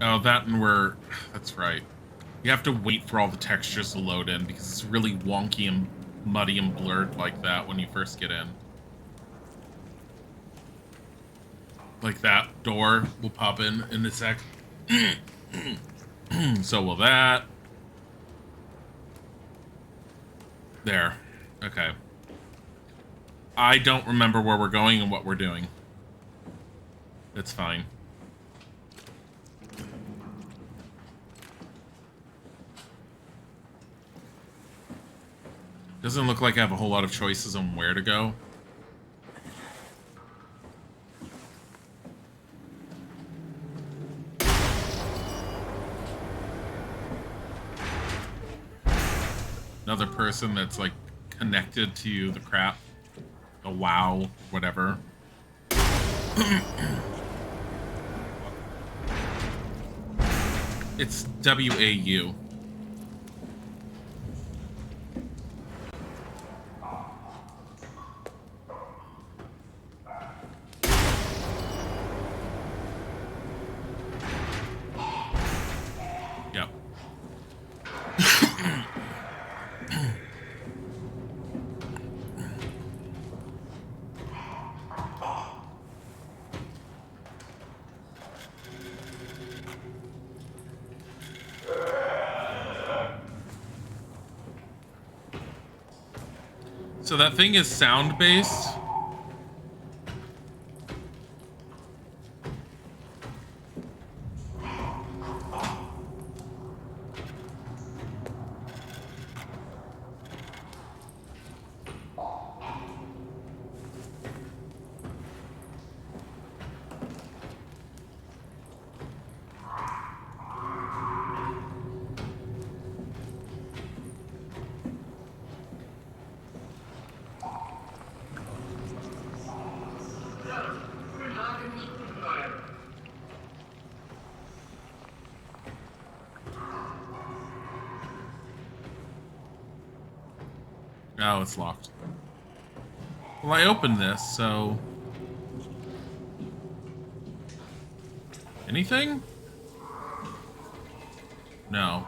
Oh, that and we're... That's right. You have to wait for all the textures to load in because it's really wonky and muddy and blurred like that when you first get in. Like that door will pop in a sec. So will that. There. Okay. I don't remember where we're going and what we're doing. It's fine. Doesn't look like I have a whole lot of choices on where to go. Another person that's like connected to the crap. The WoW, whatever. It's WAU. Yep. So that thing is sound-based. Oh, it's locked. Well, I opened this, so... Anything? No.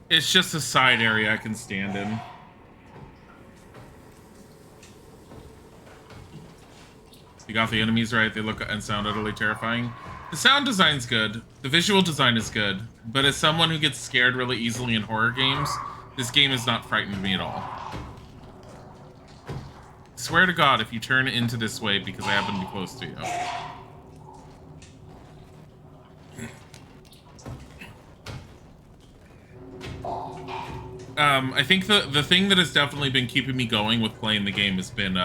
It's just a side area I can stand in. You got the enemies right, they look and sound utterly terrifying. The sound design's good, the visual design is good, but as someone who gets scared really easily in horror games, this game has not frightened me at all. I swear to God, if you turn into this way because I happen to be close to you. I think the thing that has definitely been keeping me going with playing the game has been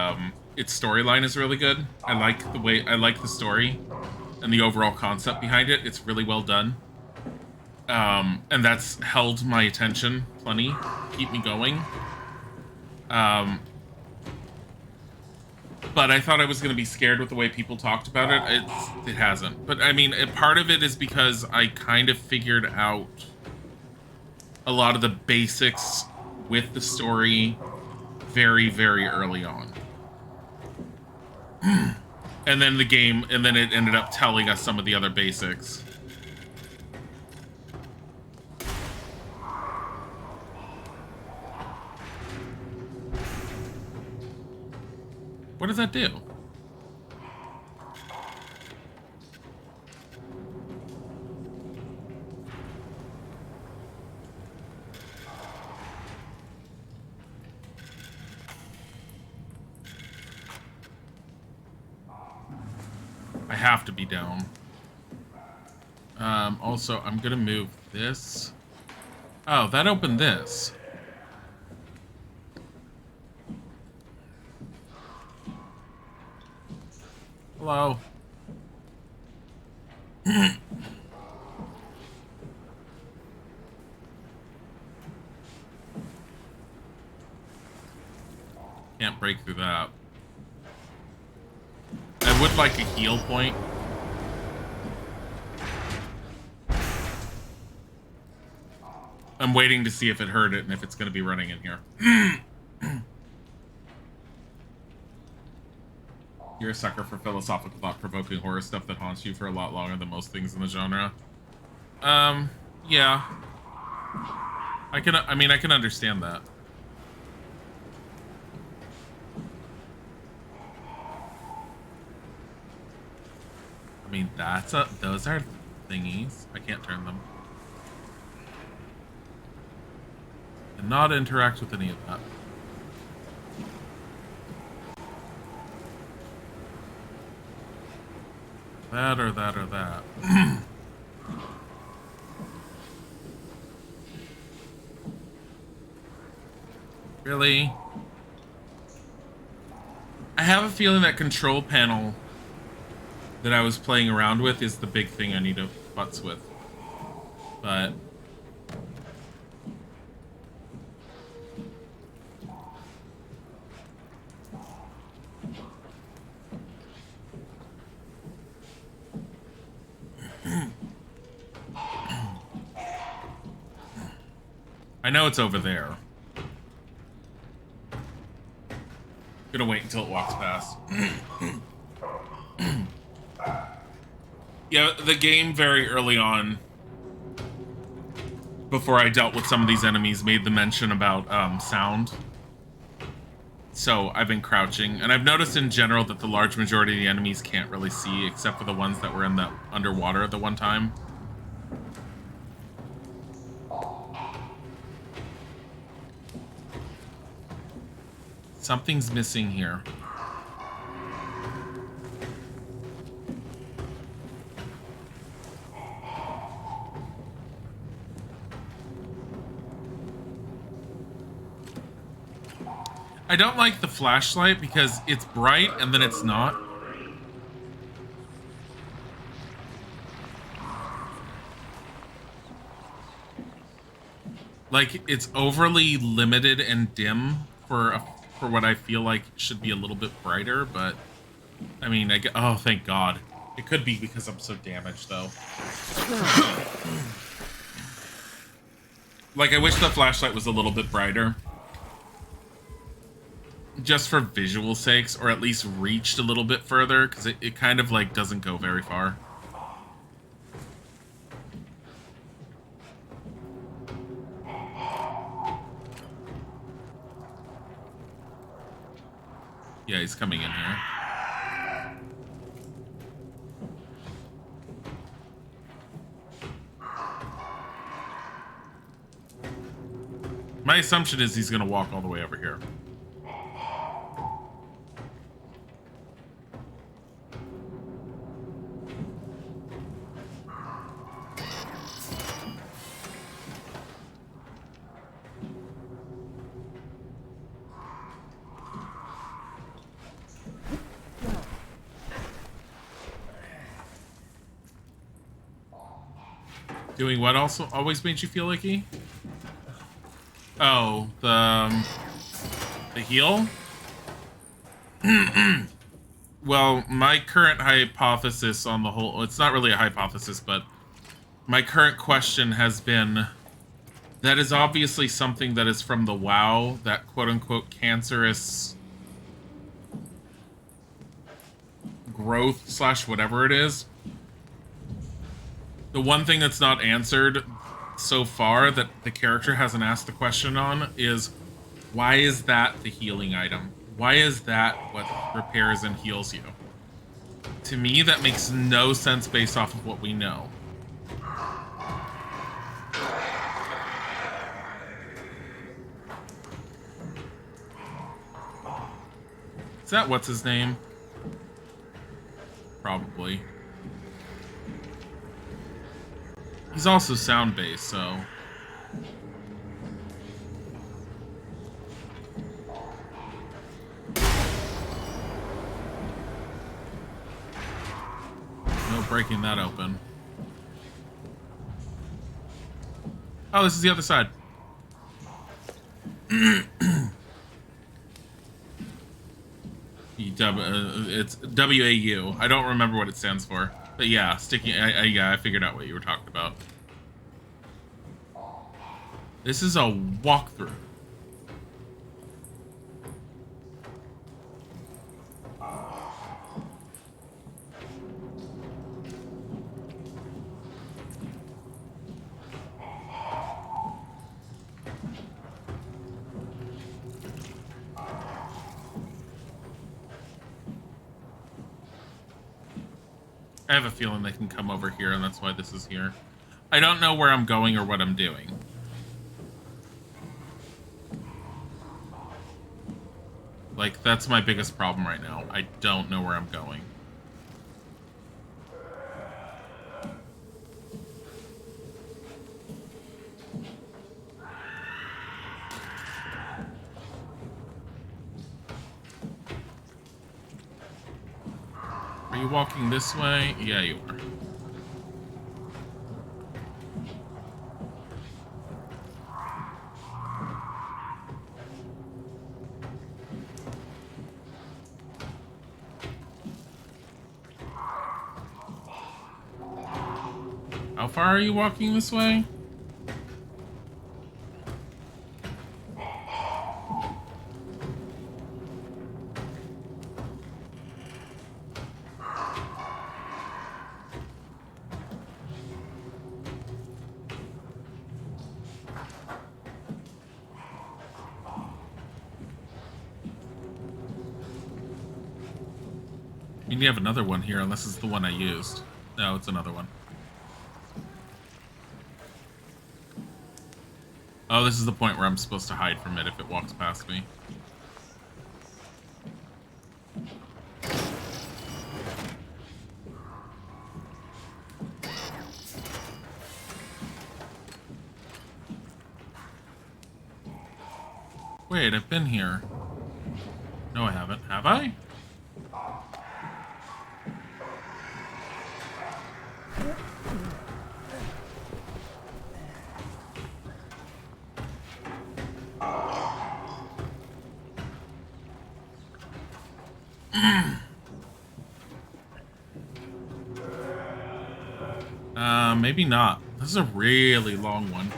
its storyline is really good. I like the story and the overall concept behind it. It's really well done. And that's held my attention plenty, keep me going. But I thought I was going to be scared with the way people talked about it. It hasn't. But I mean, part of it is because I kind of figured out a lot of the basics with the story very, very early on. And then it ended up telling us some of the other basics. What does that do? I have to be down. Also, I'm gonna move this. Oh, that opened this. Hello. Can't break through that. I would like a heal point. I'm waiting to see if it heard it and if it's going to be running in here. You're a sucker for philosophical, thought-provoking horror stuff that haunts you for a lot longer than most things in the genre. Yeah. I can understand that. I mean, those are thingies. I can't turn them. And not interact with any of that. That or that or that. Really? I have a feeling that control panel that I was playing around with is the big thing I need to futz with. But I know it's over there. Gonna wait until it walks past. Yeah, the game very early on, before I dealt with some of these enemies, made the mention about sound. So I've been crouching, and I've noticed in general that the large majority of the enemies can't really see, except for the ones that were in the underwater the one time. Something's missing here. I don't like the flashlight because it's bright and then it's not. Like, it's overly limited and dim for what I feel like should be a little bit brighter, but I mean, oh, thank God. It could be because I'm so damaged, though. Like, I wish the flashlight was a little bit brighter. Just for visual sakes, or at least reached a little bit further, because it kind of, like, doesn't go very far. Yeah, he's coming in here. My assumption is he's gonna walk all the way over here. Doing what also always made you feel icky? Oh, the heal? Well, my current hypothesis on the whole... It's not really a hypothesis, but my current question has been... That is obviously something that is from the WoW, that quote-unquote cancerous growth / whatever it is. The one thing that's not answered so far that the character hasn't asked the question on is, why is that the healing item? Why is that what repairs and heals you? To me, that makes no sense based off of what we know. Is that what's his name? Probably. He's also sound-based, so... No breaking that open. Oh, this is the other side. It's WAU. I don't remember what it stands for. But yeah, yeah, I figured out what you were talking about. This is a walkthrough. I have a feeling they can come over here, and that's why this is here. I don't know where I'm going or what I'm doing. Like, that's my biggest problem right now. I don't know where I'm going. Are you walking this way? Yeah, you are. How far are you walking this way? You have another one here, unless it's the one I used. No, it's another one. Oh, this is the point where I'm supposed to hide from it if it walks past me. Wait, I've been here. No, I haven't. Have I? Maybe not. This is a really long one.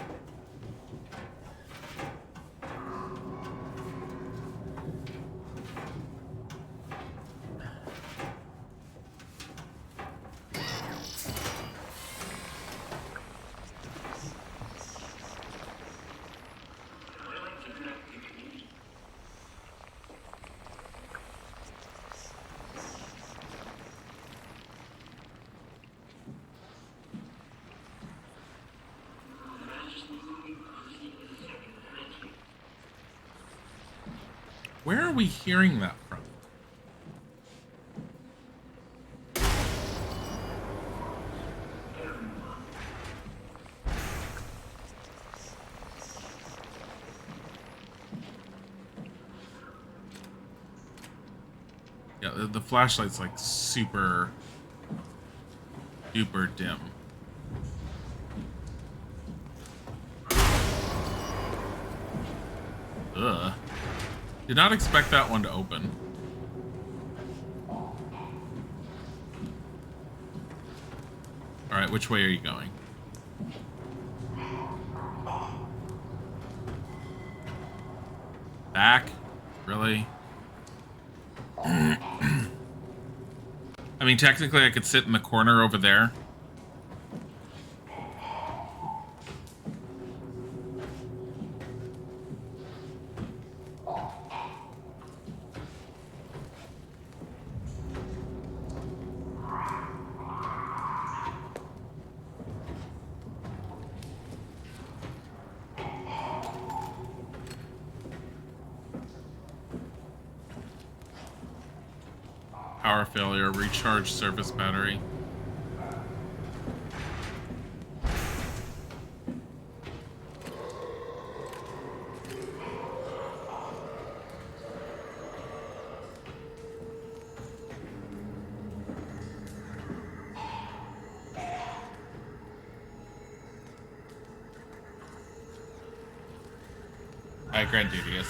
Where are we hearing that from? Yeah, the flashlight's like super duper dim. Ugh. Did not expect that one to open. Alright, which way are you going? Back? Really? I mean, technically I could sit in the corner over there. Power failure, recharge service battery. Grand Dudious.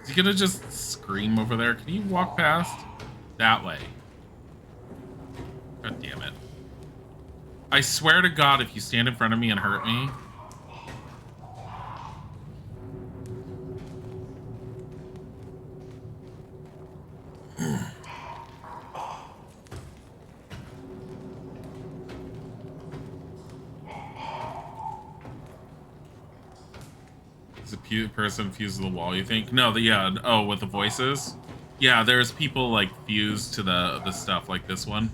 Is he gonna just scream over there? Can you walk past? That way. God damn it. I swear to God, if you stand in front of me and hurt me... Is the person fused to the wall, you think? No, yeah, oh, with the voices? Yeah, there's people like fused to the stuff like this one.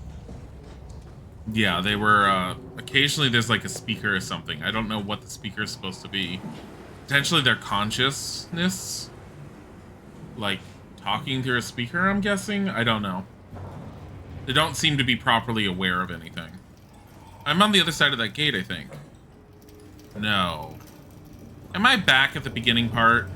Yeah, they were occasionally there's like a speaker or something. I don't know what the speaker is supposed to be. Potentially their consciousness, like talking through a speaker, I'm guessing. I don't know. They don't seem to be properly aware of anything. I'm on the other side of that gate, I think. No. Am I back at the beginning part?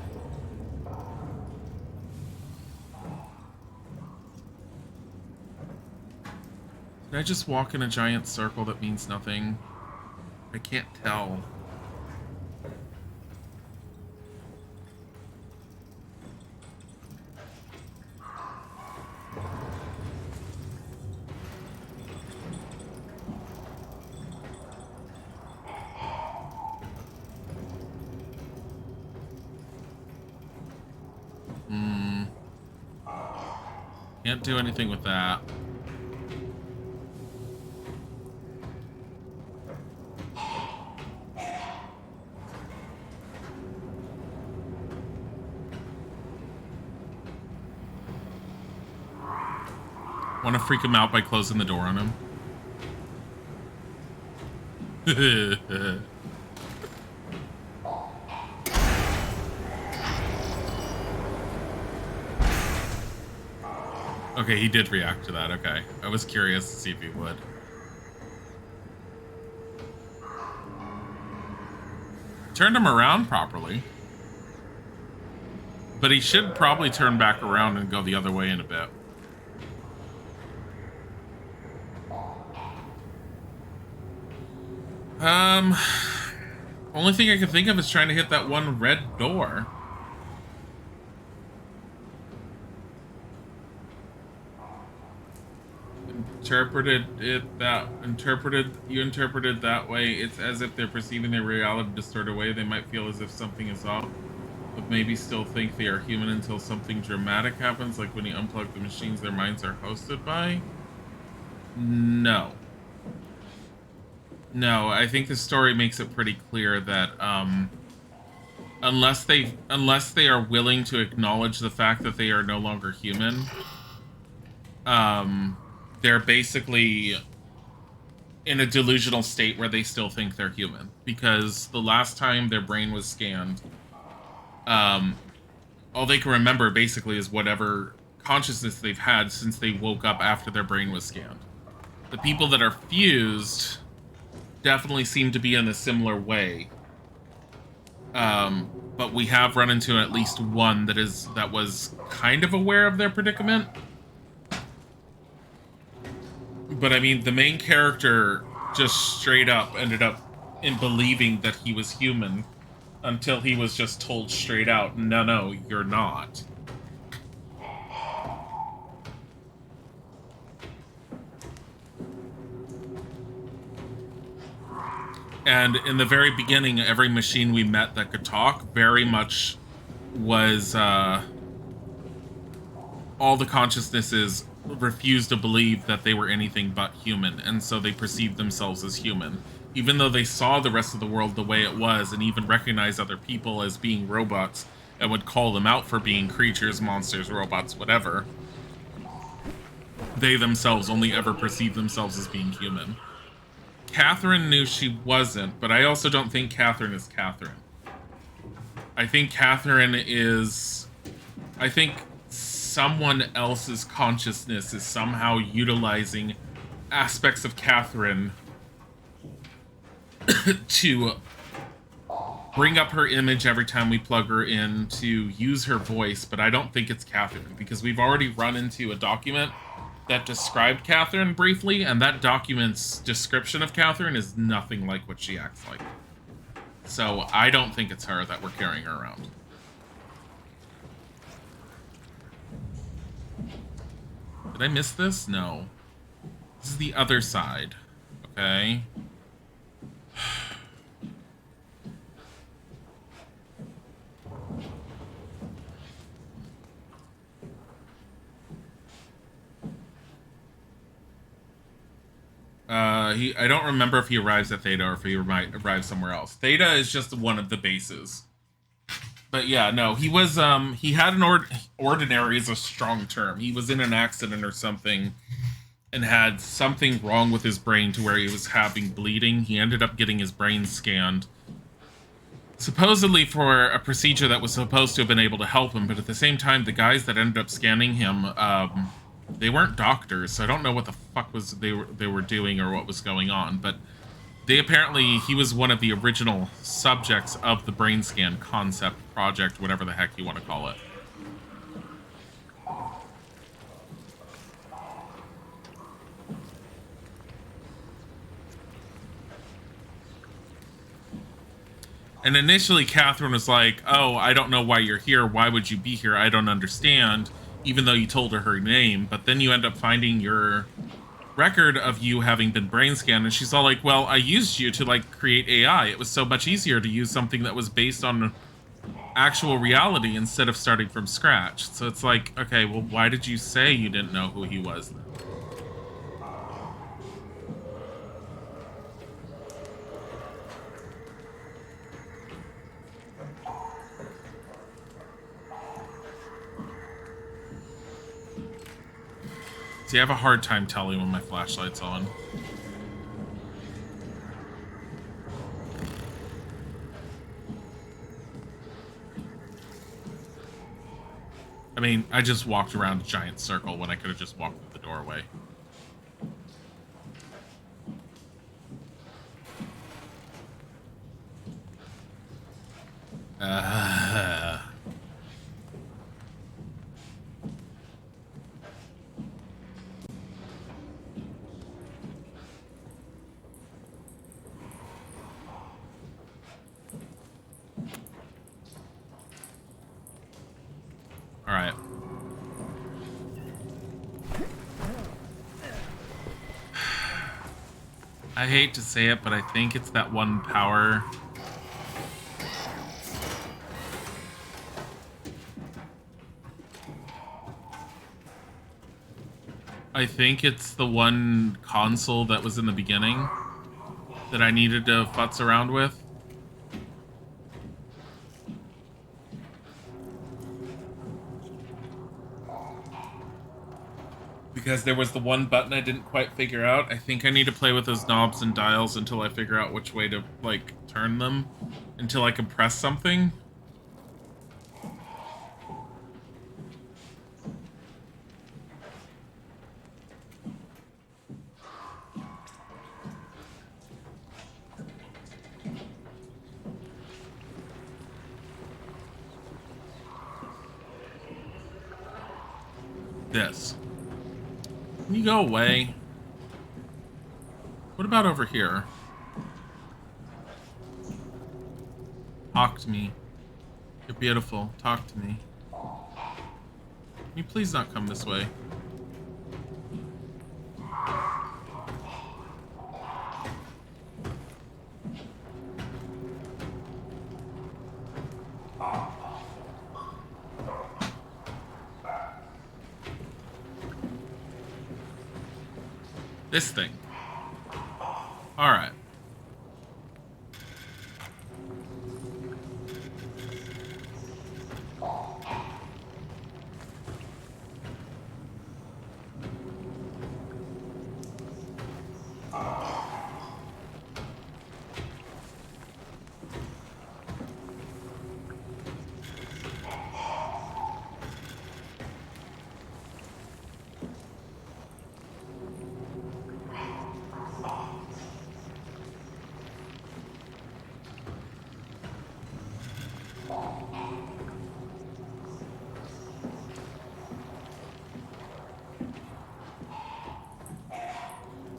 Did I just walk in a giant circle that means nothing? I can't tell. Can't do anything with that. Want to freak him out by closing the door on him? Okay, he did react to that. Okay. I was curious to see if he would. Turned him around properly. But he should probably turn back around and go the other way in a bit. Only thing I can think of is trying to hit that one red door. You interpreted that way. It's as if they're perceiving their reality in a distorted way. They might feel as if something is off, but maybe still think they are human until something dramatic happens, like when you unplug the machines their minds are hosted by. No. No, I think the story makes it pretty clear that unless they are willing to acknowledge the fact that they are no longer human, they're basically in a delusional state where they still think they're human. Because the last time their brain was scanned, all they can remember basically is whatever consciousness they've had since they woke up after their brain was scanned. The people that are fused definitely seem to be in a similar way. But we have run into at least one that was kind of aware of their predicament. But I mean, the main character just straight up ended up in believing that he was human until he was just told straight out, no, you're not. And in the very beginning, every machine we met that could talk very much was, all the consciousnesses refused to believe that they were anything but human, and so they perceived themselves as human. Even though they saw the rest of the world the way it was, and even recognized other people as being robots, and would call them out for being creatures, monsters, robots, whatever, they themselves only ever perceived themselves as being human. Catherine knew she wasn't, but I also don't think Catherine is Catherine. I think Catherine is... I think someone else's consciousness is somehow utilizing aspects of Catherine to bring up her image every time we plug her in, to use her voice, but I don't think it's Catherine, because we've already run into a document that described Catherine briefly, and that document's description of Catherine is nothing like what she acts like. So I don't think it's her that we're carrying her around. Did I miss this? No. This is the other side. Okay. I don't remember if he arrives at Theta or if he arrives somewhere else. Theta is just one of the bases. But yeah, no, he had an ordinary is a strong term. He was in an accident or something and had something wrong with his brain to where he was having bleeding. He ended up getting his brain scanned, supposedly for a procedure that was supposed to have been able to help him, but at the same time, the guys that ended up scanning him, they weren't doctors, so I don't know what the fuck was they were doing or what was going on, but he was one of the original subjects of the brain scan concept project, whatever the heck you want to call it. And initially, Catherine was like, "Oh, I don't know why you're here. Why would you be here? I don't understand," even though you told her name. But then you end up finding your record of you having been brain scanned, and she's all like, "Well, I used you to like create AI. It was so much easier to use something that was based on actual reality instead of starting from scratch." So it's like, okay, well, why did you say you didn't know who he was then? See, I have a hard time telling when my flashlight's on. I mean, I just walked around a giant circle when I could have just walked through the doorway. All right. I hate to say it, but I think it's that one power. I think it's the one console that was in the beginning that I needed to futz around with. Because there was the one button I didn't quite figure out. I think I need to play with those knobs and dials until I figure out which way to, like, turn them. Until I can press something. This. Can you go away? What about over here? Talk to me. You're beautiful. Talk to me. Can you please not come this way? This thing. All right.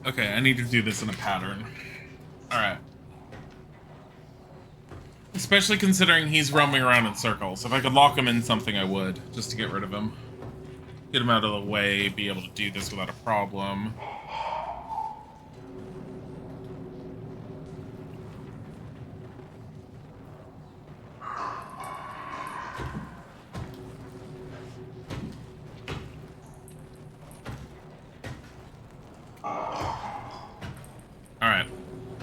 Okay, I need to do this in a pattern. Alright. Especially considering he's roaming around in circles. If I could lock him in something, I would, just to get rid of him. Get him out of the way, be able to do this without a problem. Alright.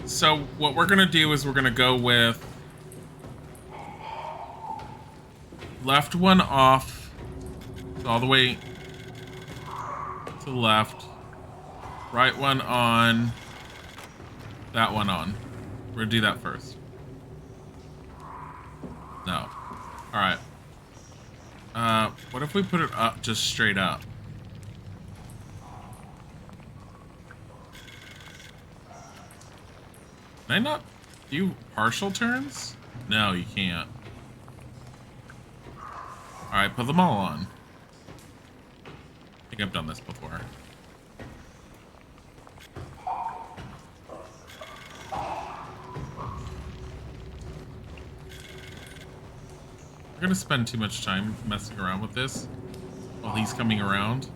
So what we're gonna do is we're gonna go with left one off, all the way to the left. Right one on. That one on. We're gonna do that first. No. Alright. What if we put it up, just straight up? Can I not do partial turns? No, you can't. Alright, put them all on. I think I've done this before. We're gonna spend too much time messing around with this while he's coming around.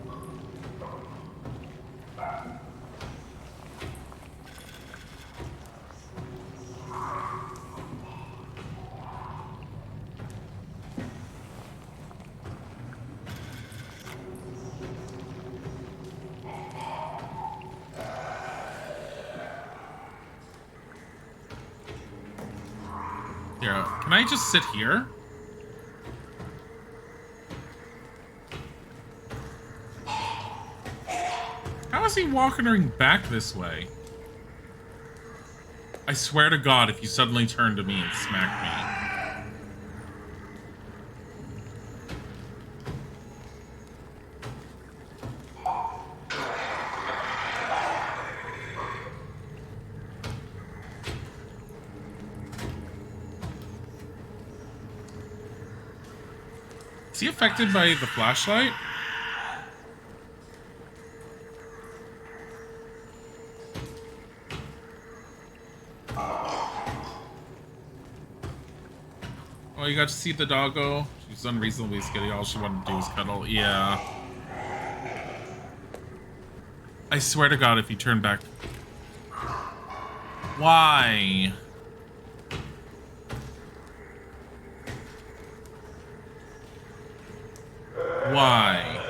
Here, can I just sit here? How is he walking back this way? I swear to God, if you suddenly turn to me and smack me. Is he affected by the flashlight? Oh, you got to see the doggo? She's unreasonably skinny. All she wanted to do was cuddle. Yeah. I swear to God, if you turn back... Why? Why?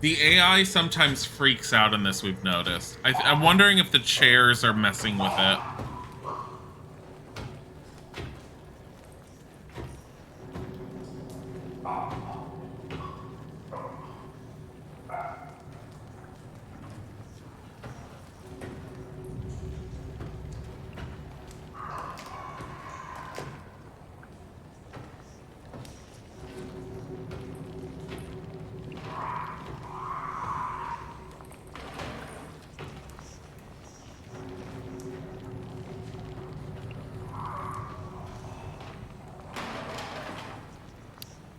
The AI sometimes freaks out in this, we've noticed. I'm wondering if the chairs are messing with it.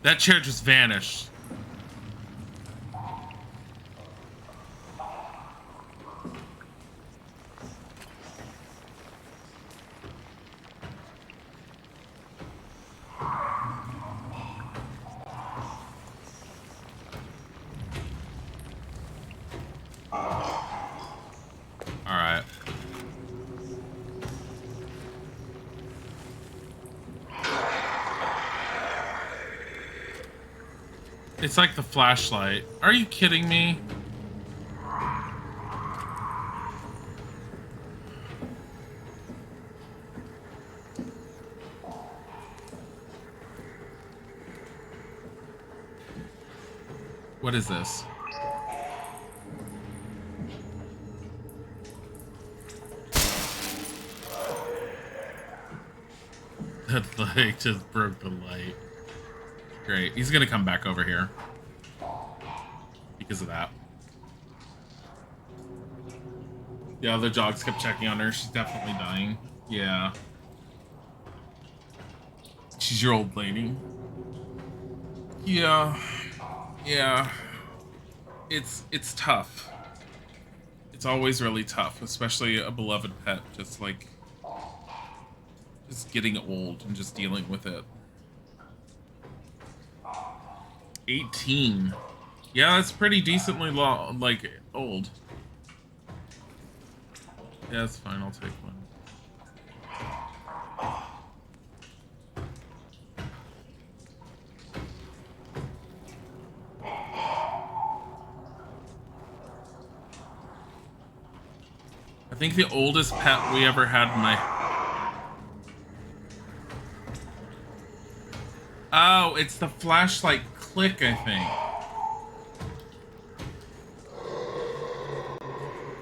That chair just vanished. Alright. It's like the flashlight. Are you kidding me? What is this? That light just broke the light. Great. He's gonna come back over here. Because of that. The other dogs kept checking on her. She's definitely dying. Yeah. She's your old lady. Yeah. Yeah. It's tough. It's always really tough, especially a beloved pet just getting old and just dealing with it. 18. Yeah, that's pretty decently old. Yeah, that's fine. I'll take one. I think the oldest pet we ever had in my... Oh, it's the flashlight click, I think.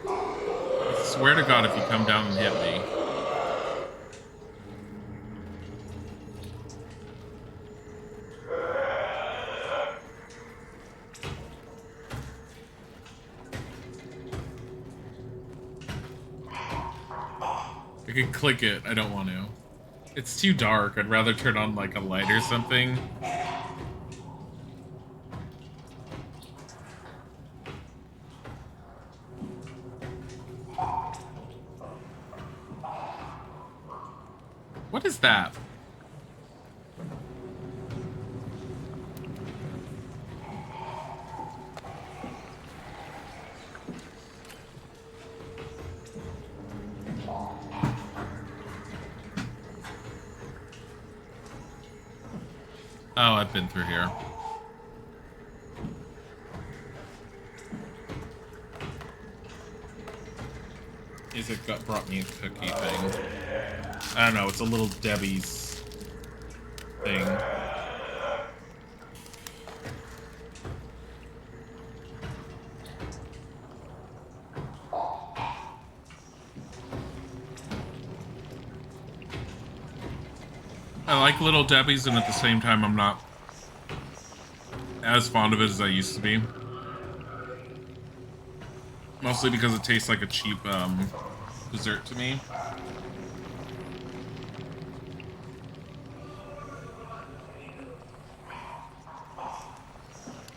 I swear to God, if you come down and hit me. I can click it. I don't want to. It's too dark. I'd rather turn on like a light or something. What is that? Oh, I've been through here. Is it brought me a cookie thing? I don't know, it's a little Debbie's thing. I like Little Debbie's, and at the same time, I'm not as fond of it as I used to be. Mostly because it tastes like a cheap dessert to me.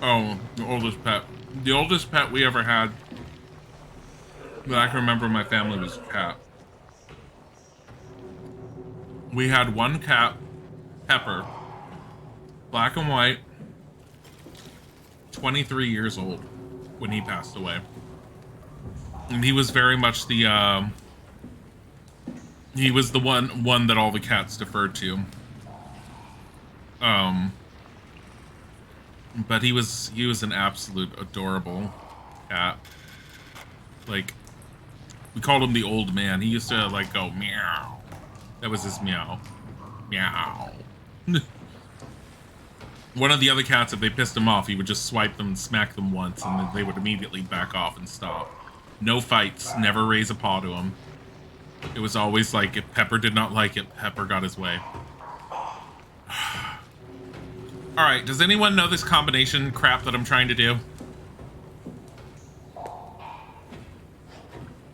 Oh, the oldest pet. The oldest pet we ever had that I can remember in my family was a cat. We had one cat, Pepper, black and white, 23 years old when he passed away. And he was very much the, he was the one that all the cats deferred to. But he was an absolute adorable cat. Like, we called him the old man. He used to, like, go meow. That was his meow. Meow. One of the other cats, if they pissed him off, he would just swipe them and smack them once, and then they would immediately back off and stop. No fights, never raise a paw to him. It was always like, if Pepper did not like it, Pepper got his way. Alright, does anyone know this combination crap that I'm trying to do?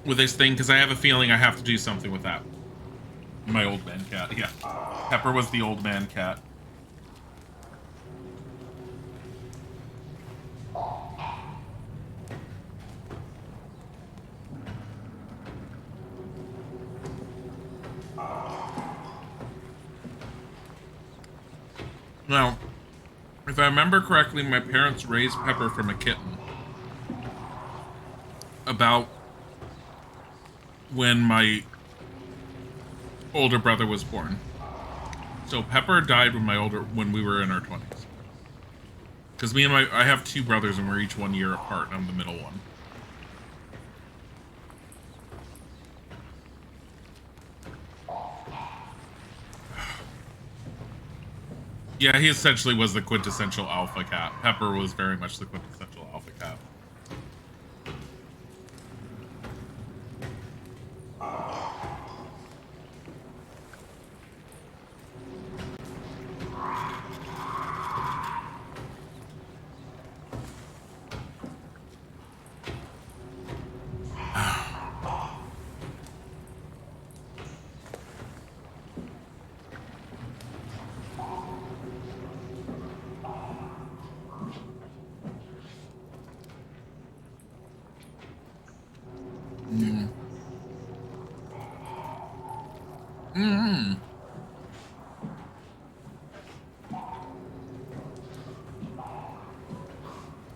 With this thing, because I have a feeling I have to do something with that. My old man cat, yeah. Pepper was the old man cat. Now, if I remember correctly, my parents raised Pepper from a kitten. About when my older brother was born. So Pepper died when we were in our 20s. Because I have two brothers and we're each 1 year apart, and I'm the middle one. Yeah, he essentially was the quintessential alpha cat. Pepper was very much the quintessential alpha cat.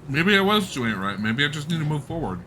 Maybe I was doing it right. Maybe I just need to move forward.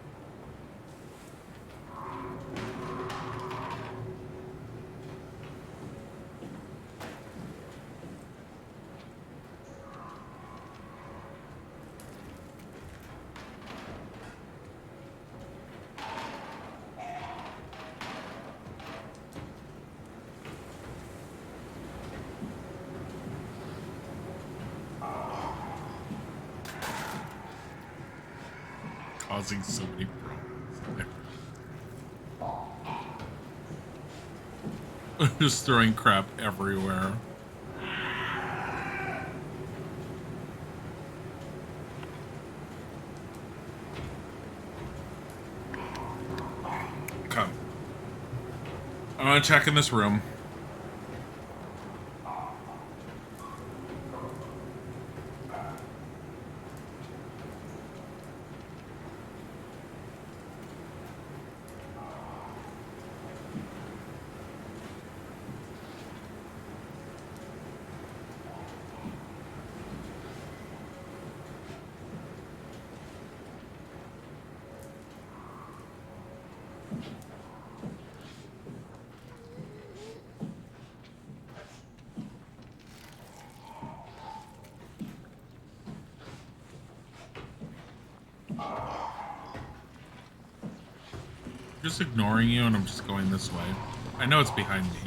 causing so many problems. Just throwing crap everywhere. Okay. I'm gonna check in this room. Just ignoring you, and I'm just going this way. I know it's behind me.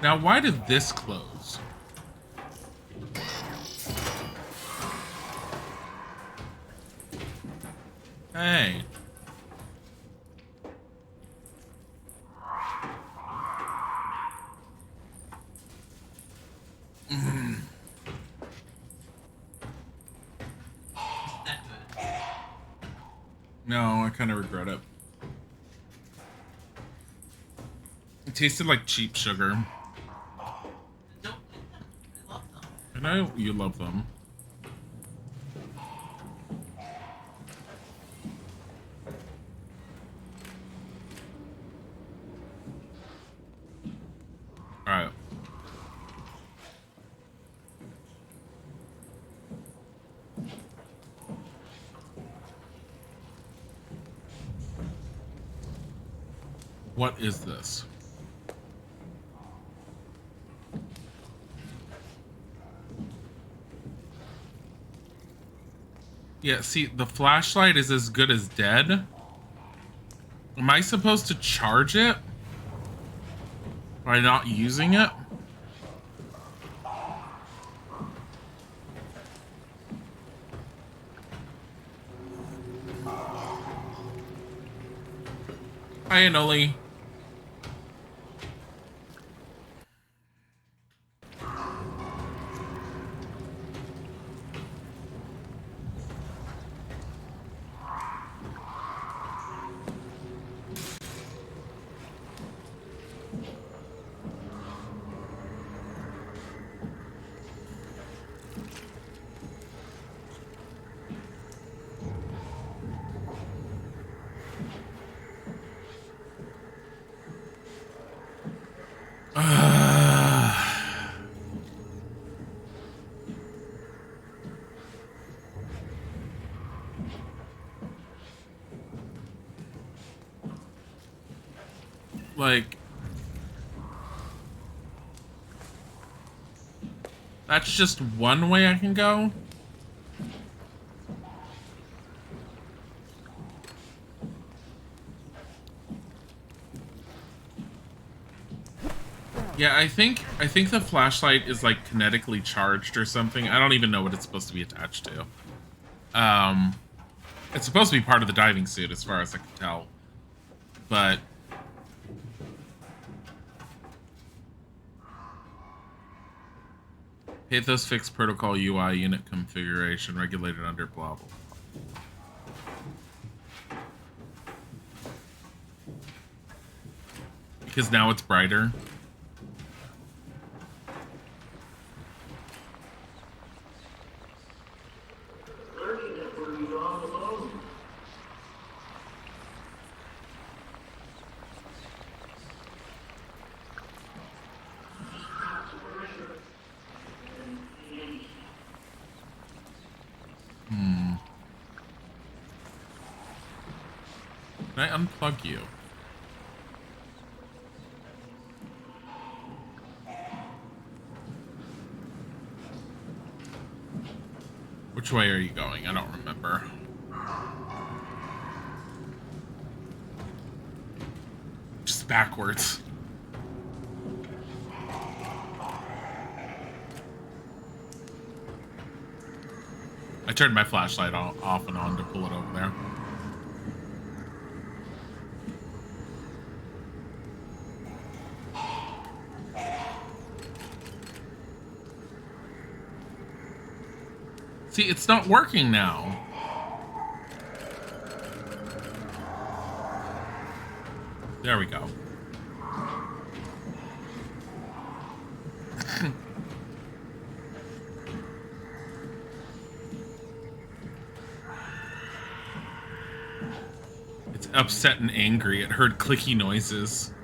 Now, why did this close? Hey. No, I kind of regret it. It tasted like cheap sugar. I know you love them. Alright. What is this? Yeah, see, the flashlight is as good as dead. Am I supposed to charge it by not using it? Hi, Anoli. Like, that's just one way I can go. Yeah, I think the flashlight is like kinetically charged or something. I don't even know what it's supposed to be attached to. It's supposed to be part of the diving suit as far as I can tell. But Pathos fixed protocol UI unit configuration regulated under blah blah. Because now it's brighter. Can I unplug you? Which way are you going? I don't remember. Just backwards. I turned my flashlight off and on to pull it over there. See, it's not working now. There we go. It's upset and angry. It heard clicky noises.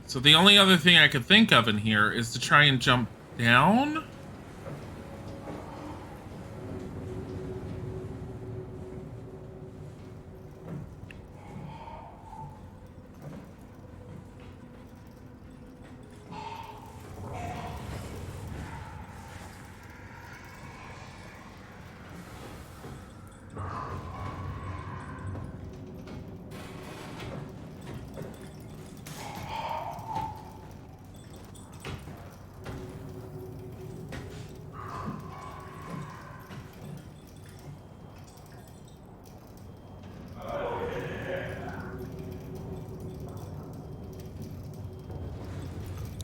So the only other thing I could think of in here is to try and jump down.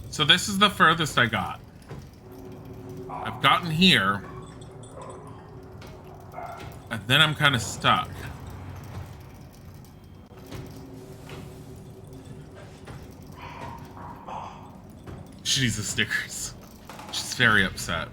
So this is the furthest I got. I've gotten here. And then I'm kind of stuck. Jesus, stickers. She's very upset.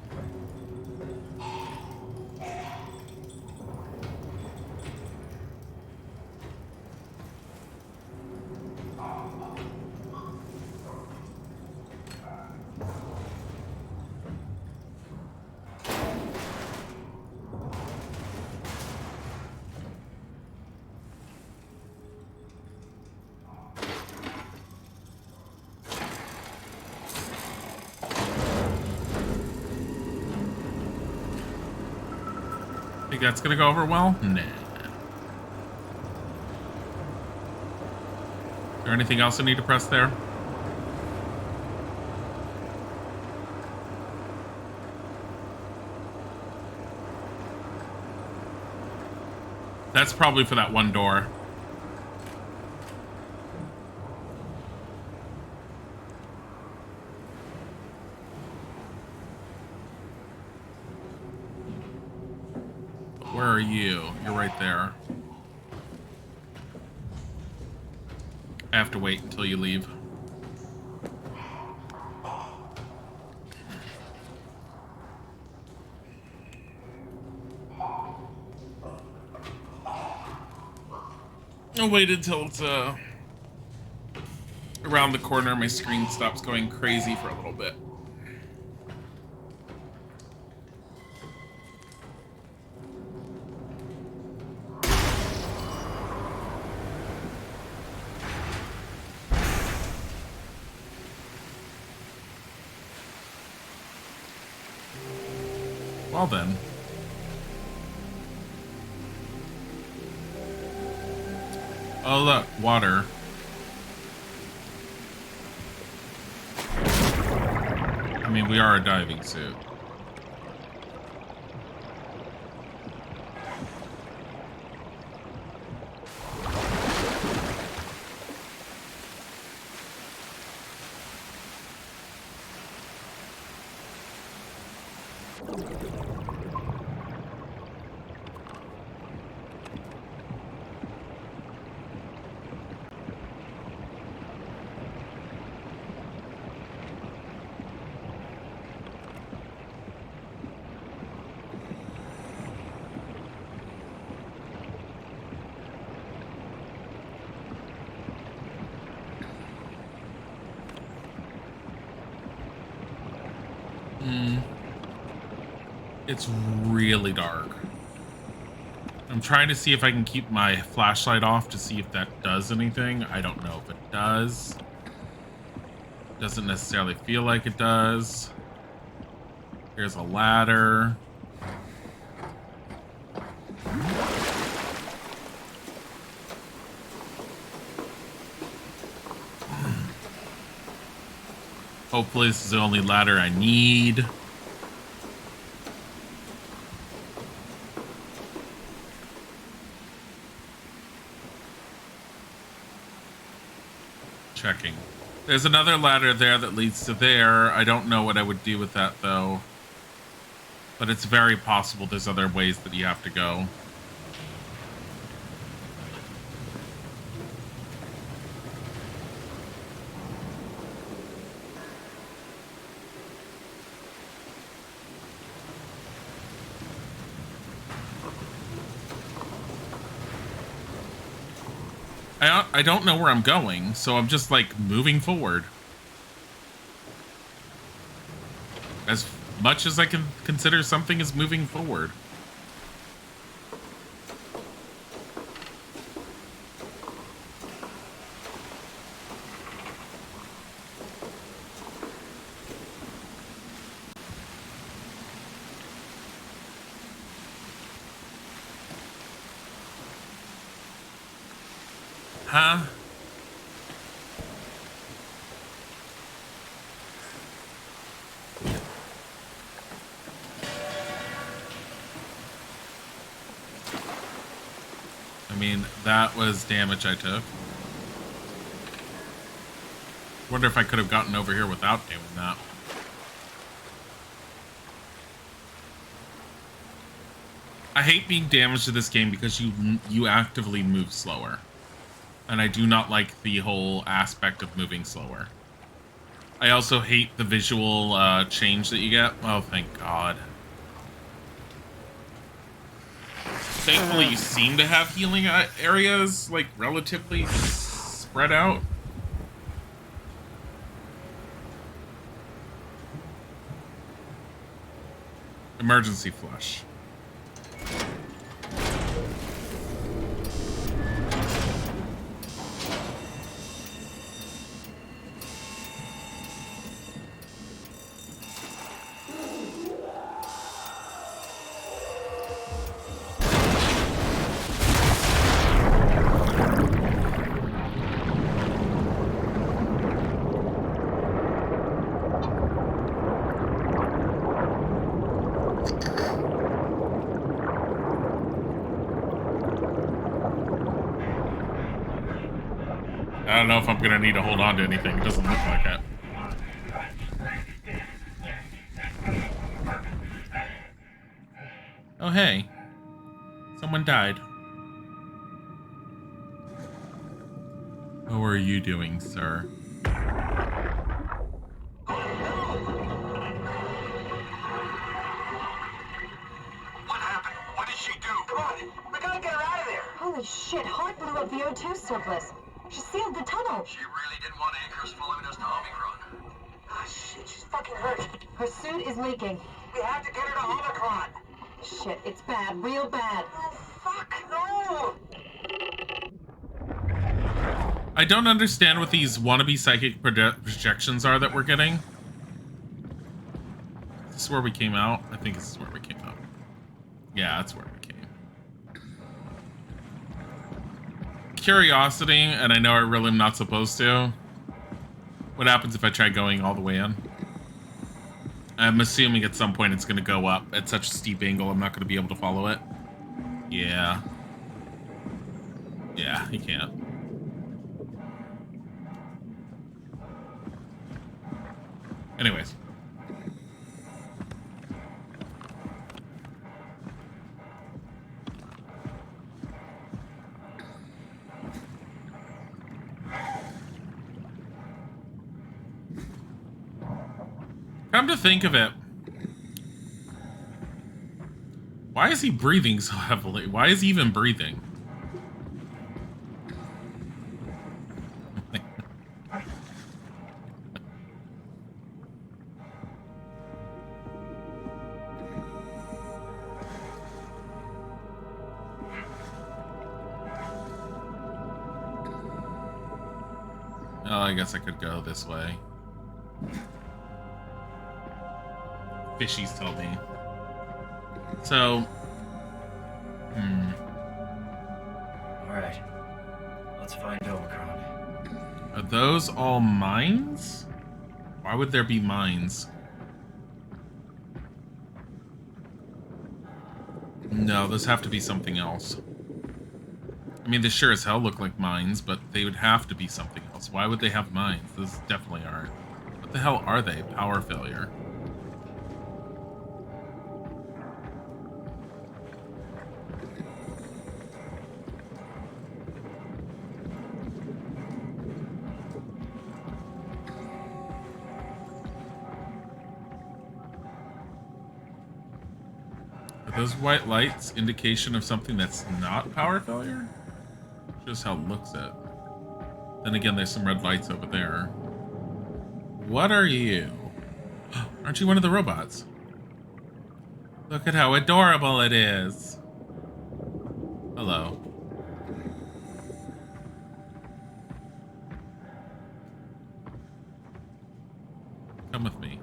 Think that's gonna go over well? Nah. Is there anything else I need to press there? That's probably for that one door. Where are you? You're right there. I have to wait until you leave. I'll wait until it's around the corner. My screen stops going crazy for a little bit. Well then. Oh look, water. I mean, we are a diving suit. It's really dark. I'm trying to see if I can keep my flashlight off to see if that does anything. I don't know if it does. Doesn't necessarily feel like it does. Here's a ladder. Hopefully this is the only ladder I need. Checking. There's another ladder there that leads to there. I don't know what I would do with that, though. But it's very possible there's other ways that you have to go. I don't know where I'm going, so I'm just, like, moving forward. As much as I can consider something as moving forward. Huh? I mean, that was damage I took. Wonder if I could have gotten over here without doing that. I hate being damaged to this game because you actively move slower. And I do not like the whole aspect of moving slower. I also hate the visual change that you get. Oh, thank God. Thankfully, you seem to have healing areas, like, relatively spread out. Emergency flush. I don't know if I'm gonna need to hold on to anything. It doesn't look like it. Oh, hey. Someone died. How are you doing, sir? What happened? What did she do? Come on, we gotta get her out of there. Holy shit, Hawk blew up the O2 surplus. She sealed the tunnel. She really didn't want anchors following us to Omicron. Ah, shit, she's fucking hurt. Her suit is leaking. We have to get her to Omicron. Shit, it's bad, real bad. Oh, fuck, no! I don't understand what these wannabe psychic projections are that we're getting. Is this where we came out? I think this is where we came out. Yeah, that's where we came. Curiosity, and I know I really am not supposed to. What happens if I try going all the way in? I'm assuming at some point it's going to go up at such a steep angle I'm not going to be able to follow it. Yeah. Yeah, you can't. Anyways. Come to think of it, why is he breathing so heavily? Why is he even breathing? Oh, I guess I could go this way. Fishies told me. So, Alright. Let's find Omicron. are those all mines? Why would there be mines? No, those have to be something else. I mean, they sure as hell look like mines, but they would have to be something else. Why would they have mines? Those definitely aren't. What the hell are they? Power failure. Are those white lights indication of something that's not power failure? Just how it looks at. Then again, there's some red lights over there. What are you? Aren't you one of the robots? Look at how adorable it is. Hello. Come with me.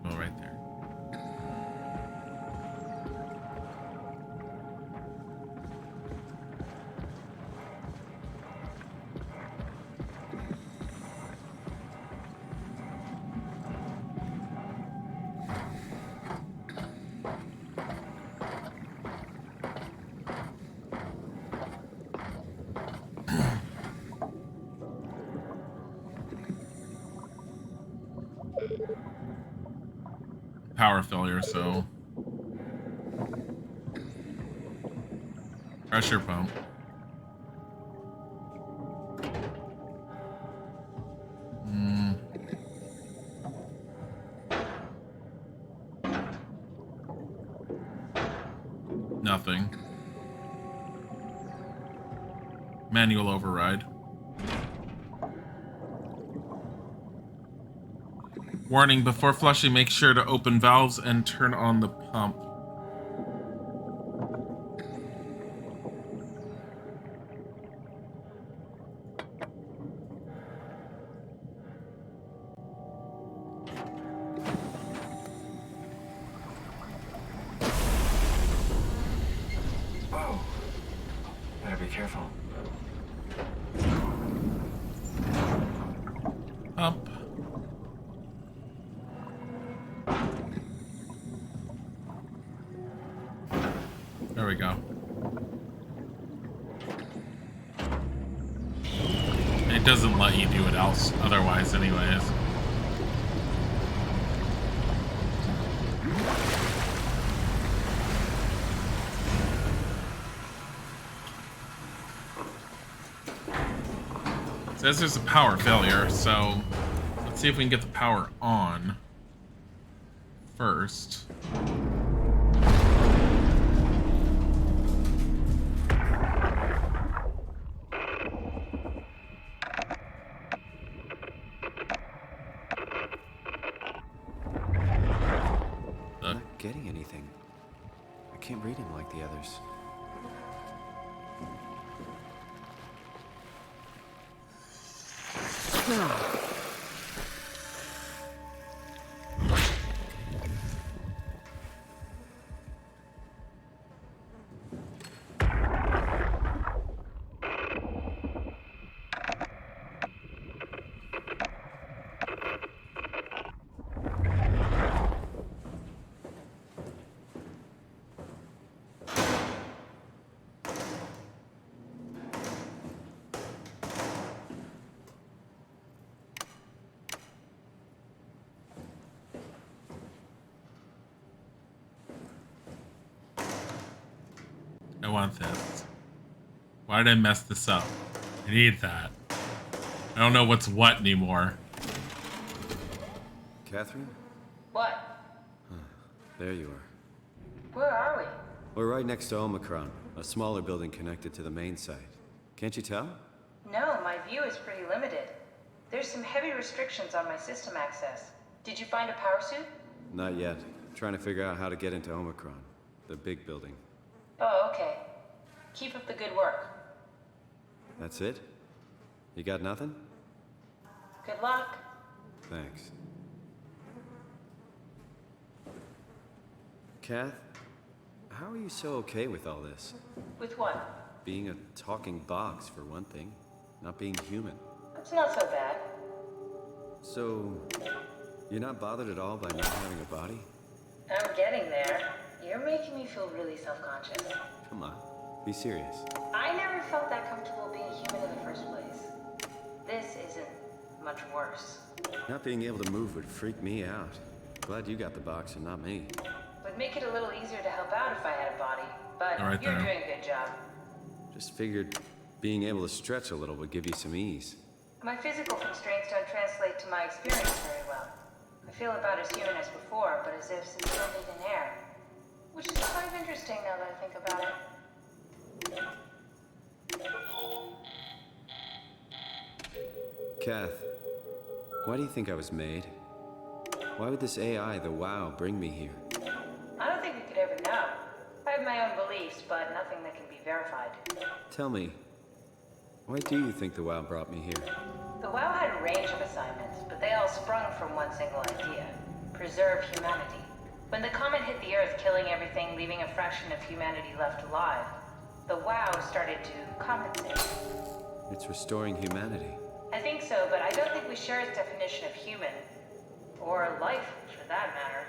Go right there. Power failure, so pressure pump. Nothing. Manual override. Warning, before flushing, make sure to open valves and turn on the pump. Whoa. Better be careful. Pump. There we go. It doesn't let you do it else otherwise anyways. It says there's a power failure, so let's see if we can get the power on first. I'm not getting anything. I can't read him like the others. I want this. Why did I mess this up? I need that. I don't know what's what anymore. Catherine? What? There you are. Where are we? We're right next to Omicron, a smaller building connected to the main site. Can't you tell? No, my view is pretty limited. There's some heavy restrictions on my system access. Did you find a power suit? Not yet. Trying to figure out how to get into Omicron, the big building. Oh, okay. Keep up the good work. That's it? You got nothing? Good luck. Thanks. Kath, how are you so okay with all this? With what? Being a talking box, for one thing. Not being human. It's not so bad. So, you're not bothered at all by not having a body? I'm getting there. You're making me feel really self-conscious. Come on, be serious. I never felt that comfortable being human in the first place. This isn't much worse. Not being able to move would freak me out. Glad you got the box and not me. Would make it a little easier to help out if I had a body, but All right, you're then. doing a good job. Just figured being able to stretch a little would give you some ease. My physical constraints don't translate to my experience very well. I feel about as human as before, but as if suspended in air. Which is kind of interesting now that I think about it. Kath, why do you think I was made? Why would this AI, the WoW, bring me here? I don't think we could ever know. I have my own beliefs, but nothing that can be verified. Tell me, why do you think the WoW brought me here? The WoW had a range of assignments, but they all sprung from one single idea. Preserve humanity. When the comet hit the Earth, killing everything, leaving a fraction of humanity left alive, the WoW started to compensate. It's restoring humanity. I think so, but I don't think we share its definition of human. Or life, for that matter.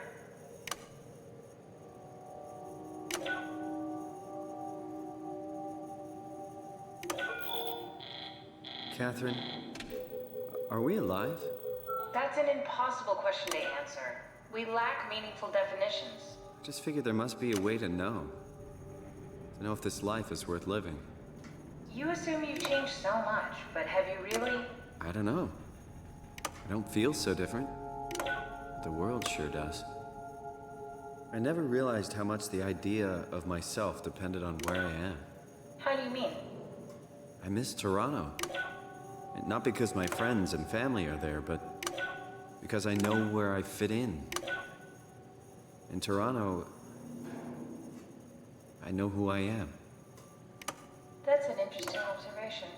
Catherine, are we alive? That's an impossible question to answer. We lack meaningful definitions. Just figured there must be a way to know. To know if this life is worth living. You assume you've changed so much, but have you really? I don't know. I don't feel so different. The world sure does. I never realized how much the idea of myself depended on where I am. How do you mean? I miss Toronto. And not because my friends and family are there, but because I know where I fit in. In Toronto, I know who I am. That's an interesting observation.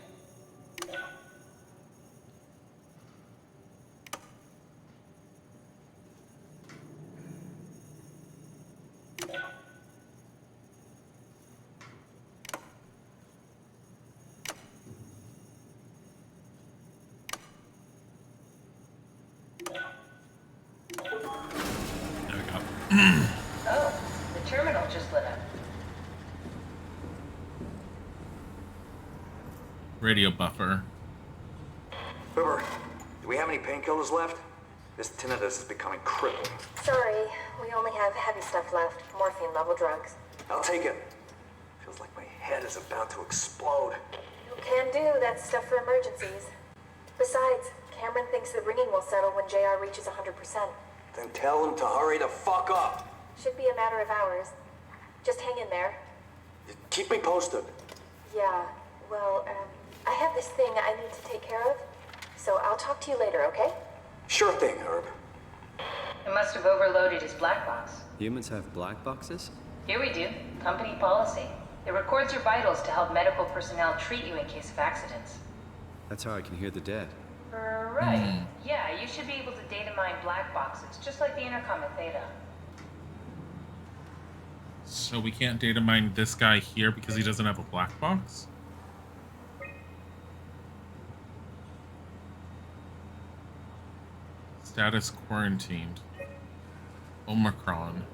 There we go. Oh, the terminal just lit up. Radio buffer. Uber, do we have any painkillers left? This tinnitus is becoming crippling. Sorry, we only have heavy stuff left. Morphine level drugs. I'll take it. Feels like my head is about to explode. You can do. That's stuff for emergencies. Besides, Cameron thinks the ringing will settle when JR reaches 100%. Then tell him to hurry the fuck up. Should be a matter of hours. Just hang in there. Keep me posted. Yeah, well, I have this thing I need to take care of. So I'll talk to you later, okay? Sure thing, Herb. It must have overloaded his black box. Humans have black boxes? Here we do. Company policy. It records your vitals to help medical personnel treat you in case of accidents. That's how I can hear the dead. Right. Yeah, you should be able to data mine black boxes, just like the intercom at Theta. So we can't data mine this guy here because he doesn't have a black box? Status quarantined. Omicron.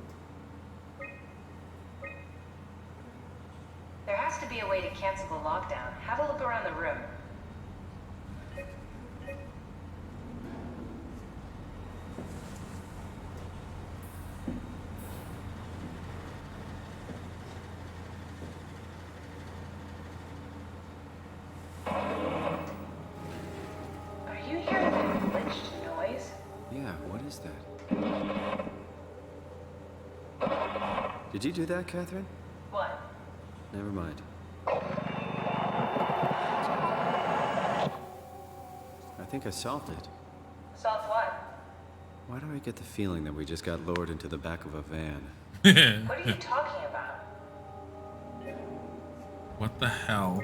There has to be a way to cancel the lockdown. Have a look around the room. Are you hearing that glitched noise? Yeah, what is that? Did you do that, Catherine? What? Never mind. I think think I solved it. Solved what? Why do I get the feeling that we just got lowered into the back of a van? What are you talking about? What the hell?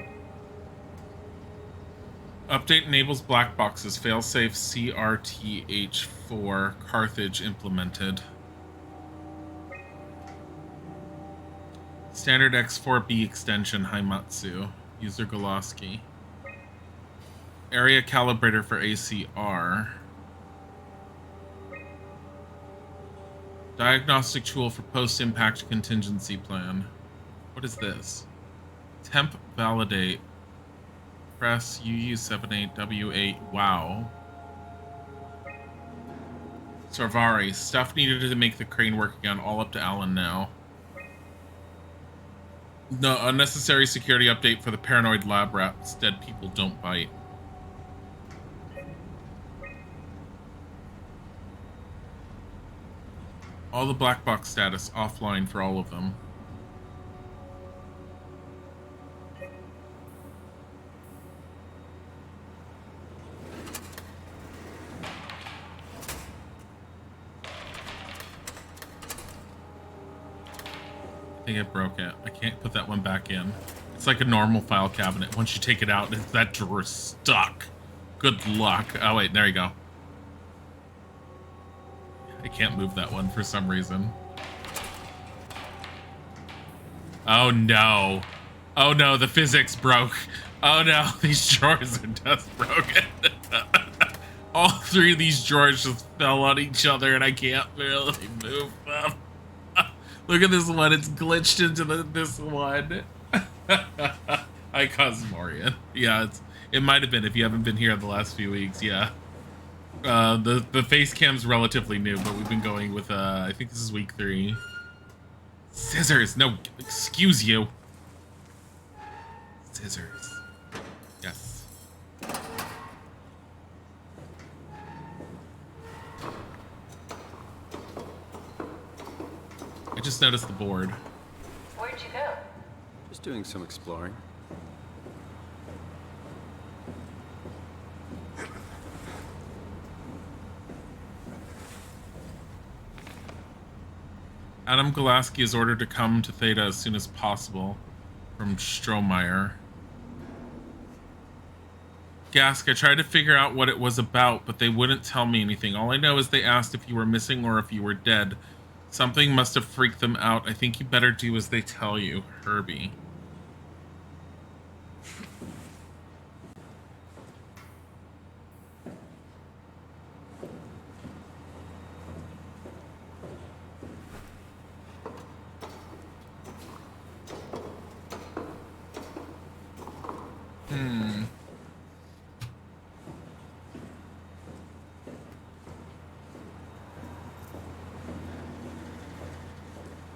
Update enables black boxes. Failsafe CRTH4 Carthage implemented. Standard X4B extension Haimatsu. User Goloski. Area calibrator for ACR. Diagnostic tool for post-impact contingency plan. What is this? Temp validate. Press UU78W8. Wow. Sarvari. Stuff needed to make the crane work again. All up to Alan now. No, unnecessary security update for the paranoid lab rats. Dead people don't bite. All the black box status offline for all of them. I think I broke it. I can't put that one back in. It's like a normal file cabinet. Once you take it out, that drawer's stuck. Good luck. Oh wait, there you go. I can't move that one for some reason. Oh no. Oh no, the physics broke. Oh no, these drawers are just broken. All three of these drawers just fell on each other and I can't really move them. Look at this one, it's glitched into this one. I caused Morian. Yeah, it might have been if you haven't been here the last few weeks, yeah. The face cam's relatively new, but we've been going with I think this is week 3. Scissors, no, excuse you. Scissors. Yes. I just noticed the board. Where'd you go? Just doing some exploring. Adam Golaski is ordered to come to Theta as soon as possible. From Strohmeyer. Gask, I tried to figure out what it was about, but they wouldn't tell me anything. All I know is they asked if you were missing or if you were dead. Something must have freaked them out. I think you better do as they tell you, Herbie.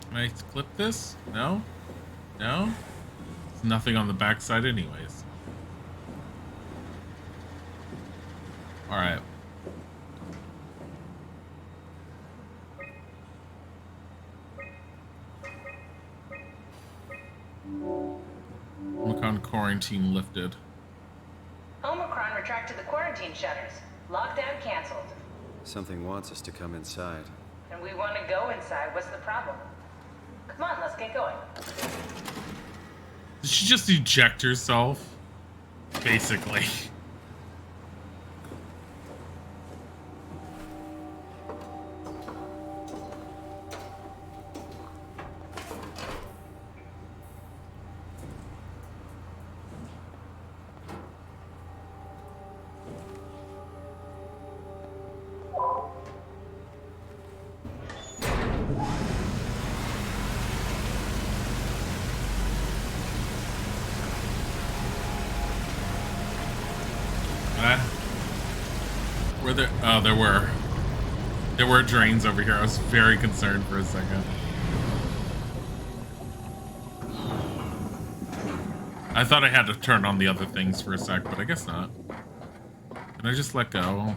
Can I clip this? No? No? There's nothing on the backside anyways. Alright. Omicron quarantine lifted. Omicron retracted the quarantine shutters. Lockdown canceled. Something wants us to come inside. And we want to go inside. What's the problem? Come on, let's get going. Did she just eject herself? Basically. Were there? Oh, there were. There were drains over here. I was very concerned for a second. I thought I had to turn on the other things for a sec, but I guess not. Can I just let go?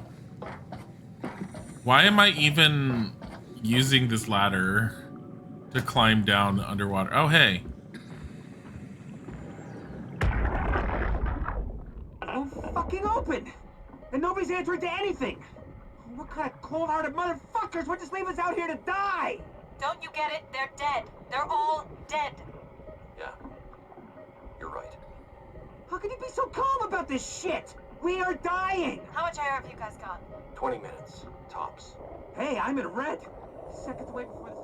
Why am I even using this ladder to climb down underwater? Oh, hey. Won't fucking open. And nobody's answering to anything. What kind of cold-hearted motherfuckers would just leave us out here to die? Don't you get it? They're dead. They're all dead. Yeah. You're right. How can you be so calm about this shit? We are dying! How much air have you guys got? 20 minutes, tops. Hey, I'm in red. Seconds away before this...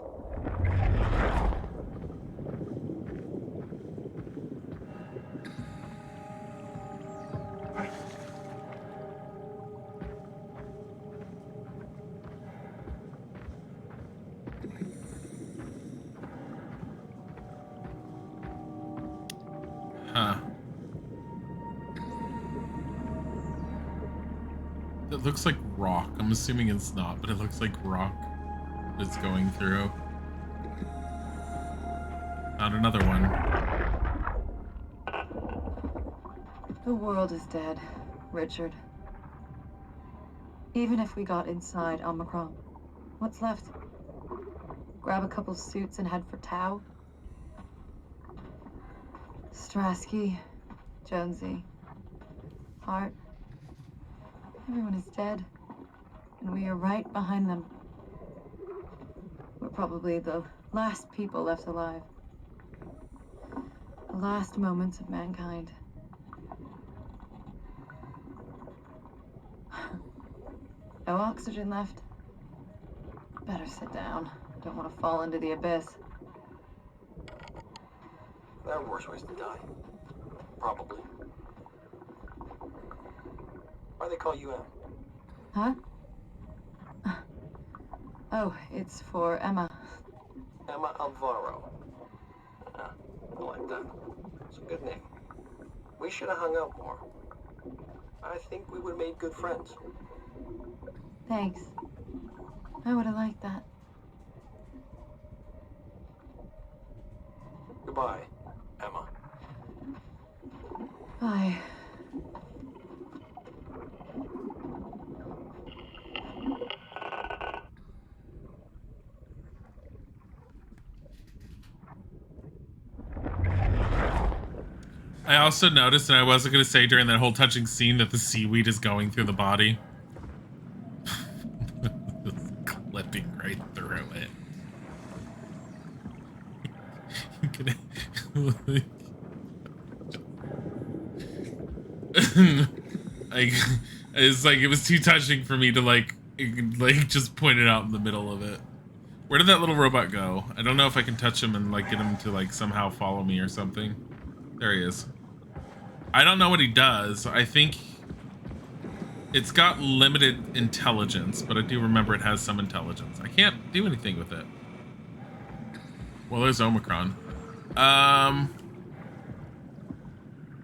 Huh. It looks like rock. I'm assuming it's not, but it looks like rock is going through. Found another one. The world is dead, Richard. Even if we got inside Omicron, what's left? Grab a couple suits and head for Tau? Strasky, Jonesy, Hart. Everyone is dead, and we are right behind them. We're probably the last people left alive. The last moments of mankind. No oxygen left. Better sit down. Don't want to fall into the abyss. There are worse ways to die. Probably. Why they call you Em? Huh? Oh, it's for Emma. Emma Alvaro. I like that. It's a good name. We should have hung out more. I think we would have made good friends. Thanks. I would have liked that. Goodbye, Emma. Bye. I also noticed, and I wasn't going to say during that whole touching scene, that the seaweed is going through the body. Clipping right through it. It's like it was too touching for me to like just point it out in the middle of it. Where did that little robot go? I don't know if I can touch him and like get him to like somehow follow me or something. There he is. I don't know what he does. I think it's got limited intelligence, but I do remember it has some intelligence. I can't do anything with it. Well, there's Omicron.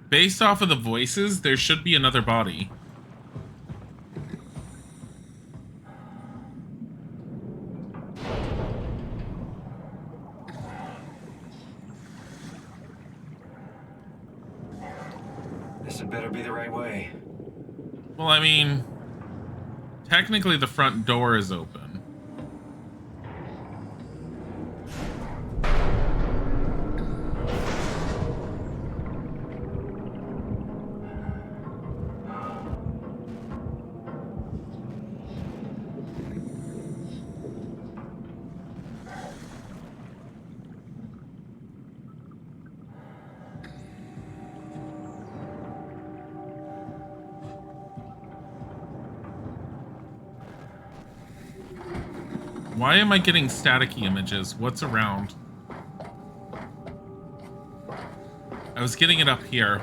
Based off of the voices, there should be another body. This had better be the right way. Well, I mean, technically the front door is open. Why am I getting staticky images? What's around? I was getting it up here.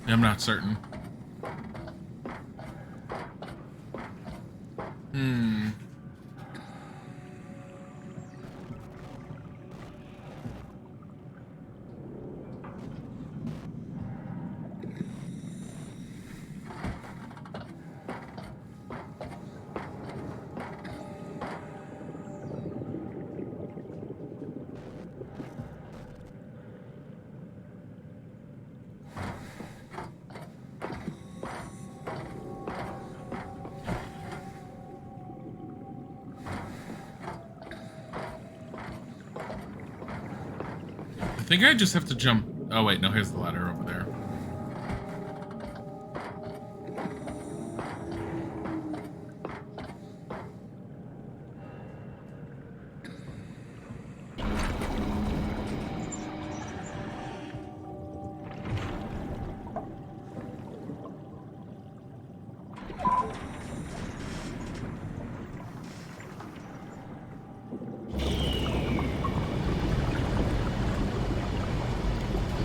I'm not certain. think I just have to jump. Oh wait, no, here's the ladder over there.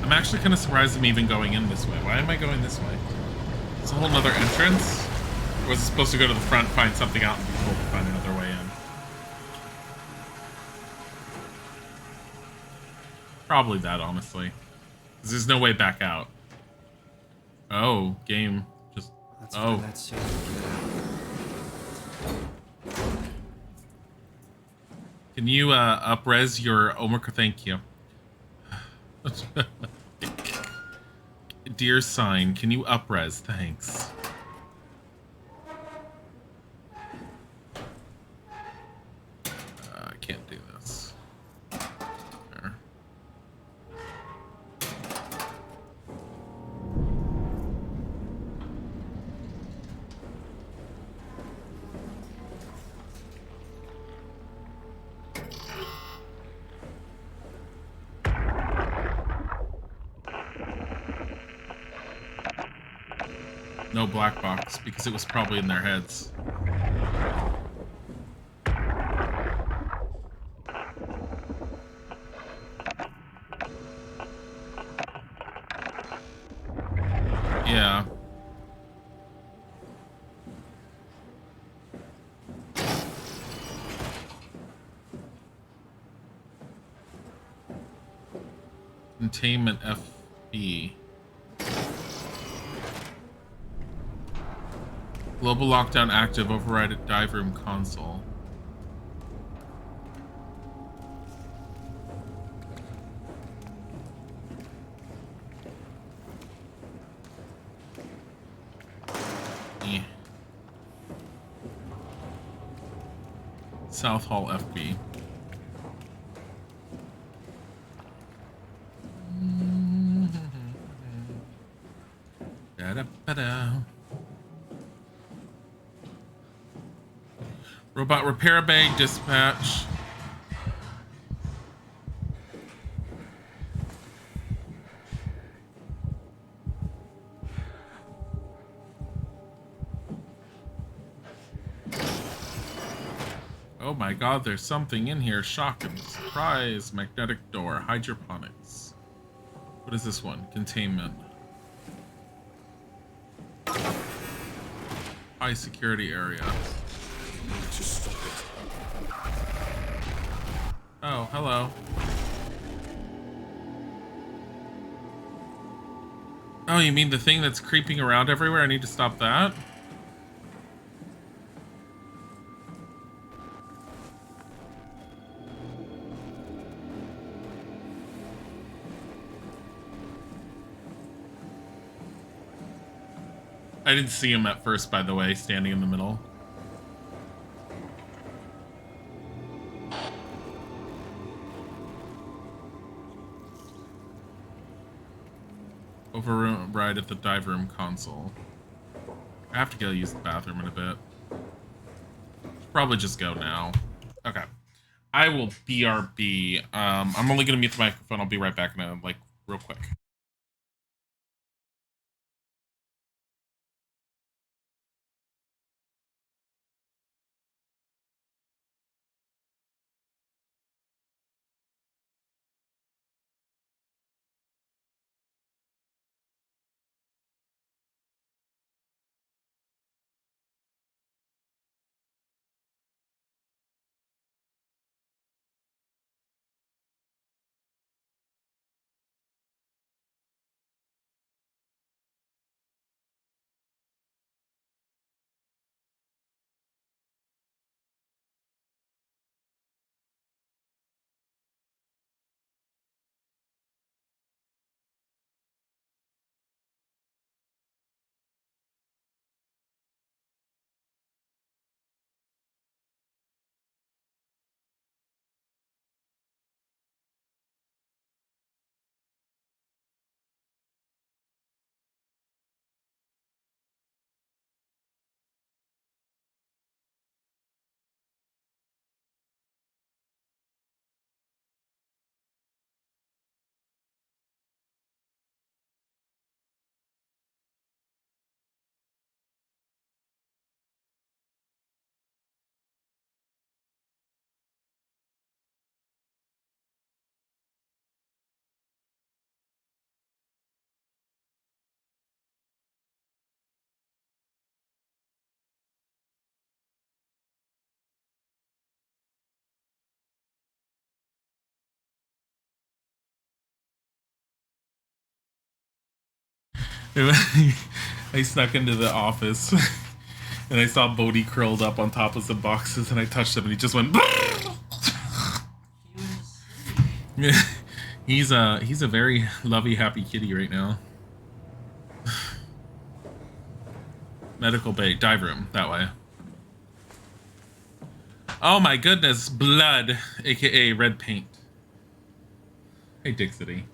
I'm actually kind of surprised I'm even going in this way. Why am I going this way? It's a whole nother entrance? Or was it supposed to go to the front, find something out, and be told to find another way in? Probably that, honestly. Because there's no way back out. Oh, game. Just... Let's oh. find that safe and get out. Can you, up-res your Omicron? Thank you. Dear sign, can you up-res? Thanks. I can't do this. There. No black box, because it was probably in their heads. Yeah. Containment FB. Global lockdown active. Override at dive room console. Yeah. South Hall FB. Da-da-ba-da. Robot repair bay dispatch. Oh my god, there's something in here. Shocking. Surprise. Magnetic door. Hydroponics. What is this one? Containment. High security area. Oh, hello. Oh, you mean the thing that's creeping around everywhere? I need to stop that? I didn't see him at first, by the way, standing in the middle. Override at the dive room console. I have to go use the bathroom in a bit. Probably just go now. Okay. I will BRB. I'm only gonna mute the microphone. I'll be right back in a, like, real quick. I snuck into the office and I saw Bodhi curled up on top of some boxes and I touched him and he just went. He's a very lovey, happy kitty right now. Medical bay, dive room, that way. Oh my goodness, blood, aka red paint. Hey, Dick City.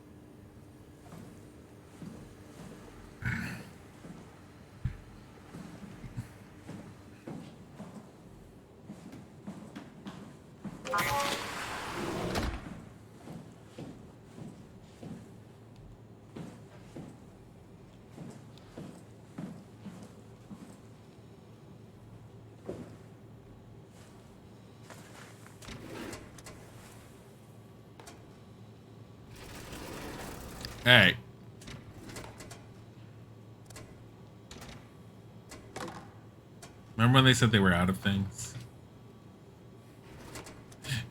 Hey. Remember when they said they were out of things?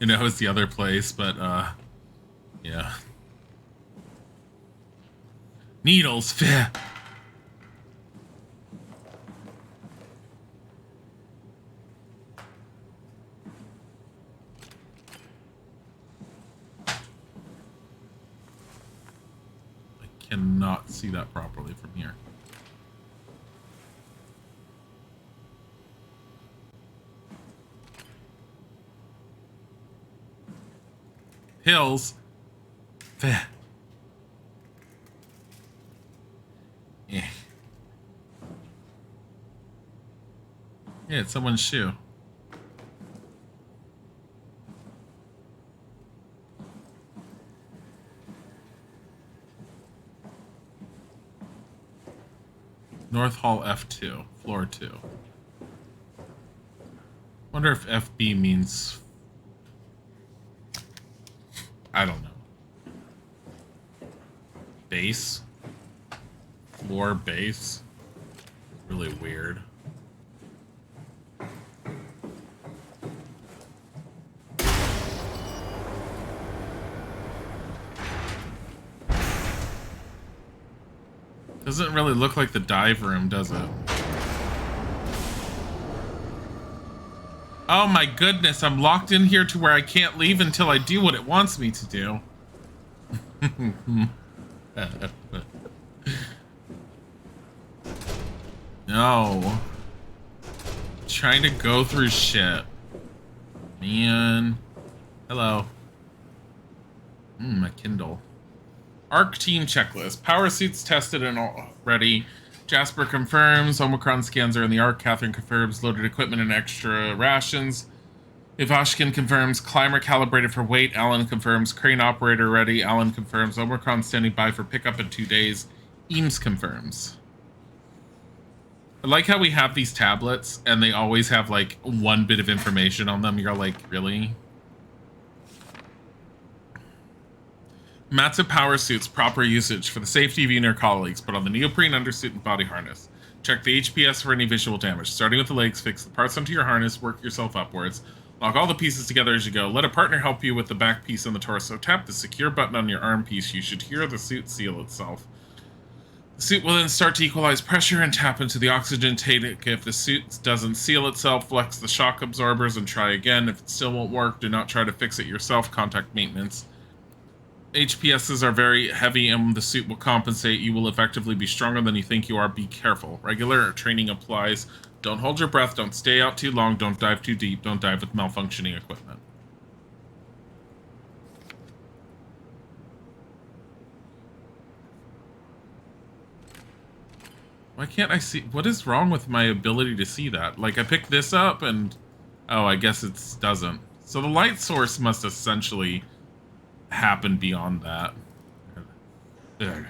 You know, it's the other place, but, yeah. Needles, fair. Cannot see that properly from here. Hills. Fair. Yeah. Yeah, it's someone's shoe. North Hall F2, floor 2. Wonder if FB means... I don't know. Base? Floor base? Really weird. Doesn't really look like the dive room, does it? Oh my goodness, I'm locked in here to where I can't leave until I do what it wants me to do. No. Trying to go through shit. Man. Hello. My Kindle. ARC team checklist. Power suits tested and all ready. Jasper confirms. Omicron scans are in the ARC. Catherine confirms. Loaded equipment and extra rations. Ivashkin confirms. Climber calibrated for weight. Alan confirms. Crane operator ready. Alan confirms. Omicron standing by for pickup in 2 days. Eames confirms. I like how we have these tablets and they always have like one bit of information on them. You're like, really? Matsup power suits, proper usage for the safety of you and your colleagues. Put on the neoprene undersuit and body harness. Check the HPS for any visual damage. Starting with the legs, fix the parts onto your harness, work yourself upwards. Lock all the pieces together as you go. Let a partner help you with the back piece on the torso. Tap the secure button on your arm piece. You should hear the suit seal itself. The suit will then start to equalize pressure and tap into the oxygen tank. If the suit doesn't seal itself, flex the shock absorbers and try again. If it still won't work, do not try to fix it yourself. Contact maintenance. HPSs are very heavy and the suit will compensate. You will effectively be stronger than you think you are. Be careful. Regular training applies. Don't hold your breath. Don't stay out too long. Don't dive too deep. Don't dive with malfunctioning equipment. Why can't I see? What is wrong with my ability to see that? Like, I picked this up and... Oh, I guess it doesn't. So the light source must essentially... happen beyond that. There.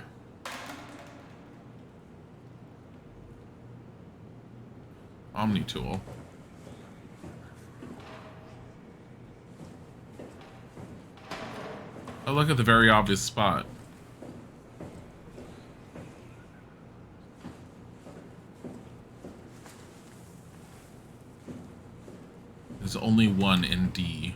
Omni tool. Oh, look at the very obvious spot. There's only one in D.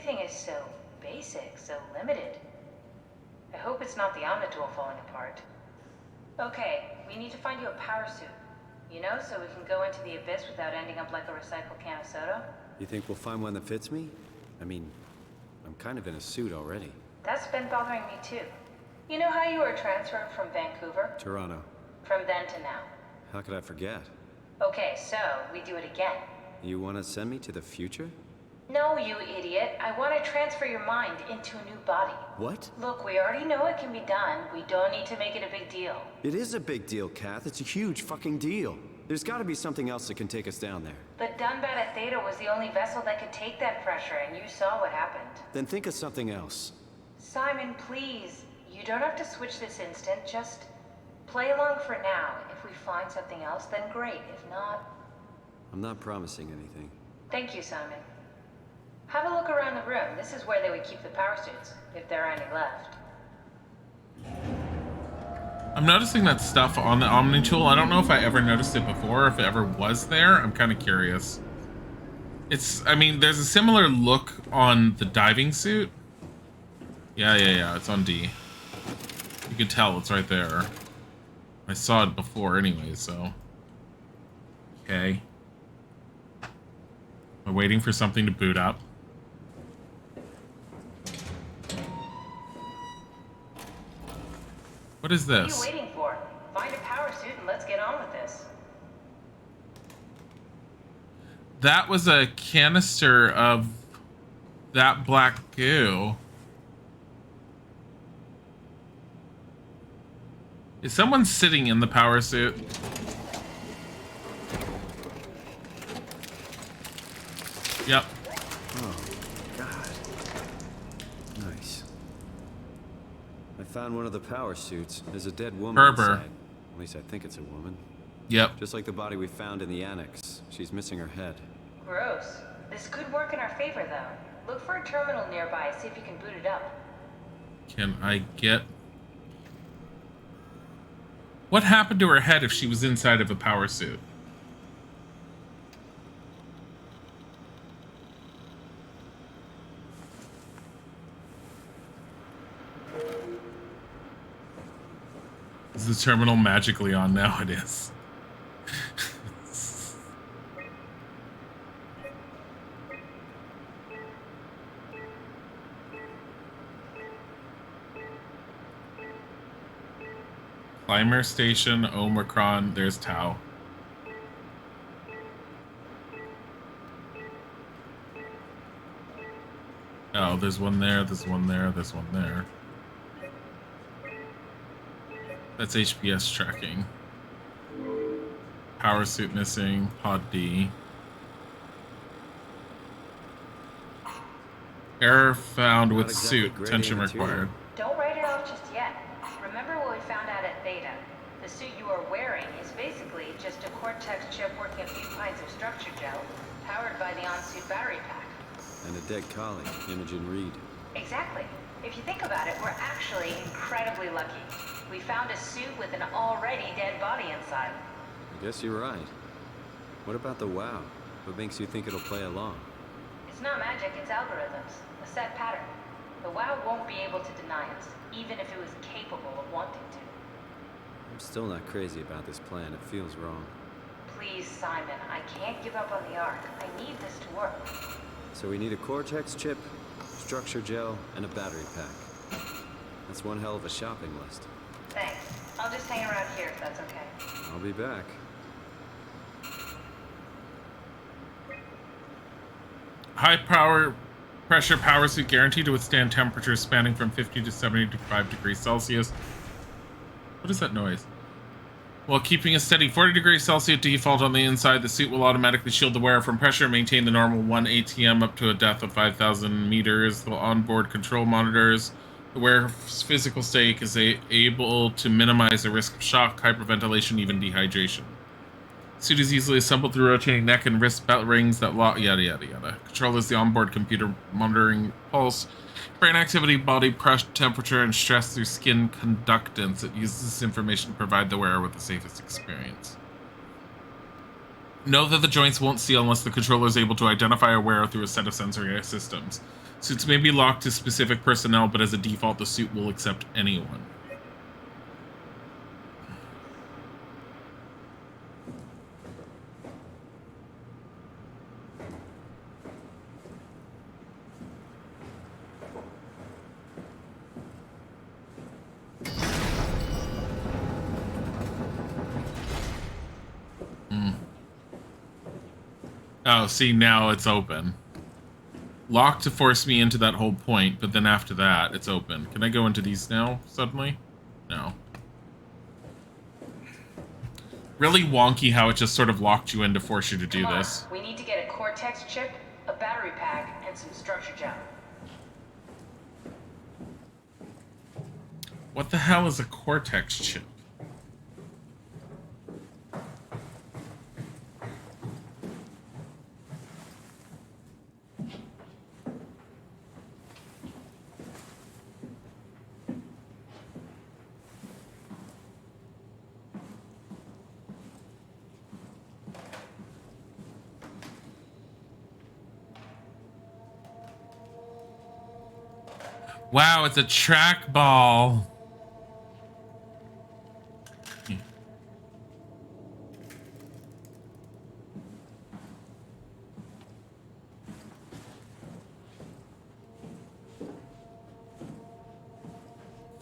Everything is so basic, so limited. I hope it's not the Omnitool falling apart. Okay, we need to find you a power suit. You know, so we can go into the abyss without ending up like a recycled can of soda. You think we'll find one that fits me? I mean, I'm kind of in a suit already. That's been bothering me too. You know how you were transferred from Vancouver? Toronto. From then to now. How could I forget? Okay, so we do it again. You want to send me to the future? No, you idiot. I want to transfer your mind into a new body. What? Look, we already know it can be done. We don't need to make it a big deal. It is a big deal, Kath. It's a huge fucking deal. There's got to be something else that can take us down there. But Dunbat Theta was the only vessel that could take that pressure, and you saw what happened. Then think of something else. Simon, please. You don't have to switch this instant. Just play along for now. If we find something else, then great. If not... I'm not promising anything. Thank you, Simon. Have a look around the room. This is where they would keep the power suits, if there are any left. I'm noticing that stuff on the Omnitool. I don't know if I ever noticed it before, if it ever was there. I'm kind of curious. I mean, there's a similar look on the diving suit. Yeah, it's on D. You can tell it's right there. I saw it before anyway, so... Okay. I'm waiting for something to boot up. What is this? What are you waiting for? Find a power suit and let's get on with this. That was a canister of that black goo. Is someone sitting in the power suit? Yep. Oh, God. Nice. I found one of the power suits. There's a dead woman Herber. inside. At least I think it's a woman. Yep. Just like the body we found in the annex. She's missing her head. Gross. This could work in our favor, though. Look for a terminal nearby, see if you can boot it up. Can I get... What happened to her head if she was inside of a power suit? Is the terminal magically on now? It is. Climber station, Omicron, there's Tau. Oh, there's one there, there's one there, there's one there. That's HPS tracking. Power suit missing, pod D. Error found with suit, attention required. Don't write it off just yet. Remember what we found out at Theta. The suit you are wearing is basically just a Cortex chip working a few pints of structure gel, powered by the on-suit battery pack. And a dead colleague, Imogen Reed. Exactly. If you think about it, we're actually incredibly lucky. We found a suit with an already dead body inside. I guess you're right. What about the WoW? What makes you think it'll play along? It's not magic, it's algorithms. A set pattern. The WoW won't be able to deny us, even if it was capable of wanting to. I'm still not crazy about this plan. It feels wrong. Please, Simon, I can't give up on the Ark. I need this to work. So we need a Cortex chip, structure gel, and a battery pack. That's one hell of a shopping list. Thanks. I'll just hang around here if that's okay. I'll be back. High pressure power suit guaranteed to withstand temperatures spanning from 50 to 75 degrees Celsius. What is that noise? While keeping a steady 40 degrees Celsius default on the inside, the suit will automatically shield the wearer from pressure and maintain the normal 1 ATM up to a depth of 5,000 meters. The onboard control monitors the wearer's physical state is able to minimize the risk of shock, hyperventilation, even dehydration. The suit is easily assembled through rotating neck and wrist belt rings that lock, yada yada yada. Controllers the onboard computer monitoring pulse, brain activity, body pressure, temperature, and stress through skin conductance. It uses this information to provide the wearer with the safest experience. Know that the joints won't seal unless the controller is able to identify a wearer through a set of sensory systems. Suits may be locked to specific personnel, but as a default, the suit will accept anyone. Oh, see, now it's open. Locked to force me into that whole point, but then after that, it's open. Can I go into these now, suddenly? No. Really wonky how it just sort of locked you in to force you to do this. We need to get a Cortex chip, a battery pack, and some structure gel. What the hell is a Cortex chip? Wow, it's a trackball.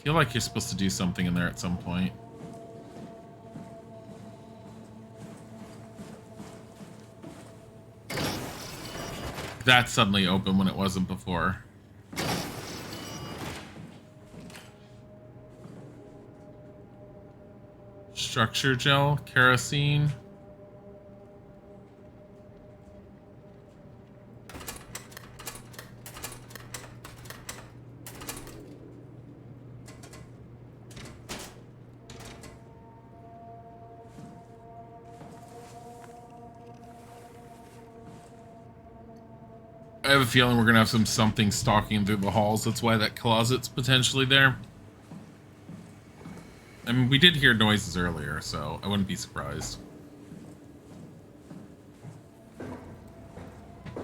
I feel like you're supposed to do something in there at some point. That's suddenly open when it wasn't before. Structure gel, kerosene. I have a feeling we're gonna have something stalking through the halls. That's why that closet's potentially there. I mean, we did hear noises earlier, so I wouldn't be surprised.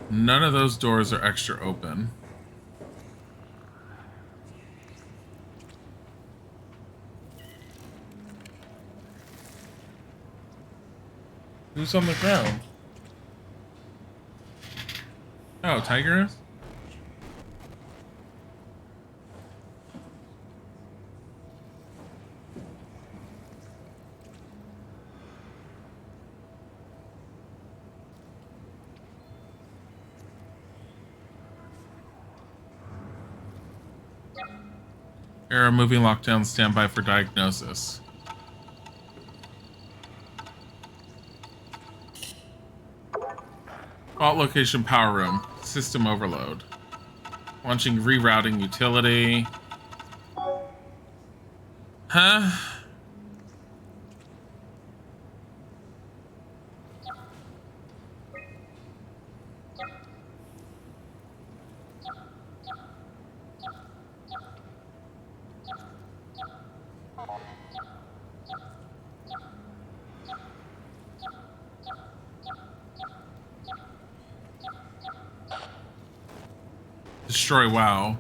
None of those doors are extra open. Who's on the ground? Oh, Tiger is? Error, moving lockdown, standby for diagnosis. Vault location, power room. System overload. Launching rerouting utility. Huh? Destroy WoW.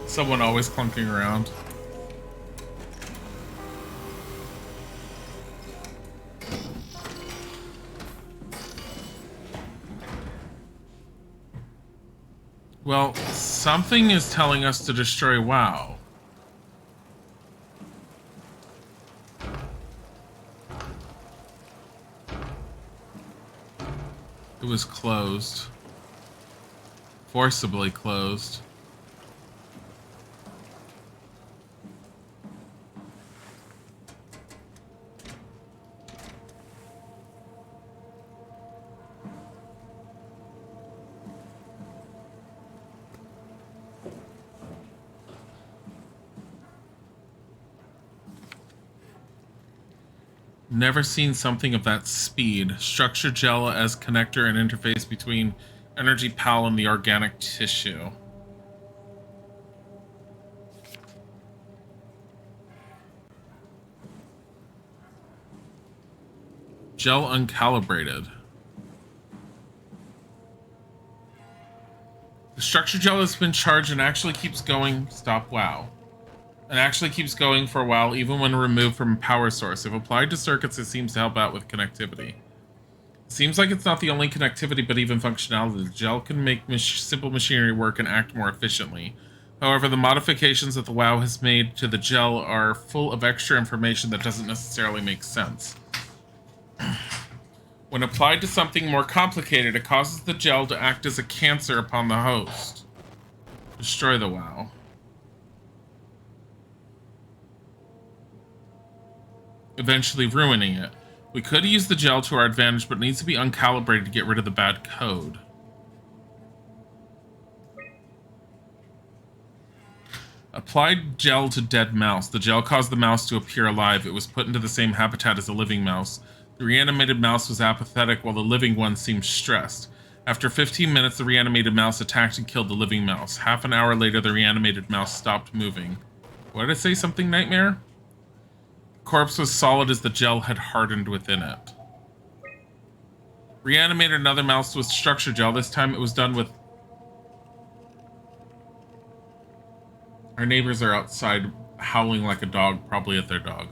Someone always clunking around. Well, something is telling us to destroy WoW. It was closed. Forcibly closed. Never seen something of that speed. Structure gel as connector and interface between energy PAL and the organic tissue. Gel uncalibrated. The structure gel has been charged and actually keeps going. Stop, wow. It actually keeps going for a while, even when removed from a power source. If applied to circuits, it seems to help out with connectivity. It seems like it's not the only connectivity, but even functionality. The gel can make simple machinery work and act more efficiently. However, the modifications that the WoW has made to the gel are full of extra information that doesn't necessarily make sense. When applied to something more complicated, it causes the gel to act as a cancer upon the host. Destroy the WoW. Eventually ruining it. We could use the gel to our advantage, but it needs to be uncalibrated to get rid of the bad code. Applied gel to dead mouse. The gel caused the mouse to appear alive. It was put into the same habitat as a living mouse. The reanimated mouse was apathetic, while the living one seemed stressed. After 15 minutes, the reanimated mouse attacked and killed the living mouse. Half an hour later, the reanimated mouse stopped moving. What did I say? Something nightmare? Corpse was solid as the gel had hardened within it. Reanimated another mouse with structure gel. This time it was done with... Our neighbors are outside howling like a dog, probably at their dog.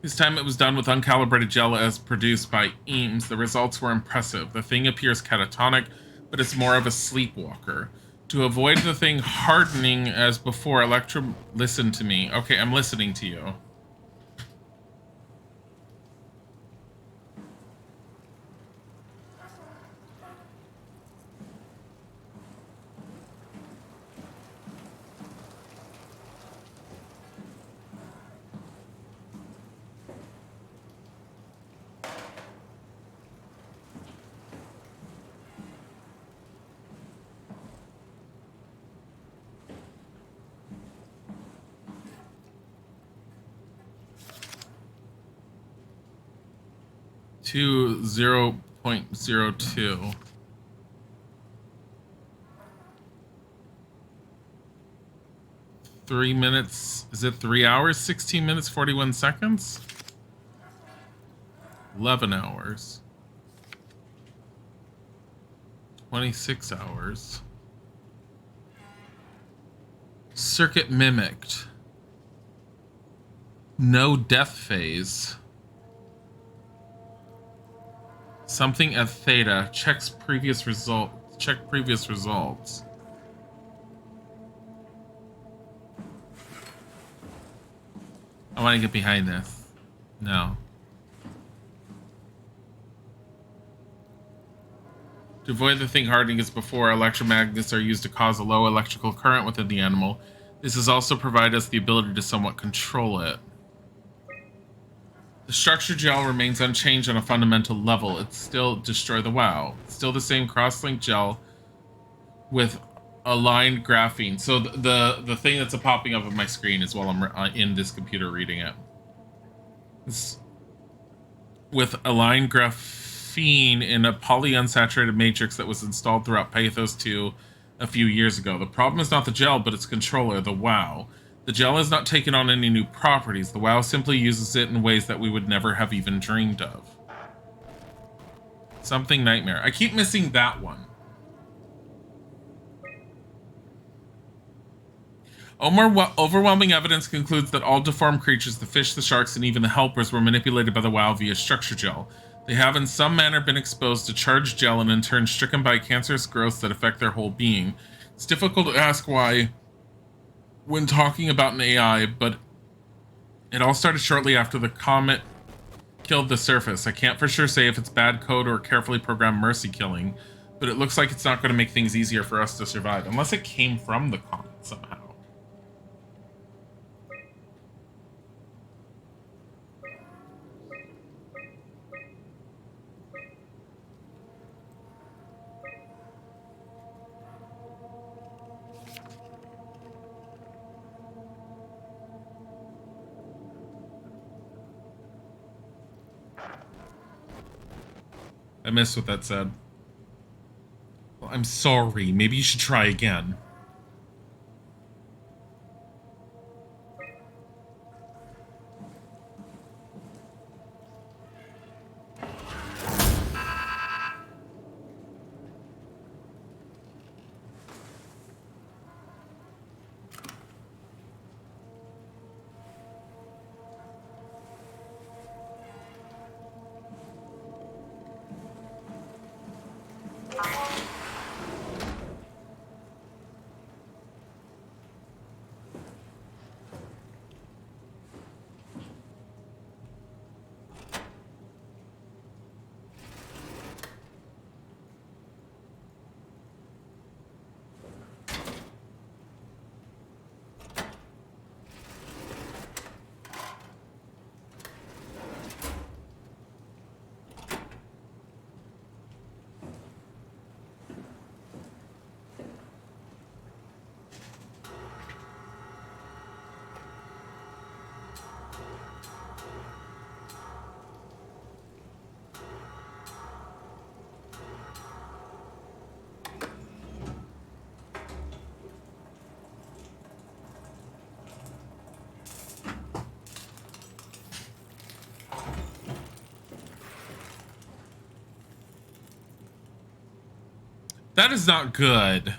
This time it was done with uncalibrated gel as produced by Eames. The results were impressive. The thing appears catatonic, but it's more of a sleepwalker. To avoid the thing hardening as before, Electra, listen to me. Okay, I'm listening to you. To 0.02. Three minutes. Is it 3 hours? 16 minutes, 41 seconds? 11 hours. 26 hours. Circuit mimicked. No death phase. Something at theta. Checks previous result. Check previous results. I want to get behind this. No. To avoid the thing hardening as before, electromagnets are used to cause a low electrical current within the animal. This has also provided us the ability to somewhat control it. The structure gel remains unchanged on a fundamental level. It's still destroy the WoW. It's still the same cross-link gel with aligned graphene. So the thing that's popping up on my screen is while I'm in this computer reading it. It's with aligned graphene in a polyunsaturated matrix that was installed throughout Pathos 2 a few years ago. The problem is not the gel, but its controller, the WoW. The gel has not taken on any new properties. The WoW simply uses it in ways that we would never have even dreamed of. Something nightmare. I keep missing that one. Overwhelming evidence concludes that all deformed creatures, the fish, the sharks, and even the helpers, were manipulated by the WoW via structure gel. They have in some manner been exposed to charged gel and in turn stricken by cancerous growths that affect their whole being. It's difficult to ask why when talking about an AI, but it all started shortly after the comet killed the surface. I can't for sure say if it's bad code or carefully programmed mercy killing, But it looks like it's not going to make things easier for us to survive, unless it came from the comet somehow. I missed what that said. Well, I'm sorry. Maybe you should try again. That is not good.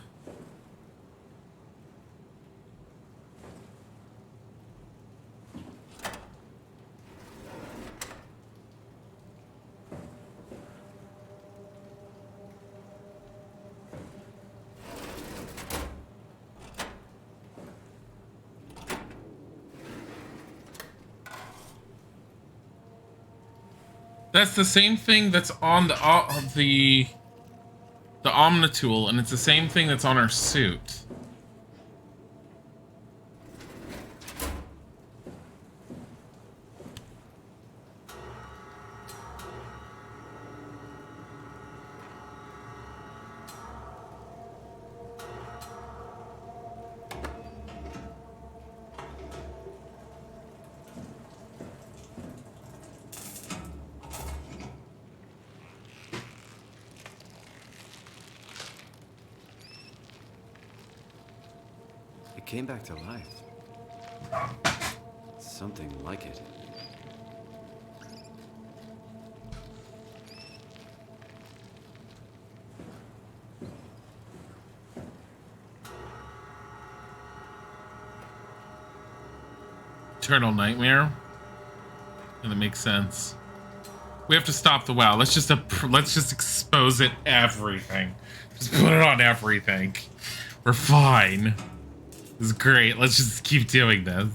That's the same thing that's on the Omnitool, and it's the same thing that's on our suit. It came back to life. Something like it. Eternal Nightmare. And it makes sense. We have to stop the WoW. Let's just expose it everything. Just put it on everything. We're fine. This is great. Let's just keep doing this.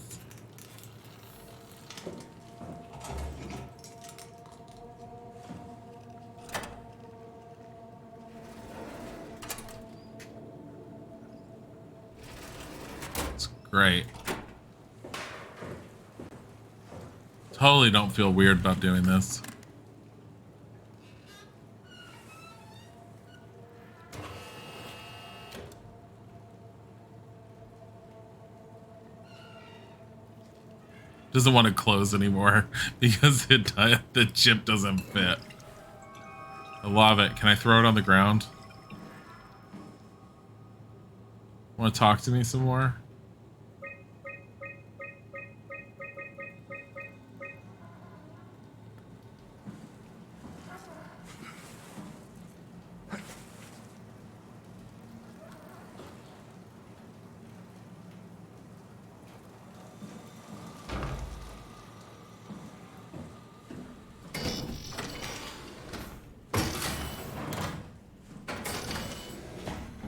It's great. Totally don't feel weird about doing this. Doesn't want to close anymore because the chip doesn't fit. I love it. Can I throw it on the ground? Want to talk to me some more?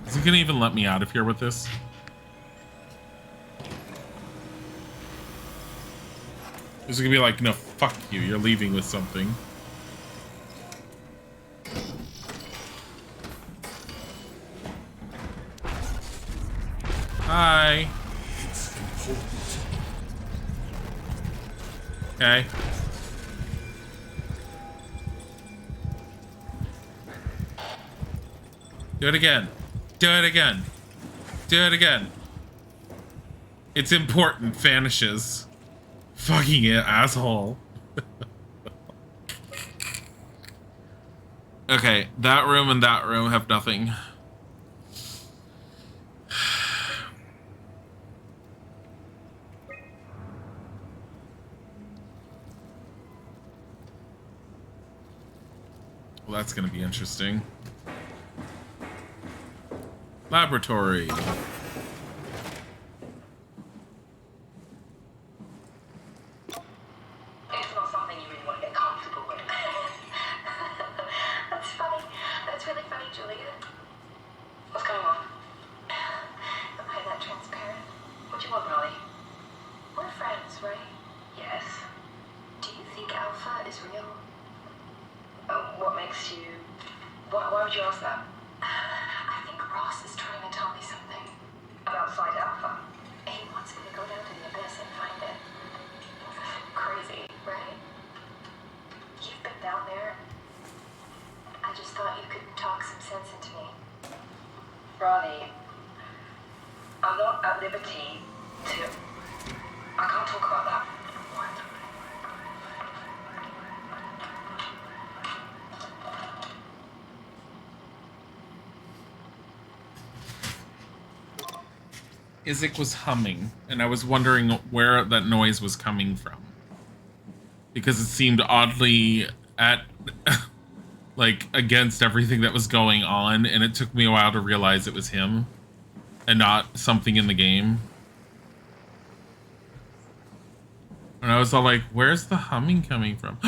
Is he gonna even let me out of here with this? Is he gonna be like, no, fuck you, you're leaving with something? Hi. Okay. Do it again. Do it again. Do it again. It's important. Vanishes. Fucking it, asshole. Okay, that room and that room have nothing. Well, that's gonna be interesting. Laboratory. It's not something you really want to get comfortable with. That's funny. That's really funny, Julia. What's going on? Am I that transparent? What do you want, Molly? We're friends, right? Yes. Do you think Alpha is real? What makes you... Why would you ask that? I think Ross is trying to tell me something. About Side Alpha? He wants me to go down to the abyss and find it. Crazy, right? You've been down there. I just thought you could talk some sense into me. Ronnie, I'm not at liberty to... I can't talk about that. What? Isaac was humming, and I was wondering where that noise was coming from. Because it seemed oddly at... like, against everything that was going on, and it took me a while to realize it was him, and not something in the game. And I was all like, where's the humming coming from?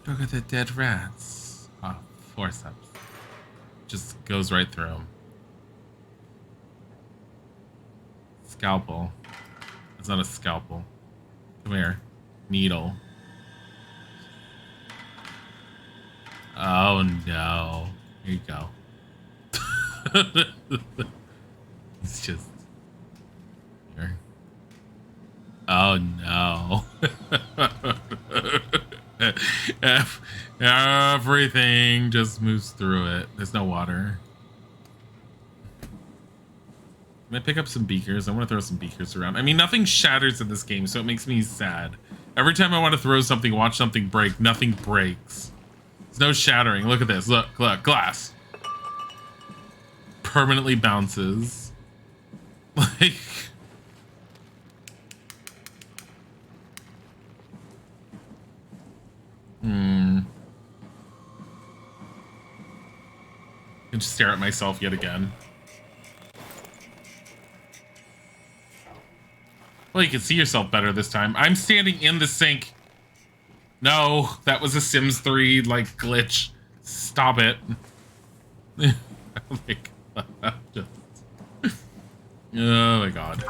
Look at the dead rats. Oh, forceps. Just goes right through them. Scalpel. It's not a scalpel. Come here. Needle. Oh no. Here you go. It's just here. Oh no. Everything just moves through it. There's no water. I'm gonna pick up some beakers. I want to throw some beakers around. I mean, nothing shatters in this game, so it makes me sad. Every time I want to throw something, watch something break, nothing breaks. There's no shattering. Look at this. Look, glass. Permanently bounces. Like... I can just stare at myself yet again. Well, you can see yourself better this time. I'm standing in the sink. No, that was a Sims 3, like, glitch. Stop it. Like, just... Oh my god.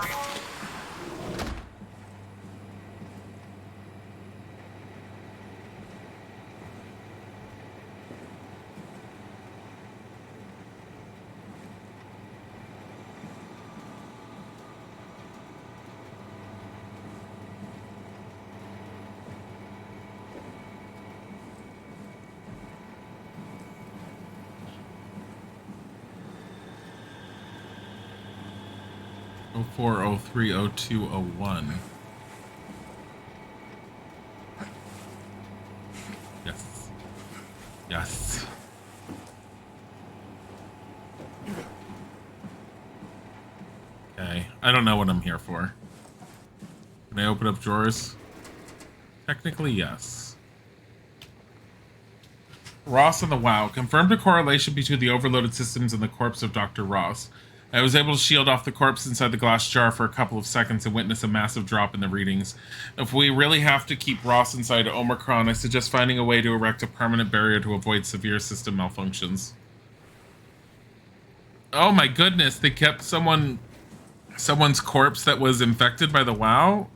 Oh 04, 03, 02, 01. Yes. Yes. Okay. I don't know what I'm here for. Can I open up drawers? Technically, yes. Ross and the WoW confirmed a correlation between the overloaded systems and the corpse of Dr. Ross. I was able to shield off the corpse inside the glass jar for a couple of seconds and witness a massive drop in the readings. If we really have to keep Ross inside Omicron, I suggest finding a way to erect a permanent barrier to avoid severe system malfunctions. Oh my goodness, they kept someone's corpse that was infected by the WoW?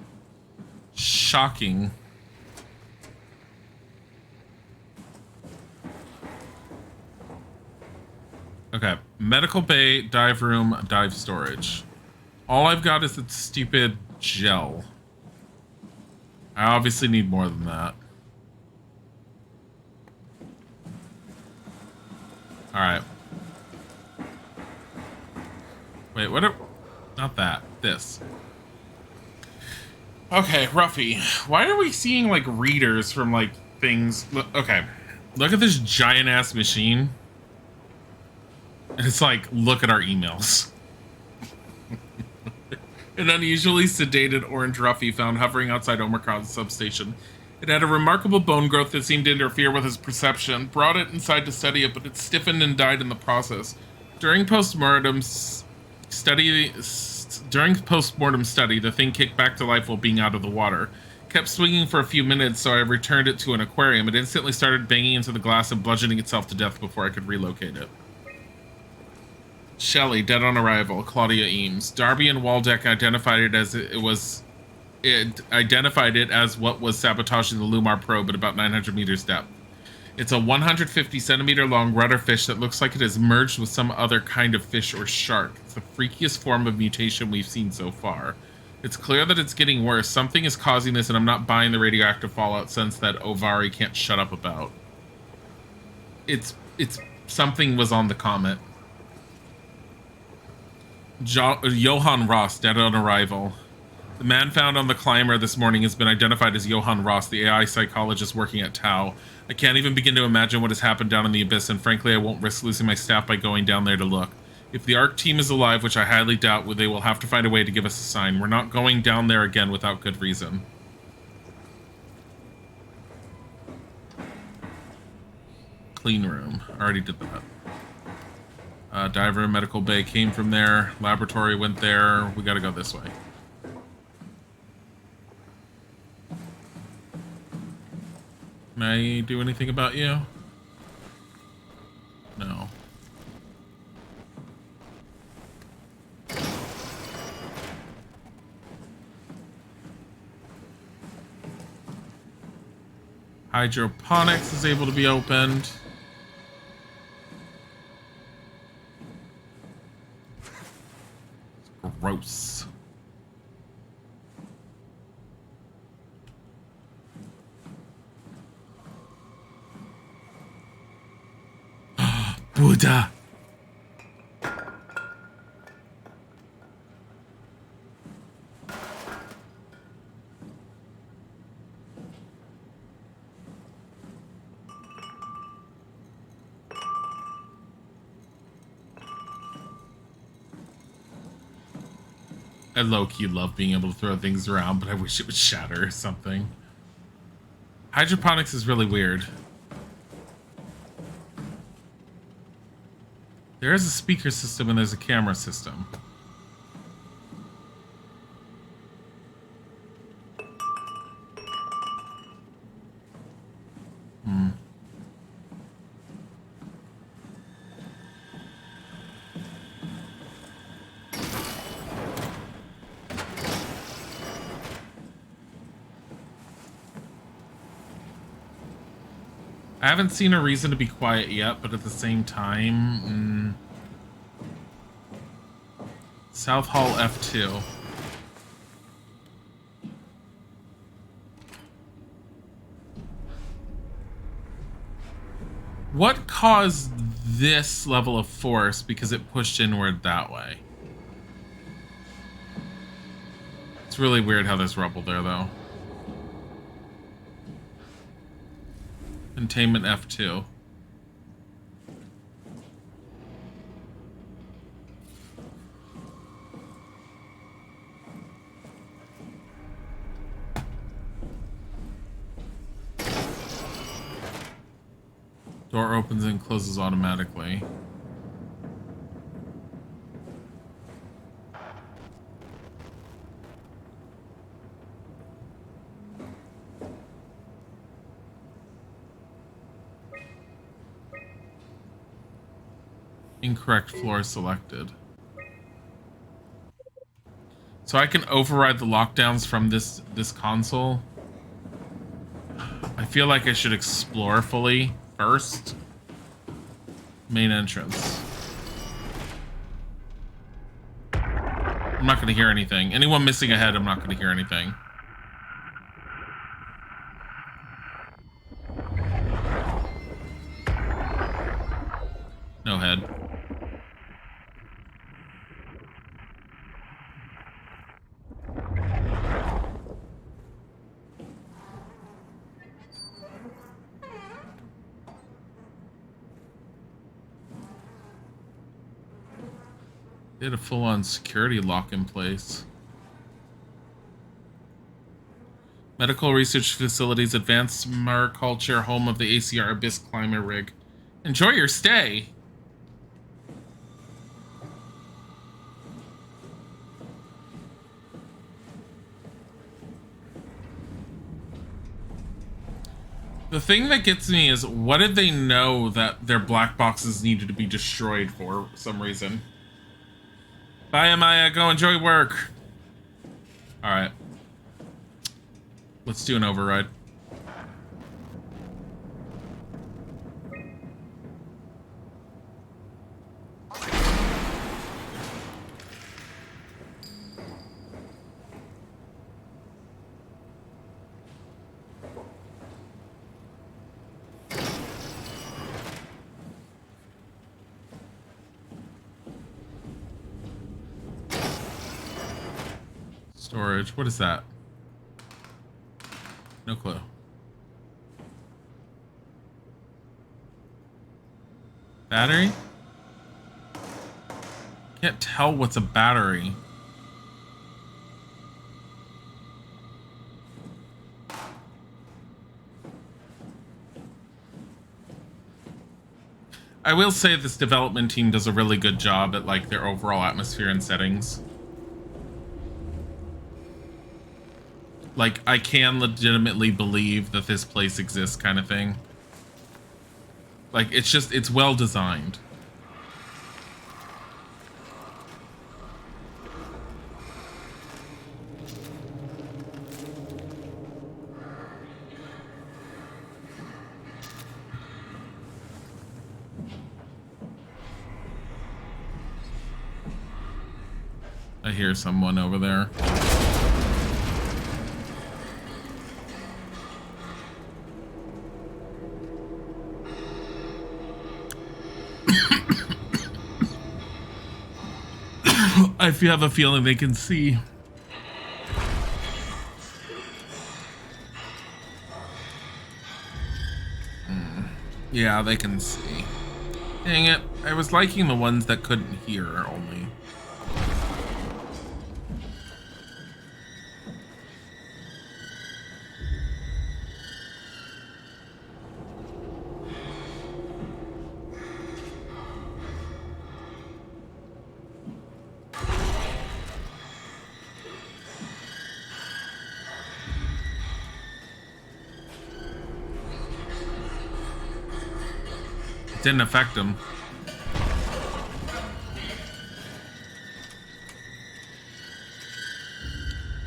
Shocking. Okay, medical bay, dive room, dive storage. All I've got is that stupid gel. I obviously need more than that. Alright. Wait, what are... Not that. This. Okay, Ruffy. Why are we seeing, like, readers from, like, things... Okay. Look at this giant-ass machine. And it's like, look at our emails. An unusually sedated orange Ruffy found hovering outside Omicron's substation. It had a remarkable bone growth that seemed to interfere with his perception. Brought it inside to study it, but it stiffened and died in the process. During post-mortem study, the thing kicked back to life while being out of the water. Kept swinging for a few minutes, so I returned it to an aquarium. It instantly started banging into the glass and bludgeoning itself to death before I could relocate it. Shelley, dead on arrival. Claudia Eames. Darby and Waldeck identified it as what was sabotaging the Lumar probe at about 900 meters depth. It's a 150 centimeter long rudder fish that looks like it has merged with some other kind of fish or shark. It's the freakiest form of mutation we've seen so far. It's clear that it's getting worse. Something is causing this, and I'm not buying the radioactive fallout sense that Ovari can't shut up about. It's something was on the comet. Johann Ross, dead on arrival. The man found on the climber this morning has been identified as Johann Ross, the AI psychologist working at Tau. I can't even begin to imagine what has happened down in the abyss, and frankly, I won't risk losing my staff by going down there to look. If the ARC team is alive, which I highly doubt, they will have to find a way to give us a sign. We're not going down there again without good reason. Clean room. I already did that. Diver and medical bay came from there. Laboratory went there. We gotta go this way. Can I do anything about you? No. Hydroponics is able to be opened. Gross. Buddha. I low-key love being able to throw things around, but I wish it would shatter or something. Hydroponics is really weird. There is a speaker system and there's a camera system. I haven't seen a reason to be quiet yet, but at the same time... South Hall F2. What caused this level of force because it pushed inward that way? It's really weird how there's rubble there, though. Containment F2. Door opens and closes automatically. Incorrect floor selected. So I can override the lockdowns from this console. I feel like I should explore fully first. Main entrance. I'm not gonna hear anything. Anyone missing a head, I'm not gonna hear anything. No head. They had a full-on security lock in place. Medical research facilities, advanced mariculture, home of the ACR Abyss Climber rig. Enjoy your stay. The thing that gets me is, what did they know that their black boxes needed to be destroyed for some reason? Bye, Amaya. Go enjoy work. All right. Let's do an override. Storage. What is that? No clue. Battery? Can't tell what's a battery. I will say this development team does a really good job at like their overall atmosphere and settings. Like, I can legitimately believe that this place exists, kind of thing. Like, it's well designed. I hear someone over there. I have a feeling they can see. Yeah, they can see. Dang it. I was liking the ones that couldn't hear only. Didn't affect him.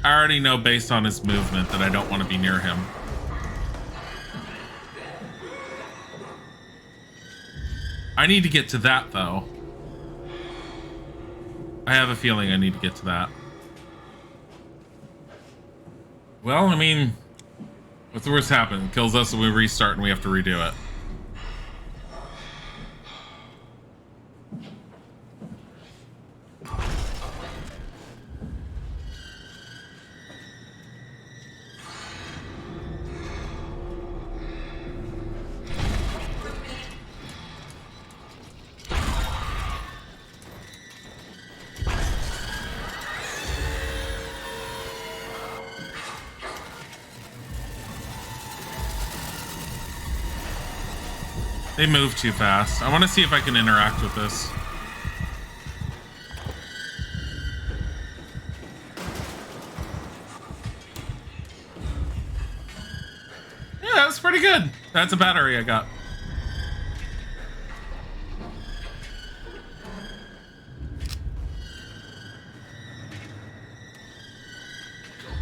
I already know based on his movement that I don't want to be near him. I need to get to that though. I have a feeling I need to get to that. Well, I mean, what's the worst happen? It kills us and we restart and we have to redo it. They move too fast. I want to see if I can interact with this. Yeah, that's pretty good. That's a battery I got.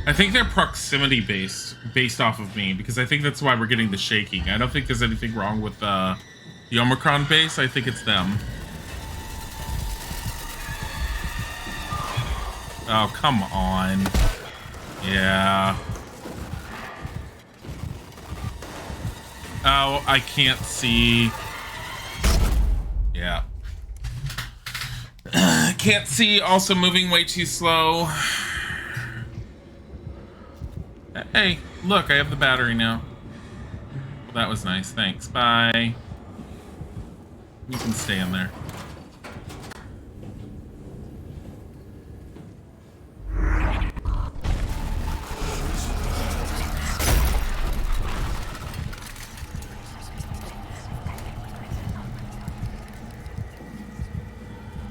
I think they're proximity based off of me, because I think that's why we're getting the shaking. I don't think there's anything wrong with the Omicron base. I think it's them. Oh, come on. Yeah. Oh, I can't see. Yeah. Can't see, also moving way too slow. Hey, look, I have the battery now. Well, that was nice, thanks. Bye. You can stay in there.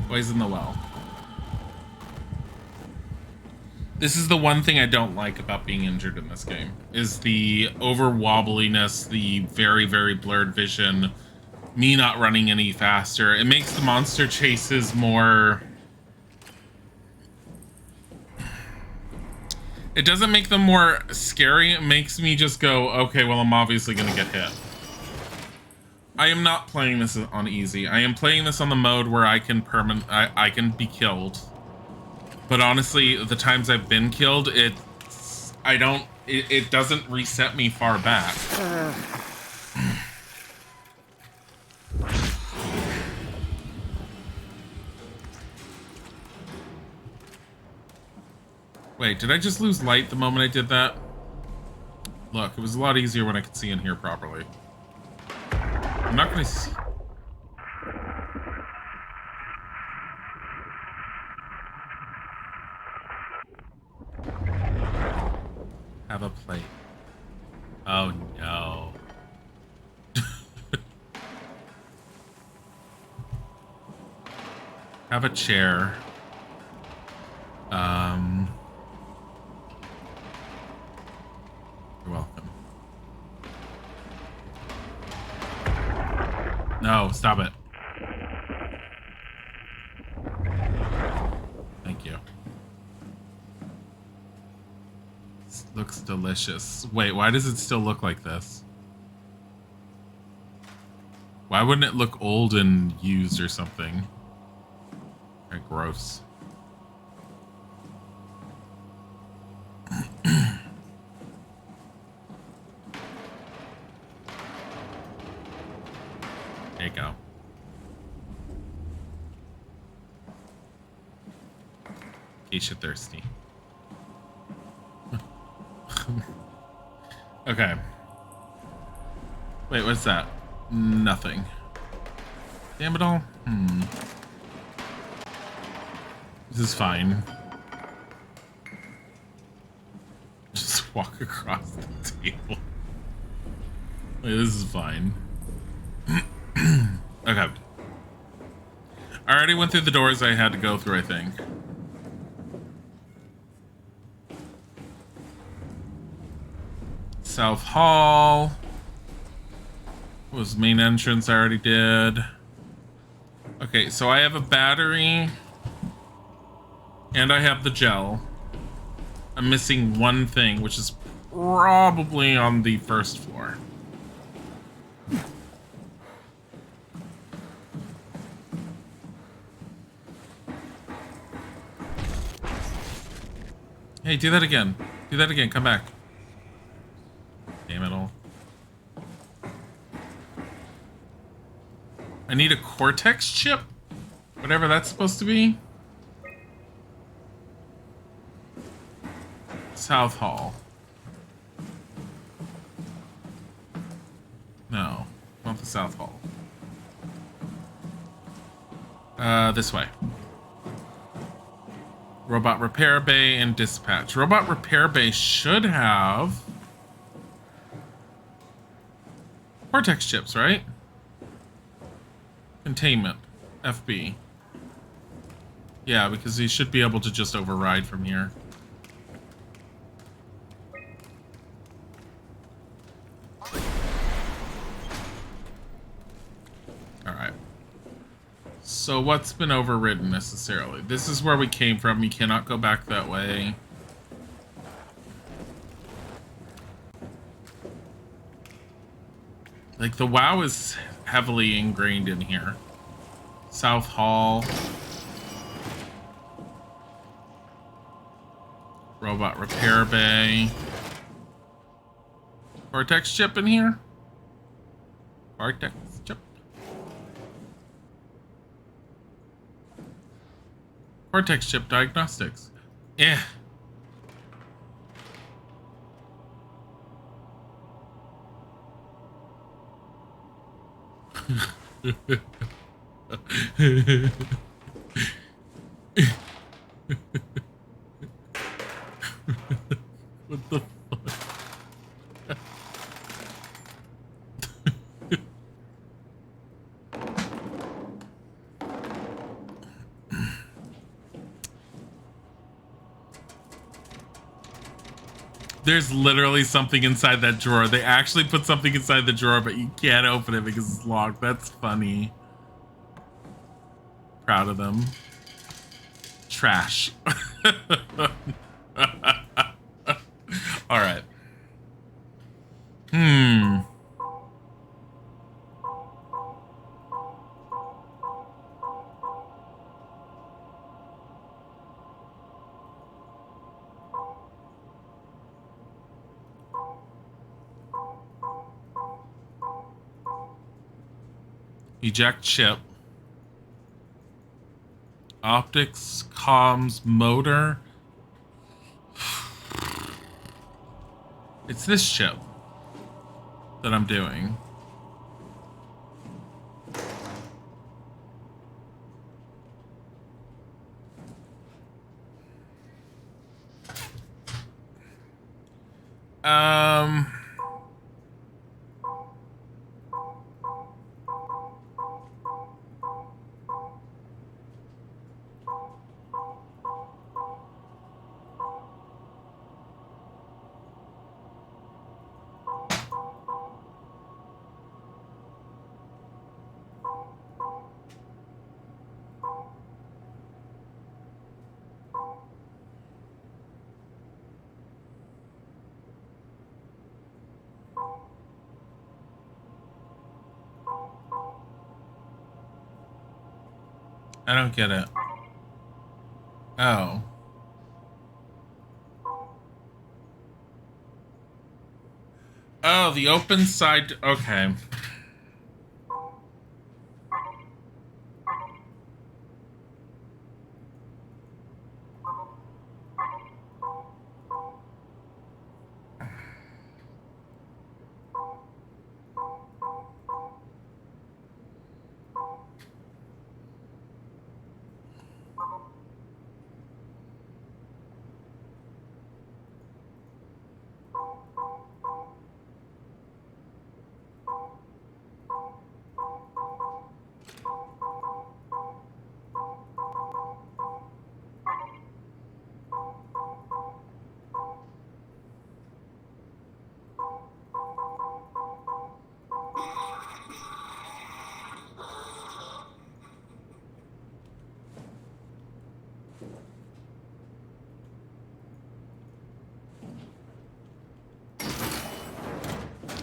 Poison the well. This is the one thing I don't like about being injured in this game, is the over wobbliness, the very, very blurred vision, me not running any faster. It makes the monster chases more... It doesn't make them more scary, it makes me just go, okay, well, I'm obviously gonna get hit. I am not playing this on easy. I am playing this on the mode where I can I can be killed. But honestly, the times I've been killed, it doesn't reset me far back. Wait, did I just lose light the moment I did that? Look, it was a lot easier when I could see in here properly. I'm not gonna see. Have a plate. Oh no. Have a chair. You're welcome. No, stop it. Thank you. This looks delicious. Wait, why does it still look like this? Why wouldn't it look old and used or something? Okay, gross. There you go. In case you're thirsty. Okay. Wait, what's that? Nothing. Damn it all. This is fine. Just walk across the table. Wait, this is fine. Okay. I already went through the doors I had to go through, I think. South Hall. Was main entrance I already did. Okay, so I have a battery. And I have the gel. I'm missing one thing, which is probably on the first floor. Hey, do that again. Do that again. Come back. Damn it all. I need a Cortex chip? Whatever that's supposed to be. South Hall. No, not the South Hall. This way. Robot Repair Bay and Dispatch. Robot Repair Bay should have Cortex chips, right? Containment. FB. Yeah, because he should be able to just override from here. Alright. So what's been overridden necessarily? This is where we came from. You cannot go back that way. Like, the WoW is heavily ingrained in here. South Hall. Robot repair bay. Vortex chip in here? Vortex chip. Vortex chip diagnostics. Yeah. What the fuck? There's literally something inside that drawer. They actually put something inside the drawer, but you can't open it because it's locked. That's funny. Proud of them. Trash. All right. Eject chip. Optics, comms, motor. It's this chip that I'm doing. I don't get it. Oh. Oh, the open side. Okay.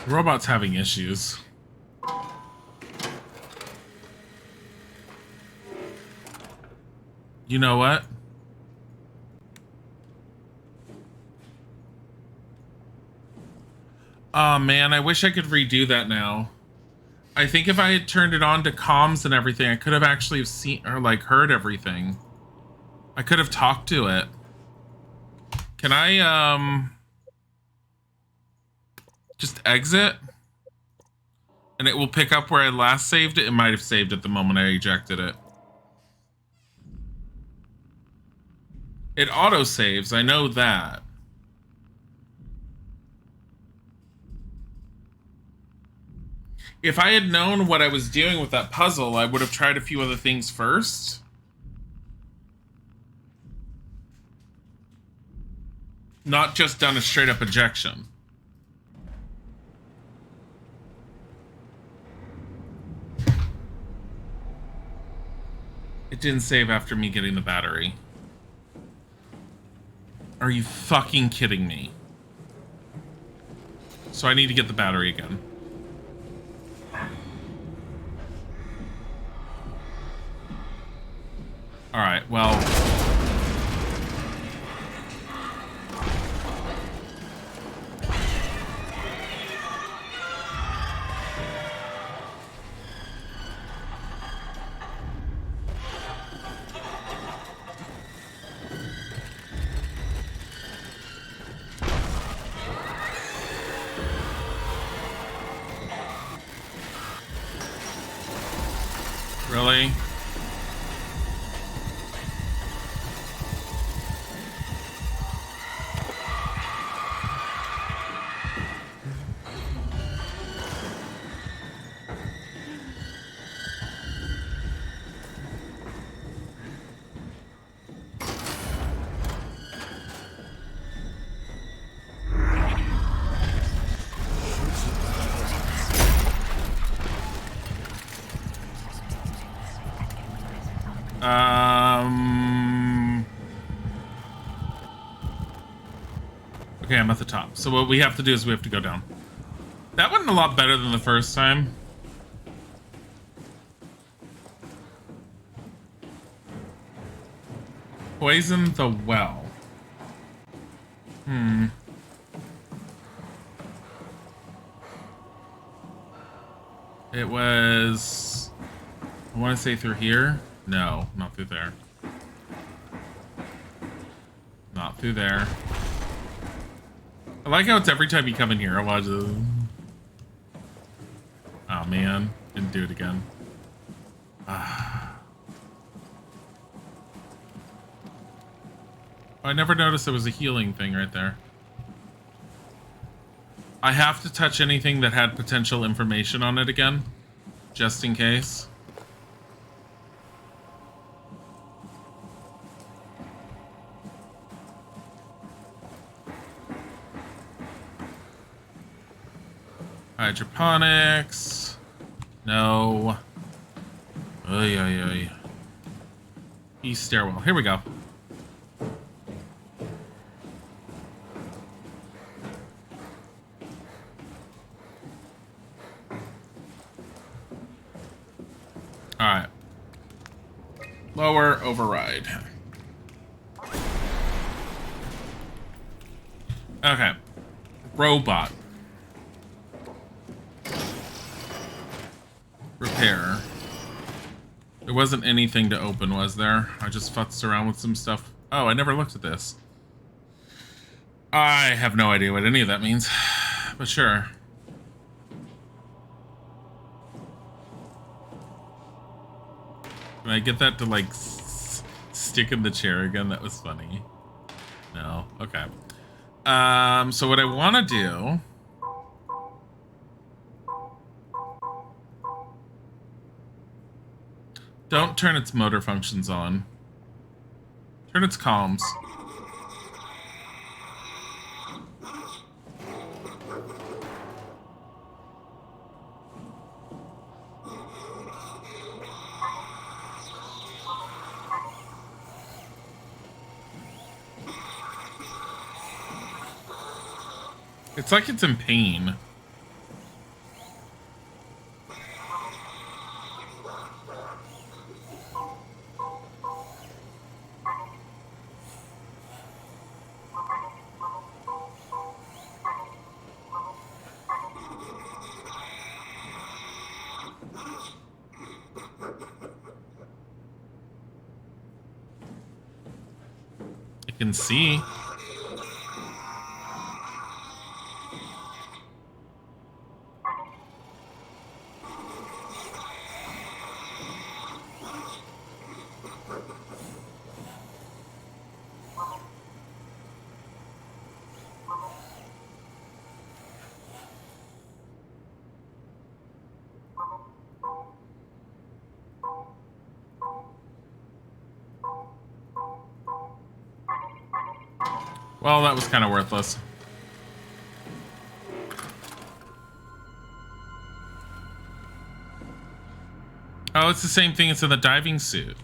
The robot's having issues. You know what? Oh man, I wish I could redo that now. I think if I had turned it on to comms and everything, I could have actually seen or like heard everything. I could have talked to it. Can I just exit? And it will pick up where I last saved it. It might have saved it the moment I ejected it. It auto saves, I know that. If I had known what I was doing with that puzzle, I would have tried a few other things first. Not just done a straight up ejection. It didn't save after me getting the battery. Are you fucking kidding me? So I need to get the battery again. Alright, well... Okay, I'm at the top. So what we have to do is we have to go down. That went a lot better than the first time. Poison the well. It was... I want to say through here? No, not through there. Not through there. I like how it's every time you come in here, I watch it. Oh man, didn't do it again. I never noticed there was a healing thing right there. I have to touch anything that had potential information on it again, just in case. Hydroponics. No. Oy, oy, oy. East stairwell. Here we go. Alright. Lower override. Okay. Robot. Repair. There wasn't anything to open, was there? I just futzed around with some stuff. Oh, I never looked at this. I have no idea what any of that means. But sure. Can I get that to, like, stick in the chair again? That was funny. No? Okay. So what I want to do... Don't turn its motor functions on. Turn its comms. It's like it's in pain. I can see. Well, that was kind of worthless. Oh, it's the same thing as in the diving suit.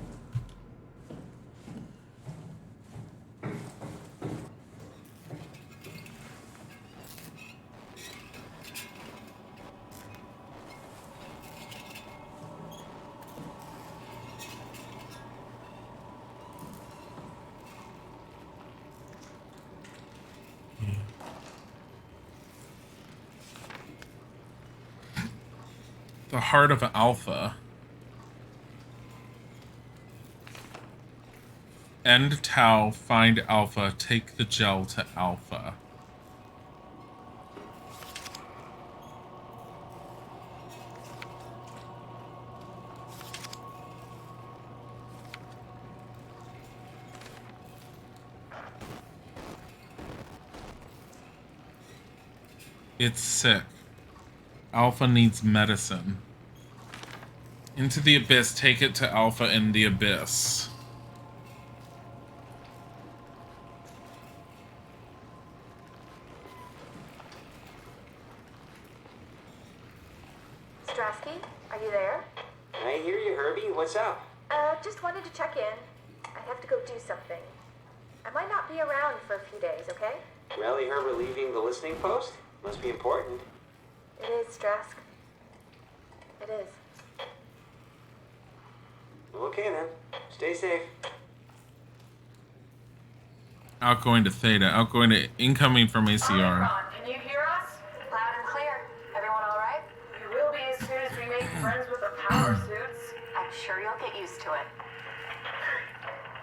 The heart of Alpha. End Tau, find Alpha, take the gel to Alpha. It's sick. Alpha needs medicine. Into the abyss, take it to Alpha in the abyss. Strasky, are you there? I hear you, Herbie. What's up? Just wanted to check in. I have to go do something. I might not be around for a few days, okay? Rally Herbert leaving the listening post? Must be important. It is, Drask. It is. Okay then. Stay safe. Outgoing to Theta. Outgoing to incoming from ACR. Can you hear us? Loud and clear. Everyone all right? We will be as soon as we make friends with the power suits. I'm sure you'll get used to it.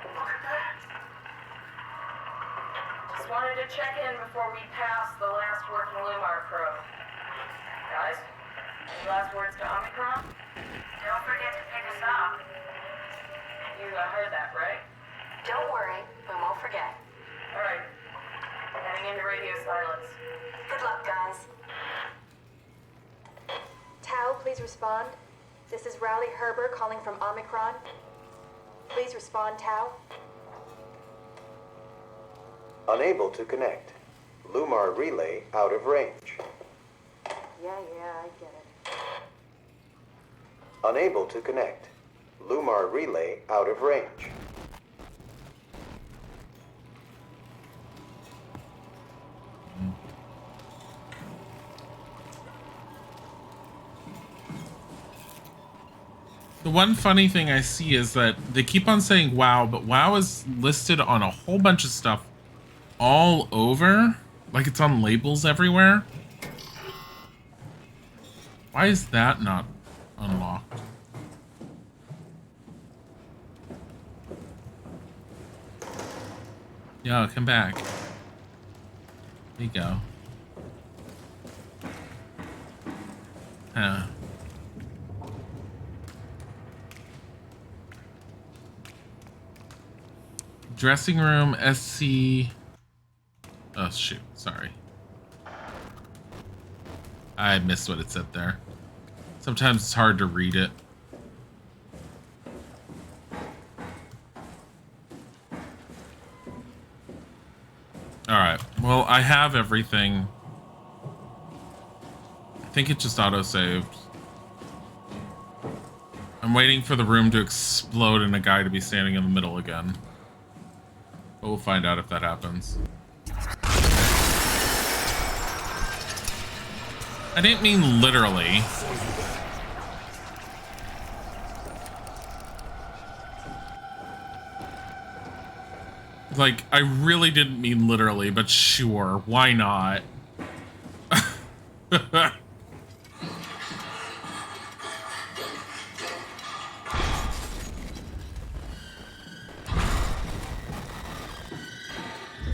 Look at that. Just wanted to check in before we pass the last working Lumar crew. Guys, any last words to Omicron? Don't forget to pick us up. You heard that, right? Don't worry, we won't forget. All right. Heading into radio silence. Good luck, guys. Tau, please respond. This is Rowley Herber calling from Omicron. Please respond, Tau. Unable to connect. Lumar relay out of range. Yeah, I get it. Unable to connect. Lumar relay out of range. The one funny thing I see is that they keep on saying WoW, but WoW is listed on a whole bunch of stuff all over. Like it's on labels everywhere. Why is that not unlocked? Yo, come back. There you go. Huh. Dressing room, SC. Oh, shoot. Sorry. I missed what it said there. Sometimes it's hard to read it. Alright. Well, I have everything. I think it just auto-saved. I'm waiting for the room to explode and a guy to be standing in the middle again. But we'll find out if that happens. I didn't mean literally. Like, I really didn't mean literally, but sure, why not?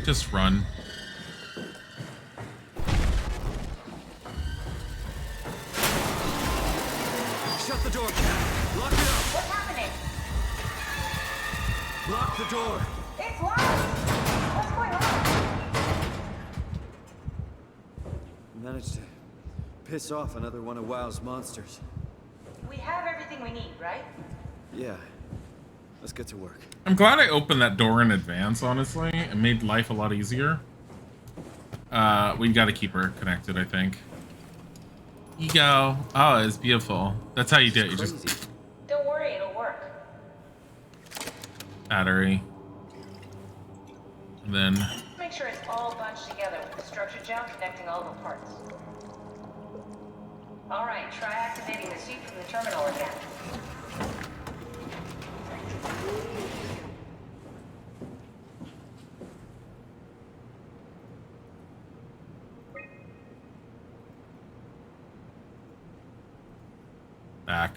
Just run. Shut the door, Cat. Lock it up. What's happening? Lock the door. It's locked! What's going on? Managed to piss off another one of WoW's monsters. We have everything we need, right? Yeah. Let's get to work. I'm glad I opened that door in advance, honestly. It made life a lot easier. We gotta keep her connected, I think. You go. Oh, it's beautiful. That's how you do it. You just... Don't worry, it'll work. Battery. And then... Make sure it's all bunched together with the structure gel connecting all the parts. Alright, try activating the suit from the terminal again. Back.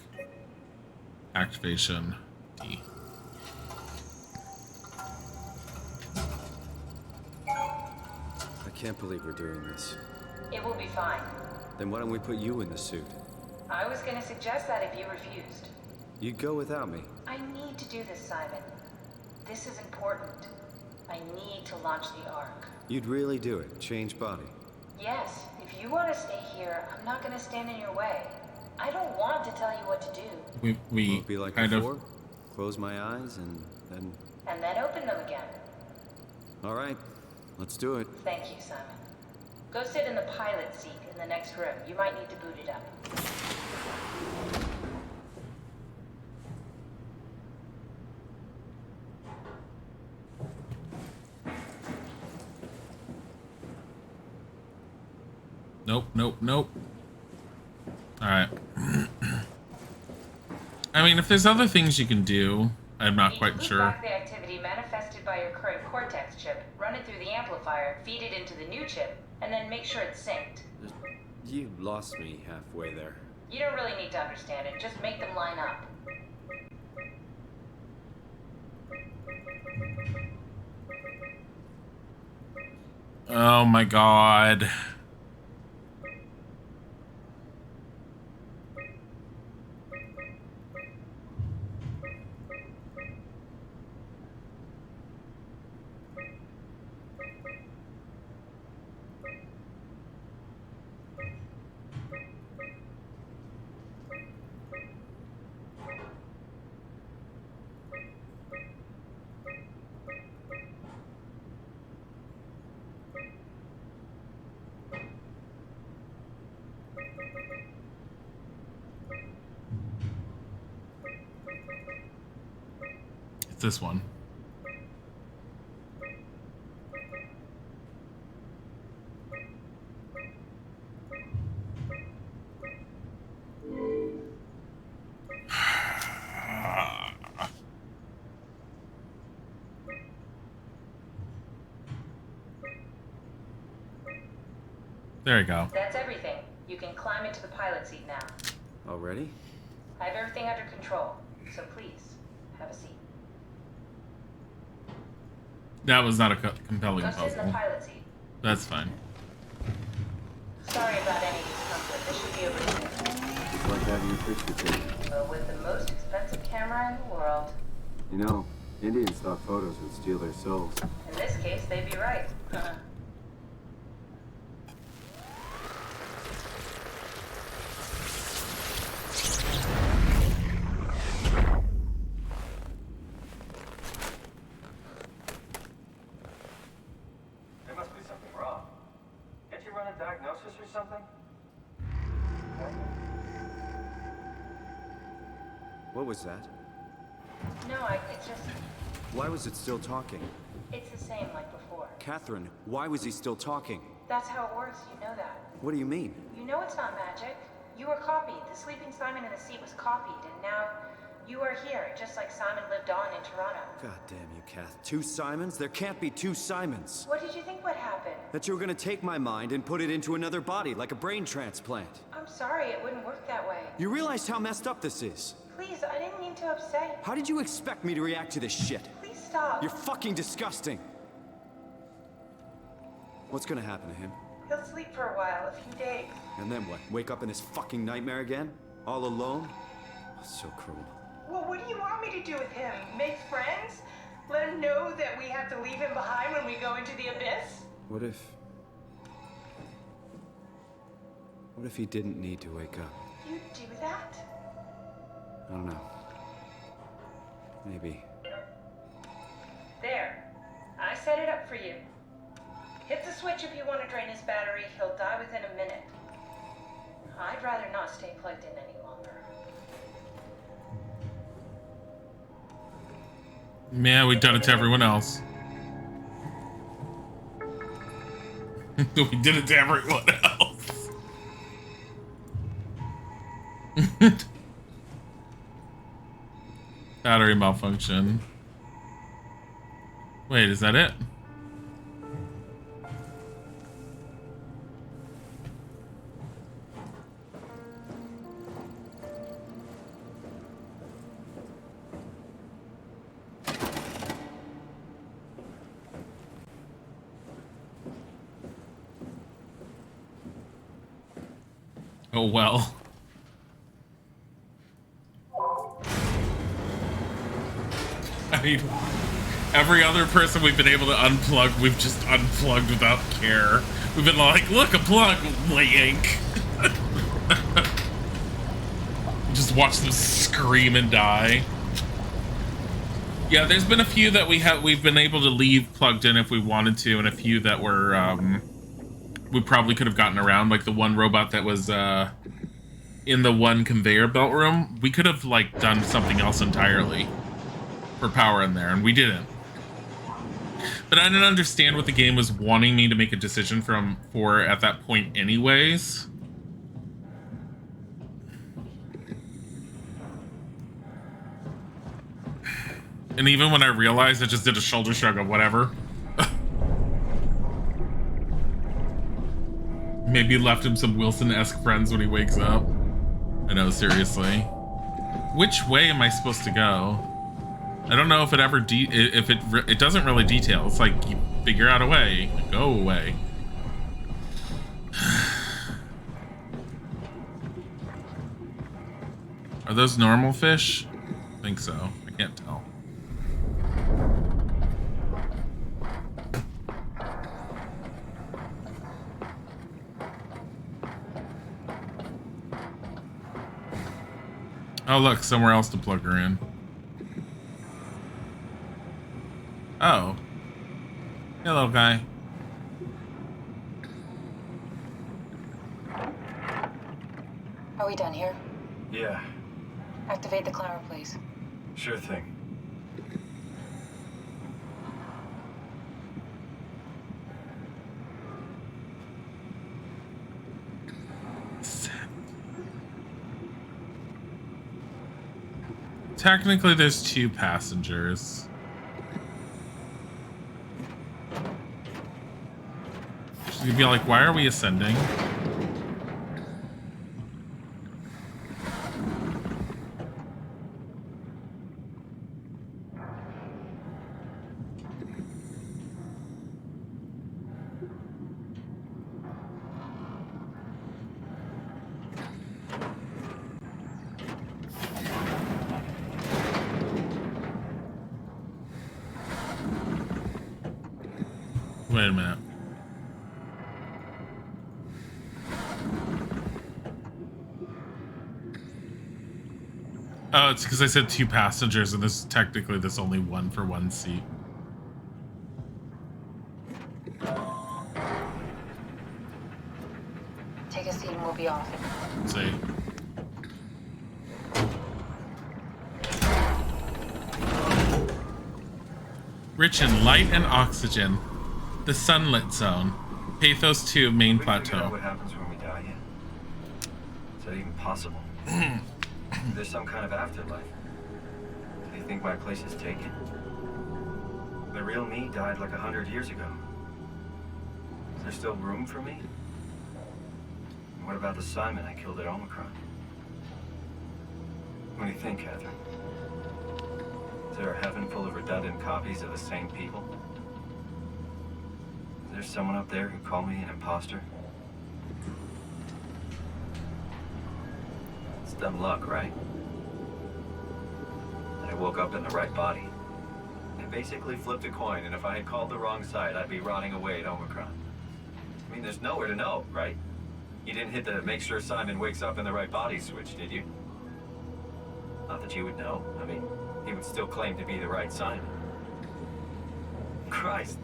Activation. E. I can't believe we're doing this. It will be fine. Then why don't we put you in the suit? I was gonna suggest that if you refused. You'd go without me. I need to do this, Simon. This is important. I need to launch the Ark. You'd really do it. Change body. Yes, if you want to stay here, I'm not gonna stand in your way. I don't want to tell you what to do. We Won't be like kind before? of... Close my eyes and then... And then open them again. All right. Let's do it. Thank you, Simon. Go sit in the pilot seat in the next room. You might need to boot it up. Nope, nope, nope. Alright. I mean, if there's other things you can do, I'm not quite sure. Loop back the activity manifested by your current Cortex chip, run it through the amplifier, feed it into the new chip, and then make sure it's synced. You lost me halfway there. You don't really need to understand it, just make them line up. Oh my god. It's this one. There you go. That's everything. You can climb into the pilot seat now. Already? I have everything under control, so please, have a seat. That was not a compelling Go sit in puzzle. the pilot seat. That's fine. Sorry about any discomfort. This should be over soon. It's like having a picture taken. But with the most expensive camera in the world. You know, Indian stock photos would steal their souls. In this case, they'd be right. There must be something wrong. Can't you run a diagnosis or something? What was that? No, it's just... Why was it still talking? It's the same like before. Catherine, why was he still talking? That's how it works, you know that. What do you mean? You know it's not magic. You were copied. The sleeping Simon in the seat was copied, and now you are here, just like Simon lived on in Toronto. God damn you, Kath. 2 Simons? There can't be 2 Simons. What did you think would happen? That you were gonna take my mind and put it into another body, like a brain transplant. I'm sorry, it wouldn't work that way. You realize how messed up this is? Please, I didn't mean to upset. How did you expect me to react to this shit? Please stop. You're fucking disgusting. What's gonna happen to him? He'll sleep for a while, a few days. And then what? Wake up in this fucking nightmare again? All alone? So cruel. Well, what do you want me to do with him? Make friends? Let him know that we have to leave him behind when we go into the abyss? What if he didn't need to wake up? You do that? I don't know. Maybe. There. I set it up for you. Hit the switch if you want to drain his battery. He'll die within a minute. I'd rather not stay plugged in any longer. Yeah, we've done it to everyone else. We did it to everyone else. Battery malfunction. Wait, is that it? Oh well. I mean, every other person we've been able to unplug, we've just unplugged without care. We've been like, look, a plug, yank. Just watch them scream and die. Yeah, there's been a few that we've been able to leave plugged in if we wanted to, and a few that were we probably could have gotten around, like the one robot that was in the one conveyor belt room. We could have like done something else entirely for power in there, and we didn't. But I didn't understand what the game was wanting me to make a decision for at that point anyways. And even when I realized, I just did a shoulder shrug of whatever. Maybe left him some Wilson-esque friends when he wakes up. I know, seriously. Which way am I supposed to go? I don't know if it ever it doesn't really detail. It's like you figure out a way, go away. Are those normal fish? I think so. I can't tell. Oh, look, somewhere else to plug her in. Oh. Hey, little guy. Are we done here? Yeah, Activate the climber, please. sure thing. Technically, there's 2 passengers. You'd be like, why are we ascending? Wait a minute. Oh, it's because I said 2 passengers, and this technically there's only 1 for 1 seat. Take a seat and we'll be off. Let's see. Rich in light and oxygen. The sunlit zone. Pathos 2 main plateau. What happens when we die yet? Is that even possible? There's some kind of afterlife. Do you think my place is taken? The real me died like 100 years ago. Is there still room for me? And what about the Simon I killed at Omicron? What do you think, Catherine? Is there a heaven full of redundant copies of the same people? Is there someone up there who called me an imposter? It's dumb luck, right? I woke up in the right body. I basically flipped a coin, and if I had called the wrong side, I'd be rotting away at Omicron. I mean, there's nowhere to know, right? You didn't hit the make sure Simon wakes up in the right body switch, did you? Not that you would know. I mean, he would still claim to be the right Simon. Christ.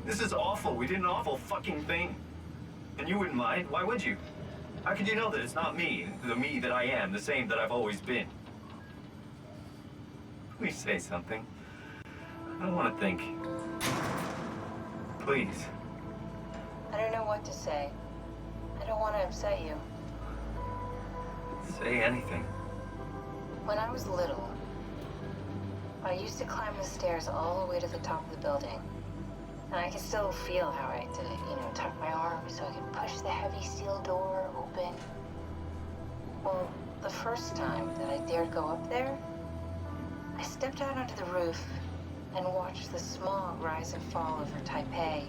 This is awful. We did an awful fucking thing. And you wouldn't mind. Why would you? How could you know that it's not me, the me that I am, the same that I've always been? Please say something. I don't want to think. Please. I don't know what to say. I don't want to upset you. Say anything. When I was little, I used to climb the stairs all the way to the top of the building. And I could still feel how I had to, tuck my arm so I could push the heavy steel door open. Well, the first time that I dared go up there, I stepped out onto the roof and watched the smog rise and fall over Taipei.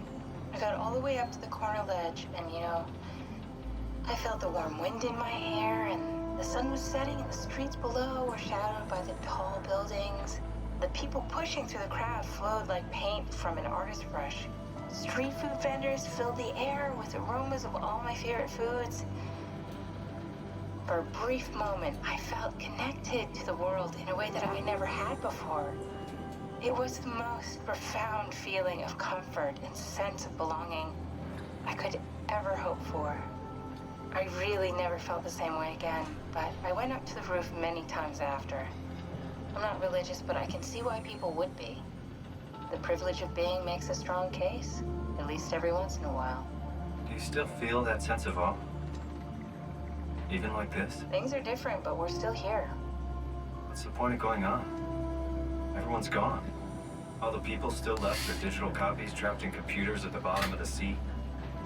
I got all the way up to the corner ledge and, I felt the warm wind in my hair and the sun was setting and the streets below were shadowed by the tall buildings. The people pushing through the crowd flowed like paint from an artist's brush. Street food vendors filled the air with aromas of all my favorite foods. For a brief moment, I felt connected to the world in a way that I never had before. It was the most profound feeling of comfort and sense of belonging I could ever hope for. I really never felt the same way again, but I went up to the roof many times after. I'm not religious, but I can see why people would be. The privilege of being makes a strong case, at least every once in a while. Do you still feel that sense of awe? Even like this? Things are different, but we're still here. What's the point of going on? Everyone's gone. All the people still left are digital copies trapped in computers at the bottom of the sea.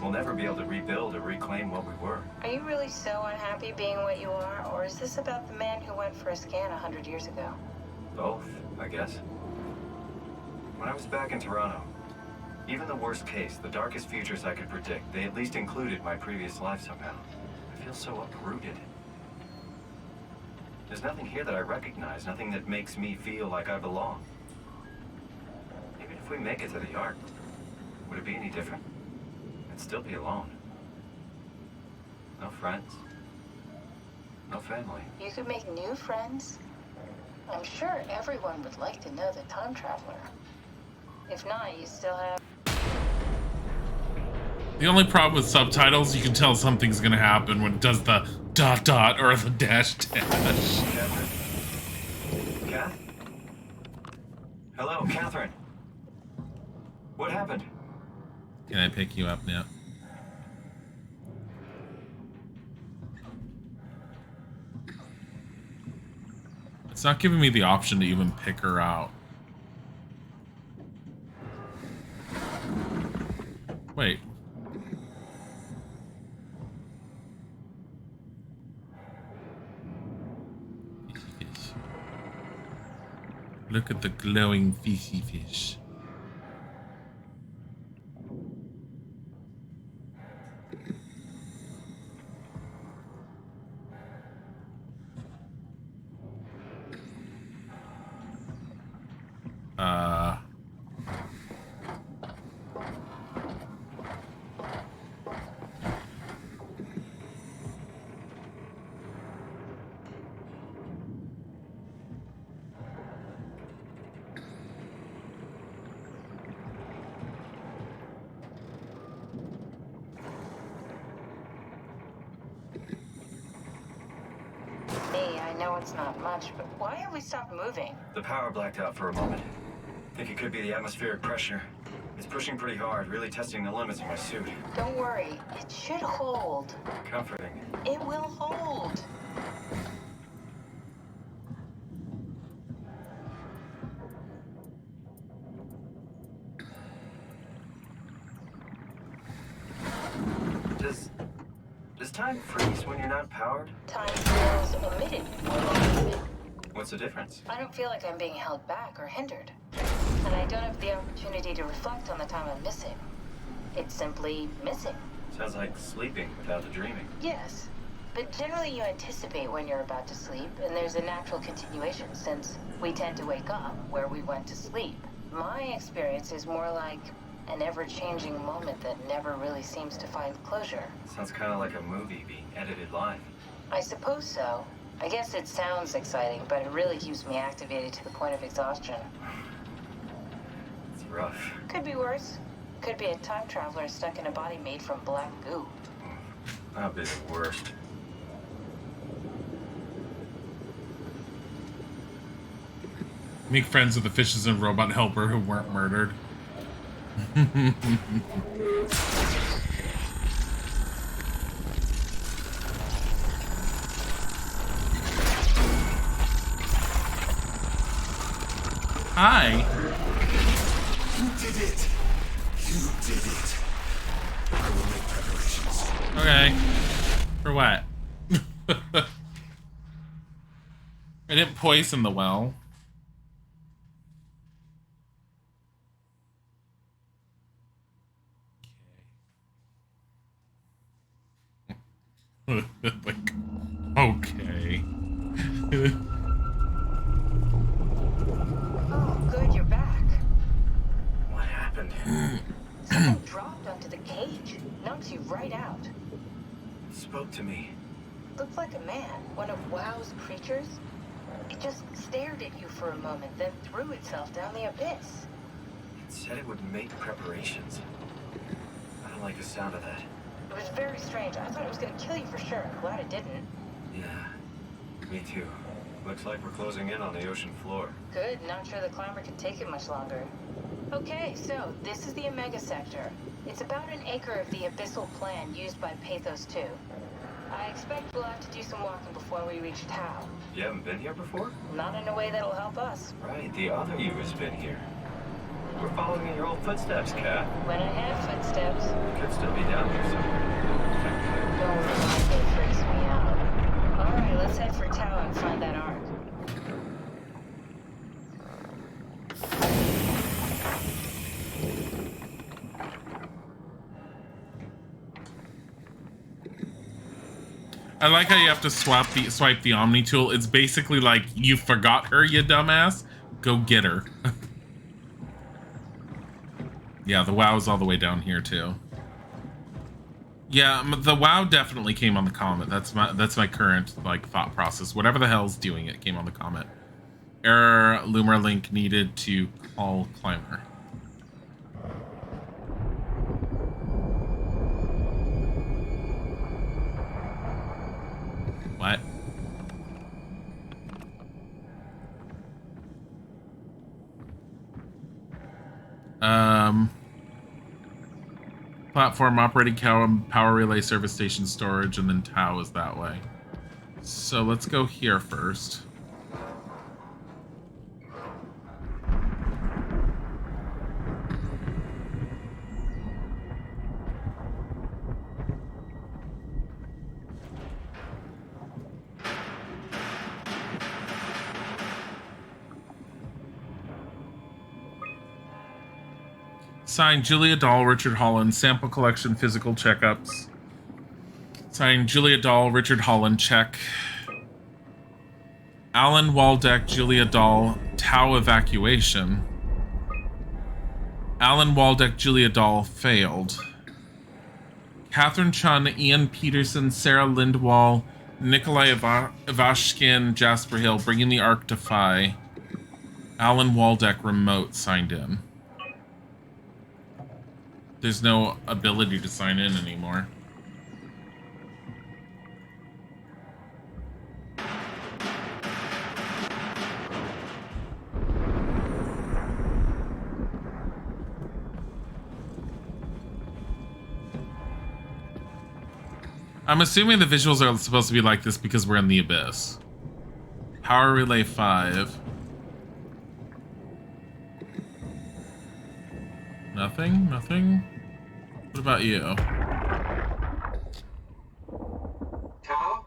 We'll never be able to rebuild or reclaim what we were. Are you really so unhappy being what you are, or is this about the man who went for a scan 100 years ago? Both, I guess. When I was back in Toronto, even the worst case, the darkest futures I could predict, they at least included my previous life somehow. I feel so uprooted. There's nothing here that I recognize, nothing that makes me feel like I belong. Even if we make it to the Ark, would it be any different? I'd still be alone. No friends. No family. You could make new friends. I'm sure everyone would like to know the time traveler. If not, you still have... The only problem with subtitles, you can tell something's gonna happen when it does the ... or the --. Catherine? Kath? Hello, Catherine. What happened? Can I pick you up now? It's not giving me the option to even pick her out. Wait. Fishy fish. Look at the glowing fishy fish. It's not much, but why have we stopped moving? The power blacked out for a moment. Think it could be the atmospheric pressure. It's pushing pretty hard, really testing the limits of my suit. Don't worry, it should hold. Comforting. It will hold. Does time freeze when you're not powered? Time feels omitted more than needed. What's the difference? I don't feel like I'm being held back or hindered. And I don't have the opportunity to reflect on the time I'm missing. It's simply missing. Sounds like sleeping without the dreaming. Yes. But generally you anticipate when you're about to sleep, and there's a natural continuation since we tend to wake up where we went to sleep. My experience is more like an ever-changing moment that never really seems to find closure. Sounds kind of like a movie being edited live. I suppose so. I guess it sounds exciting, but it really keeps me activated to the point of exhaustion. It's rough. Could be worse. Could be a time traveler stuck in a body made from black goo. That'd be the worst. Make friends with the fishes and robot helper who weren't murdered. Hi. You did it. You did it. I will make preparations. Okay. For what? I didn't poison the well. Like, okay. Oh, good, you're back. What happened? Something dropped onto the cage. Knocks you right out. It spoke to me. Looked like a man, one of WoW's creatures. It just stared at you for a moment, then threw itself down the abyss. It said it would make preparations. I don't like the sound of that. It was very strange. I thought it was going to kill you for sure. I'm glad it didn't. Yeah, me too. Looks like we're closing in on the ocean floor. Good. Not sure the climber can take it much longer. Okay, so this is the Omega Sector. It's about an acre of the abyssal plan used by Pathos 2. I expect we'll have to do some walking before we reach Tau. You haven't been here before? Not in a way that'll help us. Right, the other you has been here. We're following in your old footsteps, Kat. When I have footsteps. Could still be down here somewhere. Don't remind me, it freaks me out. Alright, let's head for Tau and find that ark. I like how you have to swipe the Omni tool. It's basically like, you forgot her, you dumbass. Go get her. Yeah, the WoW's all the way down here too. Yeah, the WoW definitely came on the comet. That's my current like thought process. Whatever the hell's doing it came on the comet. Error, Lumar link needed to call climber. What? Platform, operating power relay, service station, storage, and then Tau is that way. So let's go here first. Signed, Julia Dahl, Richard Holland, sample collection, physical checkups. Signed, Julia Dahl, Richard Holland, check. Alan Waldeck, Julia Dahl, Tau evacuation. Alan Waldeck, Julia Dahl, failed. Catherine Chun, Ian Peterson, Sarah Lindwall, Nikolai Ivashkin, Jasper Hill, bringing the Ark to Phi. Alan Waldeck, remote, signed in. There's no ability to sign in anymore. I'm assuming the visuals are supposed to be like this because we're in the abyss. Power relay 5. Nothing? Nothing? What about you? Tau?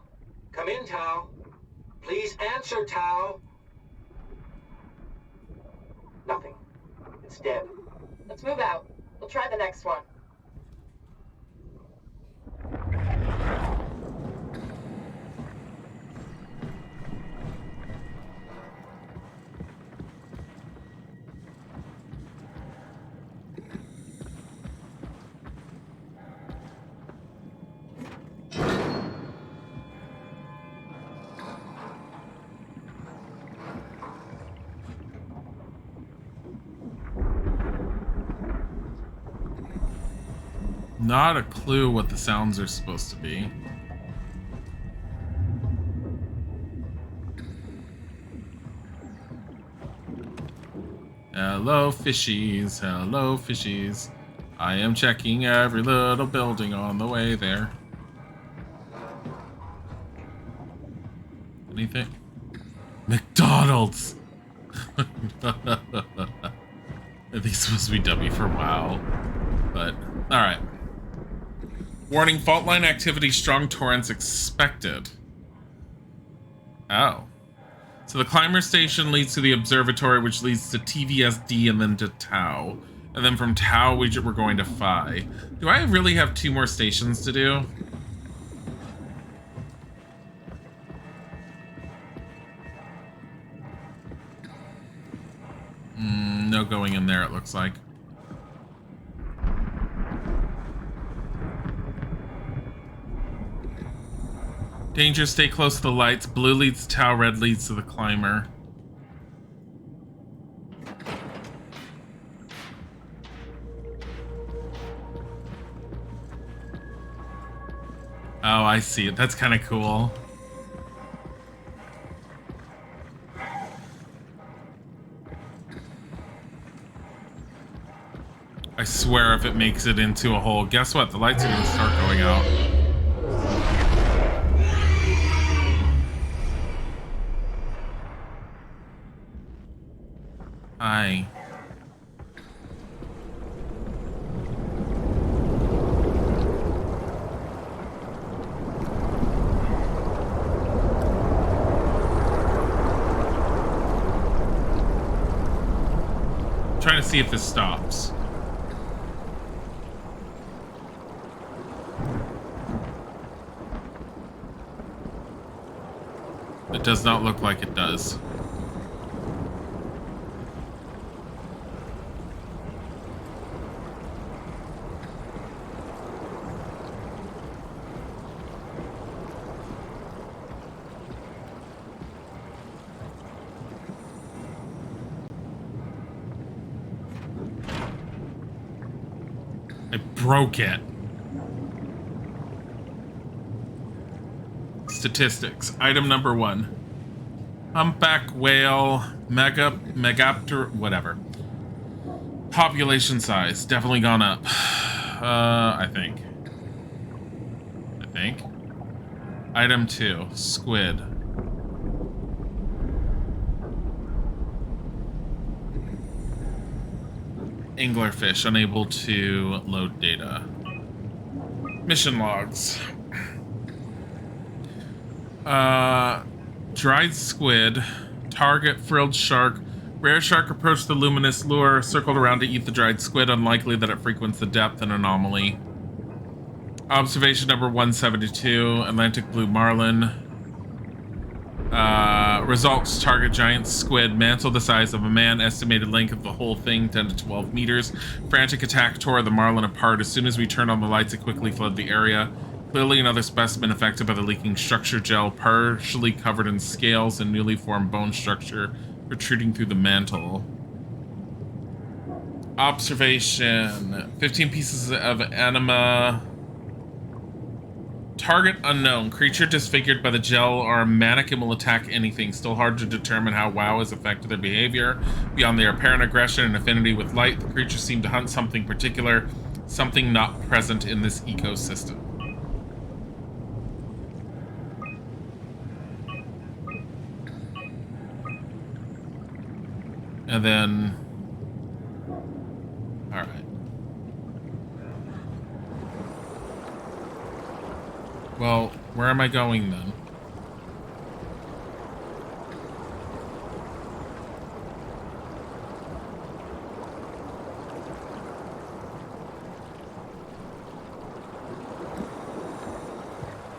Come in, Tau. Please answer, Tau. Nothing. It's dead. Let's move out. We'll try the next one. Not a clue what the sounds are supposed to be. Hello, fishies. Hello, fishies. I am checking every little building on the way there. Anything? McDonald's! I think it's supposed to be W for WoW. But, alright. Warning, fault line activity, strong torrents expected. Oh. So the climber station leads to the observatory, which leads to TVSD and then to Tau. And then from Tau, we're going to Phi. Do I really have 2 more stations to do? No going in there, it looks like. Danger, stay close to the lights. Blue leads to Tau, red leads to the climber. Oh, I see it. That's kind of cool. swear if it makes it into a hole. Guess what? The lights are going to start going out. Hi. Trying to see if this stops. It does not look like it does. I broke it. Statistics. Item number 1. Humpback whale, megapter, whatever. Population size, definitely gone up. I think. Item 2, squid. Anglerfish, unable to load data. Mission logs. Dried squid. Target, frilled shark. Rare shark approached the luminous lure, circled around to eat the dried squid. Unlikely that it frequents the depth, an anomaly. Observation number 172. Atlantic blue marlin. Results, target giant squid, mantle the size of a man, estimated length of the whole thing 10 to 12 meters. Frantic attack tore the marlin apart. As soon as we turned on the lights, it quickly fled the area. Clearly another specimen affected by the leaking structure gel, partially covered in scales and newly formed bone structure protruding through the mantle. Observation, 15 pieces of anima. Target unknown. Creature disfigured by the gel or a mannequin will attack anything. Still hard to determine how WoW has affected their behavior. Beyond their apparent aggression and affinity with light, the creature seemed to hunt something particular, something not present in this ecosystem. And then... Alright. Well, where am I going then?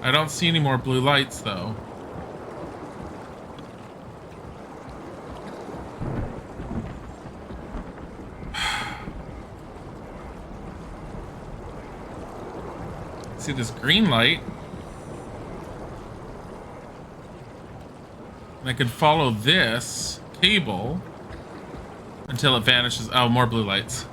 I don't see any more blue lights, though. See this green light. And I could follow this cable until it vanishes. Oh, more blue lights.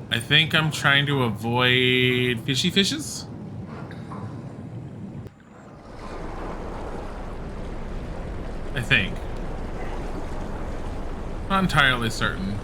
I think I'm trying to avoid fishy fishes. I think. Not entirely certain.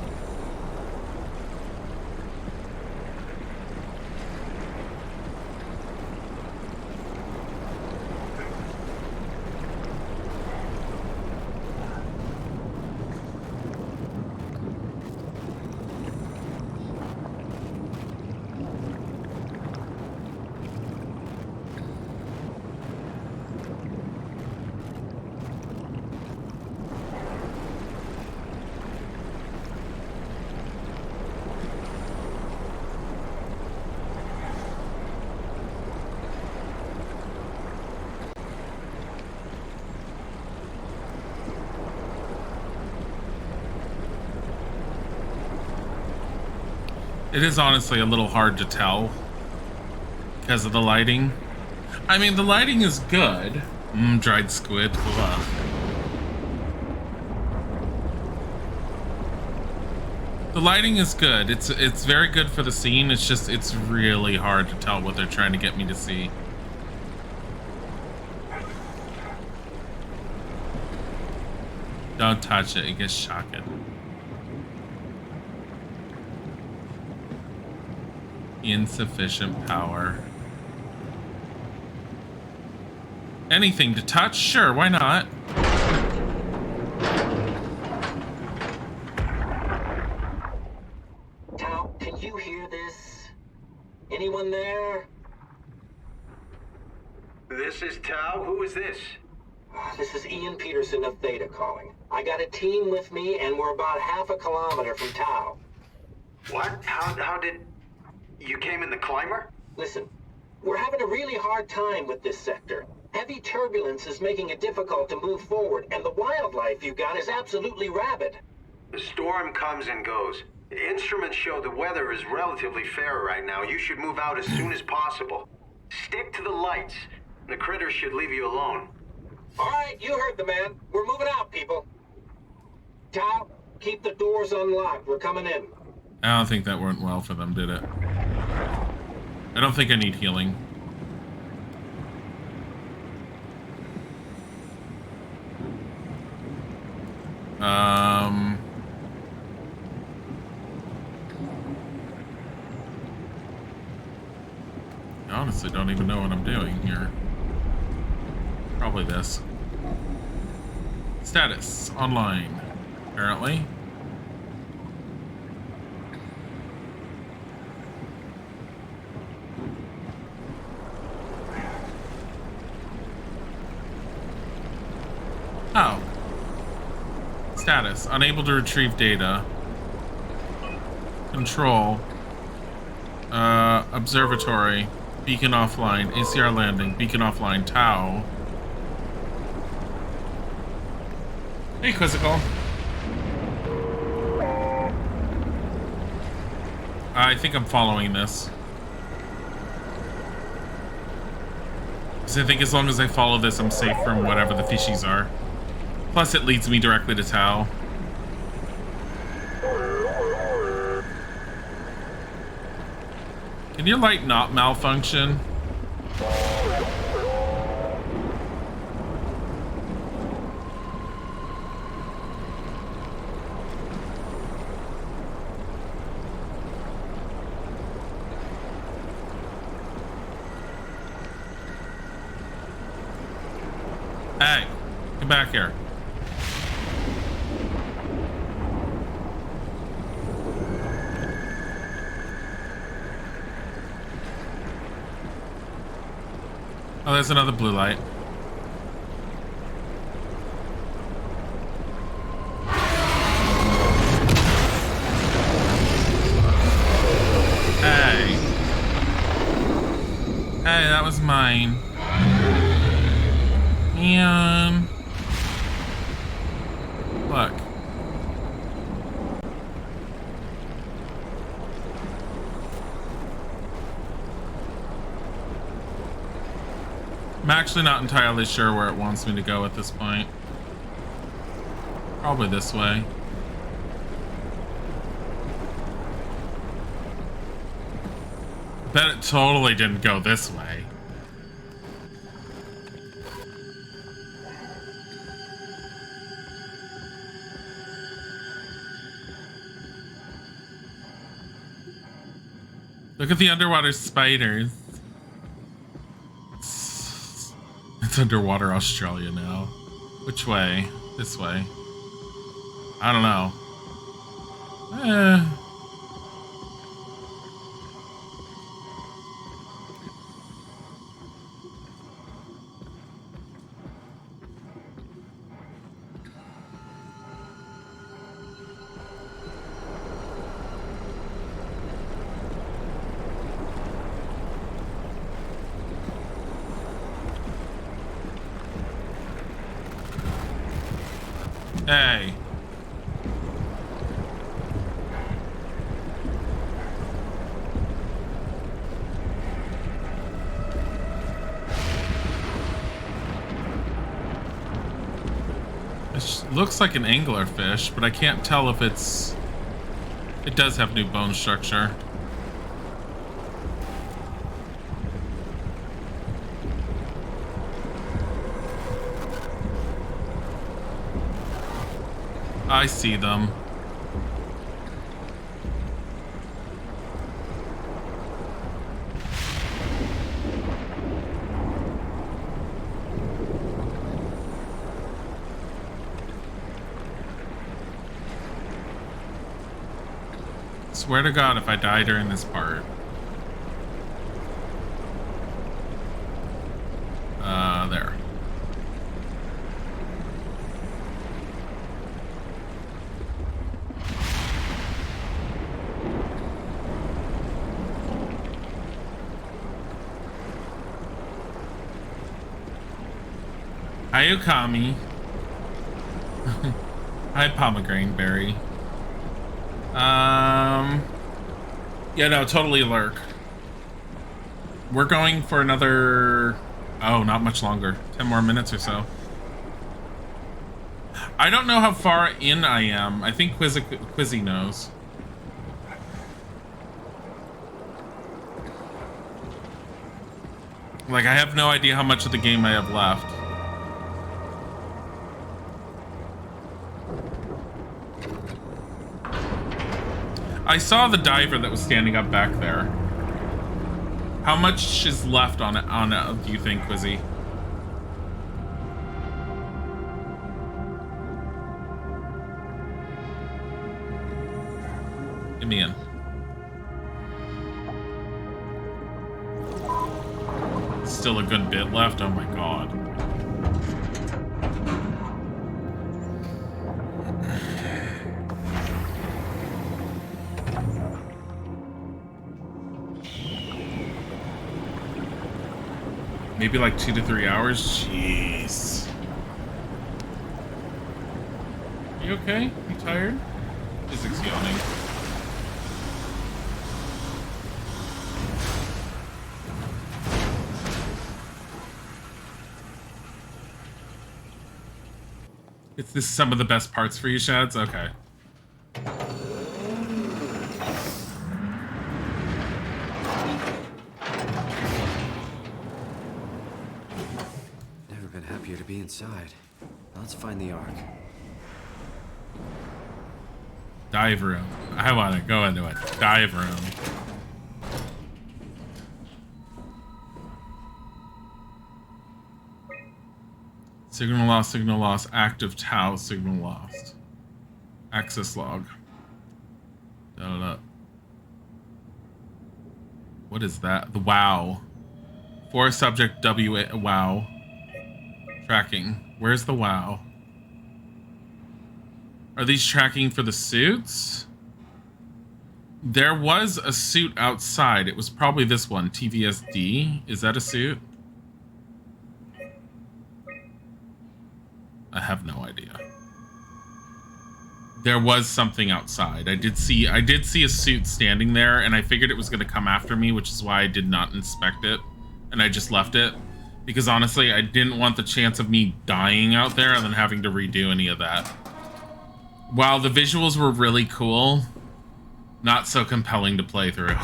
It is honestly a little hard to tell because of the lighting. I mean, the lighting is good. Dried squid. Ugh. The lighting is good. It's very good for the scene. It's just, it's really hard to tell what they're trying to get me to see. Don't touch it. It gets shocking. Insufficient power. Anything to touch? Sure, why not? Tao, can you hear this? Anyone there? This is Tao. Who is this? This is Ian Peterson of Theta calling. I got a team with me, and we're about half a kilometer from Tao. What? How did... You came in the climber? Listen, we're having a really hard time with this sector. Heavy turbulence is making it difficult to move forward, and the wildlife you got is absolutely rabid. The storm comes and goes. The instruments show the weather is relatively fair right now. You should move out as soon as possible. Stick to the lights. The critters should leave you alone. All right, you heard the man. We're moving out, people. Tao, keep the doors unlocked. We're coming in. I don't think that went well for them, did it? I don't think I need healing. I honestly don't even know what I'm doing here. Probably this. Status online, apparently. Oh. Status. Unable to retrieve data. Control. Observatory. Beacon offline. ACR landing. Beacon offline. Tau. Hey, Quizzical. I think I'm following this. Because I think as long as I follow this, I'm safe from whatever the fishies are. Plus, it leads me directly to Tau. Can your light not malfunction? Hey, come back here. Oh, there's another blue light. Hey. Hey, that was mine. And... Look. I'm actually not entirely sure where it wants me to go at this point. Probably this way. Bet it totally didn't go this way. Look at the underwater spiders. It's underwater Australia now. Which way? This way. I don't know. Hey. This looks like an anglerfish, but I can't tell if it's... It does have new bone structure. I see them. Swear to God, if I die during this part. There. Hi, Okami. Hi, pomegranate berry. Yeah, no, totally lurk. We're going for another... Oh, not much longer. 10 more minutes or so. I don't know how far in I am. I think Quizzy knows. Like, I have no idea how much of the game I have left. I saw the diver that was standing up back there. How much is left on it, do you think, Quizzy? Get me in. Still a good bit left, oh my god. Maybe like 2 to 3 hours? Jeez. You okay? You tired? Physics yawning. Is this some of the best parts for you, Shads? Okay. To be inside. Let's find the Ark. Dive room. I want to go into a dive room. Signal lost, active Tau, signal lost. Access log. What is that? The WOW. For subject WA, WOW. Tracking. Where's the WOW? Are these tracking for the suits? There was a suit outside. It was probably this one, TVSD. Is that a suit? I have no idea. There was something outside. I did see a suit standing there, and I figured it was going to come after me, which is why I did not inspect it, and I just left it. Because honestly, I didn't want the chance of me dying out there and then having to redo any of that. While the visuals were really cool, not so compelling to play through.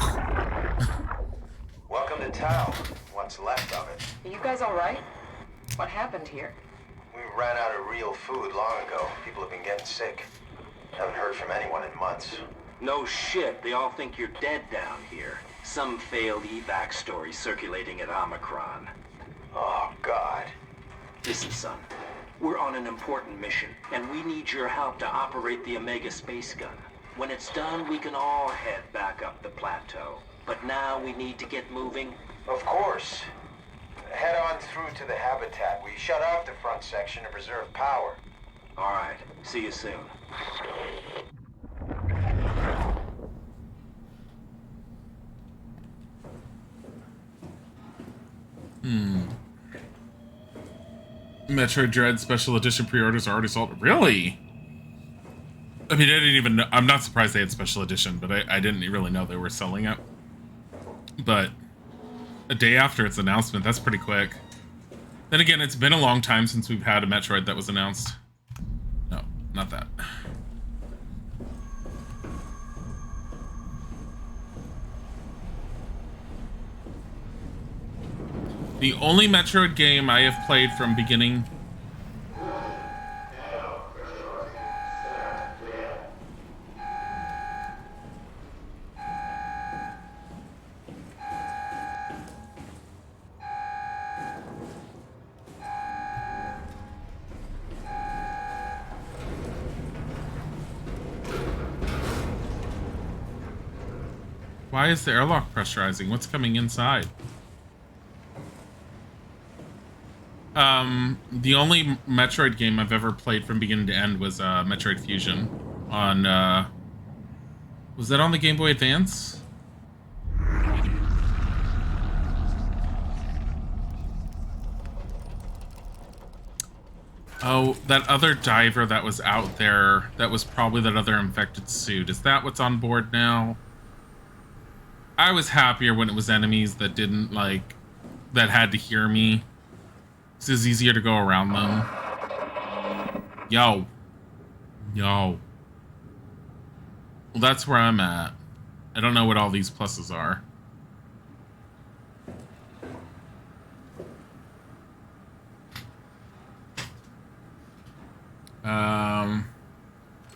Welcome to Tau. What's left of it. Are you guys alright? What happened here? We ran out of real food long ago. People have been getting sick. Haven't heard from anyone in months. No shit, they all think you're dead down here. Some failed evac story circulating at Omicron. Oh, God. Listen, son. We're on an important mission, and we need your help to operate the Omega space gun. When it's done, we can all head back up the plateau. But now we need to get moving. Of course. Head on through to the habitat. We shut off the front section to preserve power. All right. See you soon. Metroid Dread Special Edition pre-orders are already sold. Really? I mean, I didn't even know. I'm not surprised they had Special Edition, but I didn't really know they were selling it. But a day after its announcement, that's pretty quick. Then again, it's been a long time since we've had a Metroid that was announced. not that. The only Metroid game I have played from beginning. Why is the airlock pressurizing? What's coming inside? The only Metroid game I've ever played from beginning to end was Metroid Fusion on was that on the Game Boy Advance? Oh, that other diver that was out there, that was probably that other infected suit. Is that what's on board now? I was happier when it was enemies that didn't, like, that had to hear me. This is easier to go around them. Yo. Yo. Well, that's where I'm at. I don't know what all these pluses are.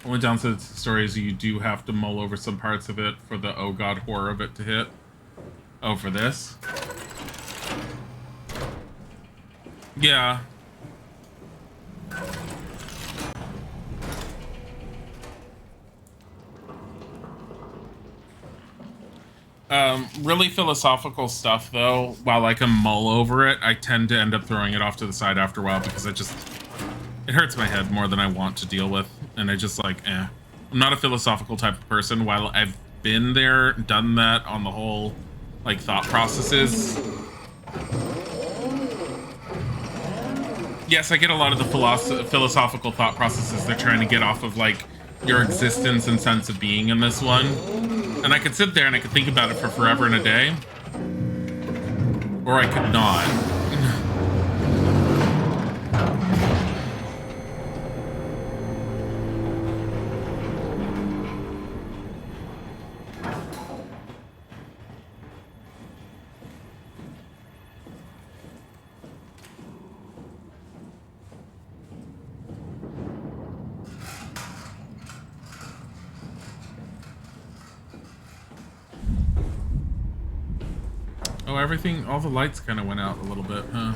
Only downside to the story is you do have to mull over some parts of it for the oh god horror of it to hit. Oh, for this? Yeah. Really philosophical stuff, though, while I can mull over it, I tend to end up throwing it off to the side after a while because it hurts my head more than I want to deal with, and I just like, I'm not a philosophical type of person. While I've been there, done that on the whole, like, thought processes. Yes, I get a lot of the philosophical thought processes they're trying to get off of, like, your existence and sense of being in this one. And I could sit there and I could think about it for forever and a day. Or I could not. Oh, everything, all the lights kind of went out a little bit, huh?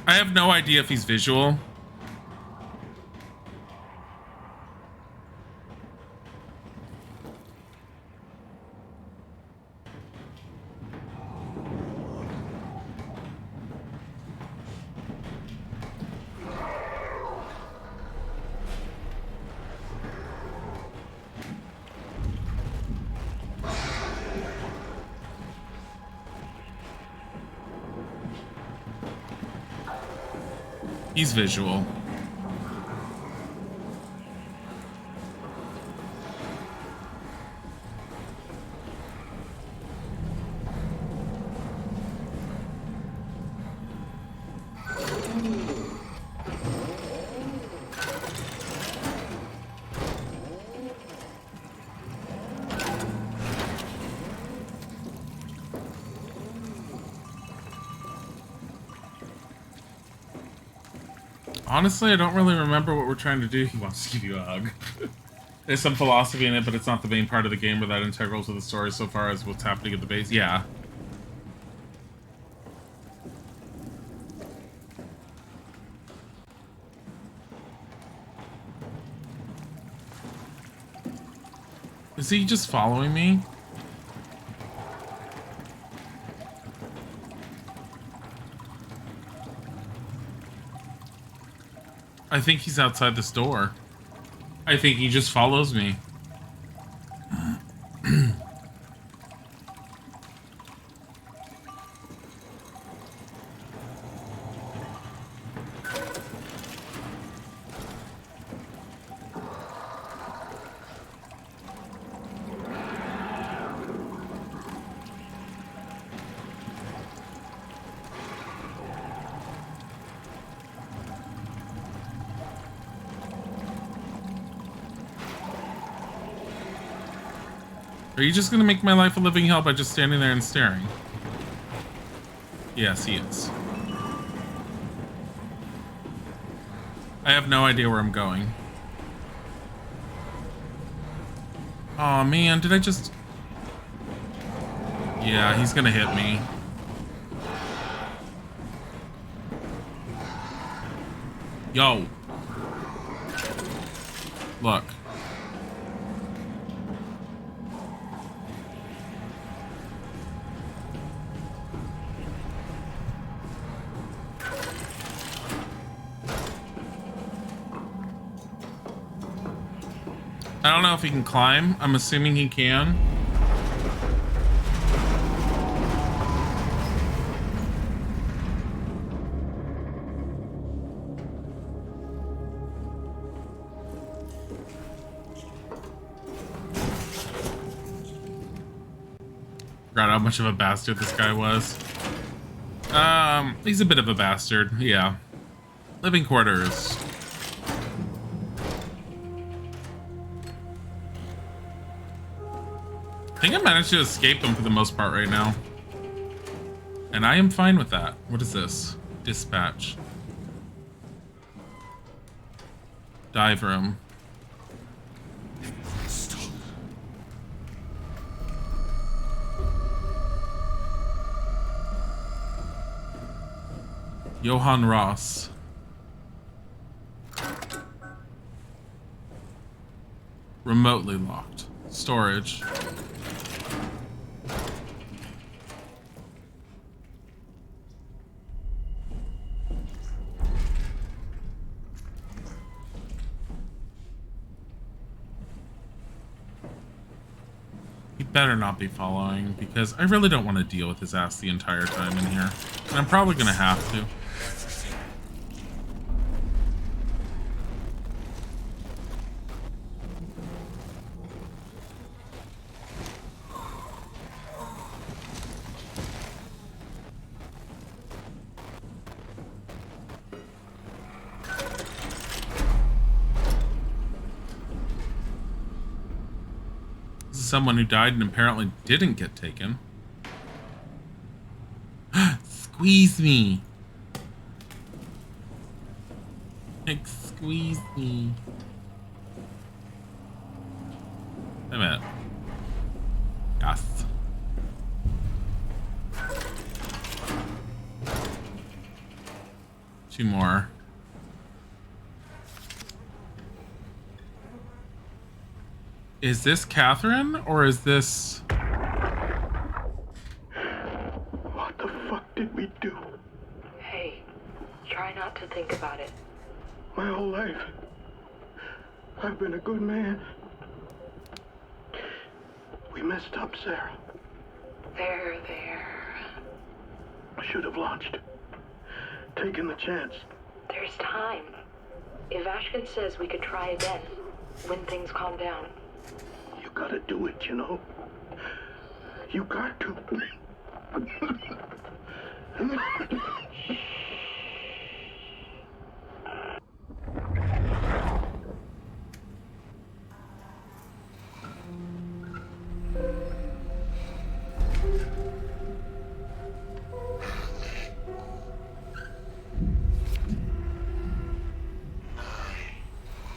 I have no idea if he's visual. He's visual. Honestly, I don't really remember what we're trying to do. He wants to give you a hug. There's some philosophy in it, but it's not the main part of the game or that integral to the story so far as what's happening at the base. Yeah. Is he just following me? I think he's outside this door. I think he just follows me. Are you just gonna make my life a living hell by just standing there and staring? Yes, he is. I have no idea where I'm going. Oh man, did I just... Yeah, he's gonna hit me. Yo. Look. I don't know if he can climb. I'm assuming he can. Forgot how much of a bastard this guy was. He's a bit of a bastard, yeah. Living quarters. I think I managed to escape him for the most part right now. And I am fine with that. What is this? Dispatch. Dive room. Johann Ross. Remotely locked. Storage. He better not be following, because I really don't want to deal with his ass the entire time in here. And I'm probably gonna have to. Someone who died and apparently didn't get taken. Squeeze me. Like, squeeze me. Wait a minute. Yes. Two more. Is this Catherine, or is this... What the fuck did we do? Hey, try not to think about it. My whole life, I've been a good man. We messed up, Sarah. There. I should have launched. Taken the chance. There's time. If Ashkin says we could try again, when things calm down. You gotta do it, you know? You got to.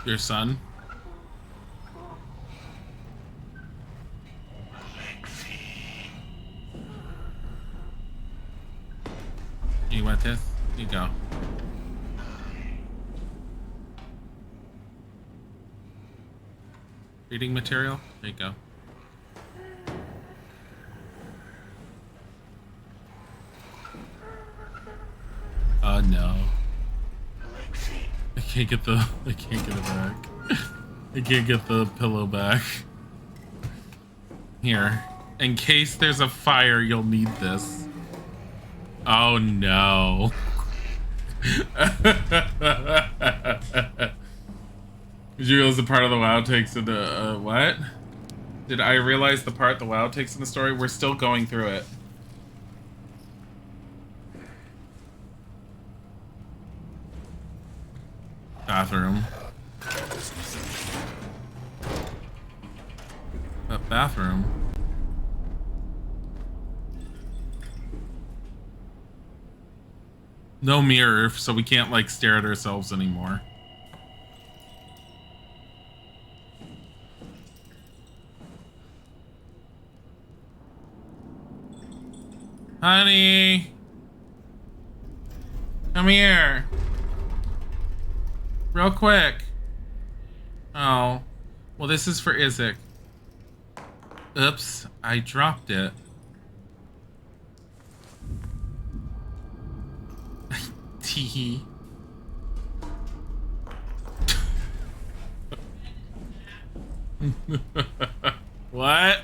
Your son? You want this? Here you go. Reading material? There you go. Oh no. I can't get it back. I can't get the pillow back. Here. In case there's a fire, you'll need this. Oh no. Did you realize the part of the WoW takes in the, what? Did I realize the part the WoW takes in the story? We're still going through it. Bathroom. Bathroom? No mirror, so we can't like stare at ourselves anymore. Honey, come here. Real quick. Oh, well, this is for Isaac. Oops, I dropped it. Teehee. What?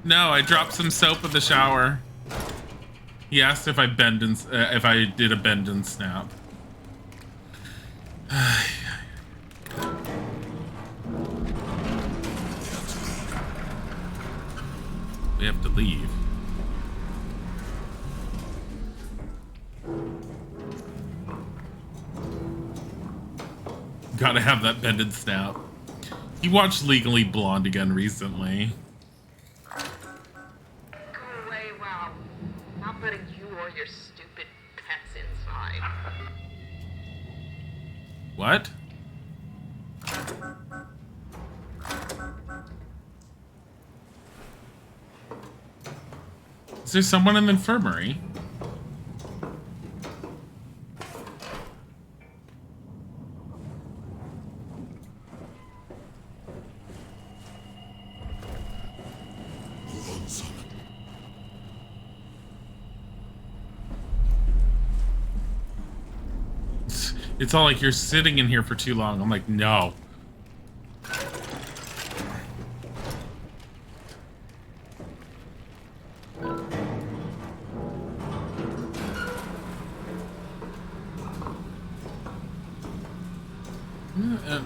No, I dropped some soap in the shower. He asked if I if I did a bend and snap. We have to leave. Gotta have that bend and snap. He watched Legally Blonde again recently. Go away, wow. Not letting you or your stupid pets inside. What? Is there someone in the infirmary? It's all like, you're sitting in here for too long. I'm like, no.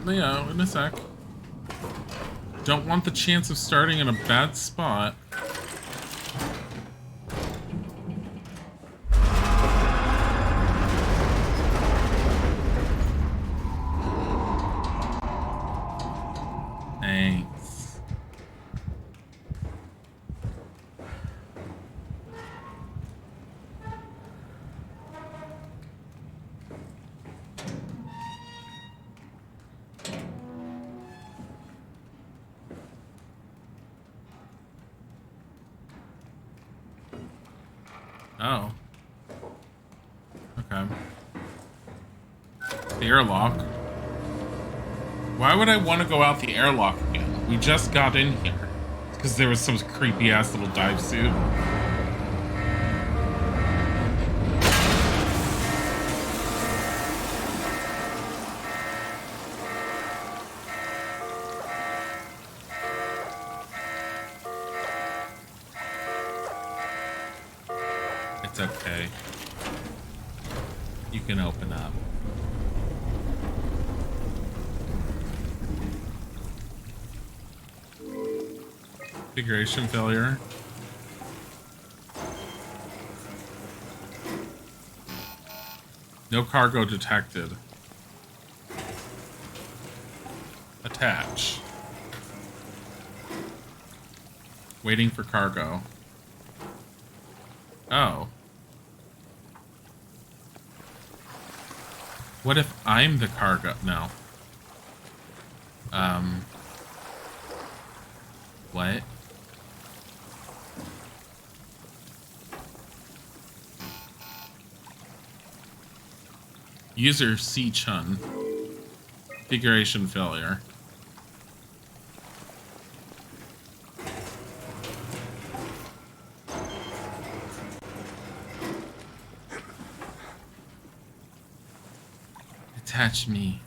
Yeah, in a sec. Don't want the chance of starting in a bad spot. Thanks. Oh. Okay. The airlock. Why would I want to go out the airlock again? We just got in here. Because there was some creepy ass little dive suit. It's okay. You can open up. Configuration failure. No cargo detected. Attach. Waiting for cargo. Oh. What if I'm the cargo? No. What? User C-Chun. Configuration failure. Attach me.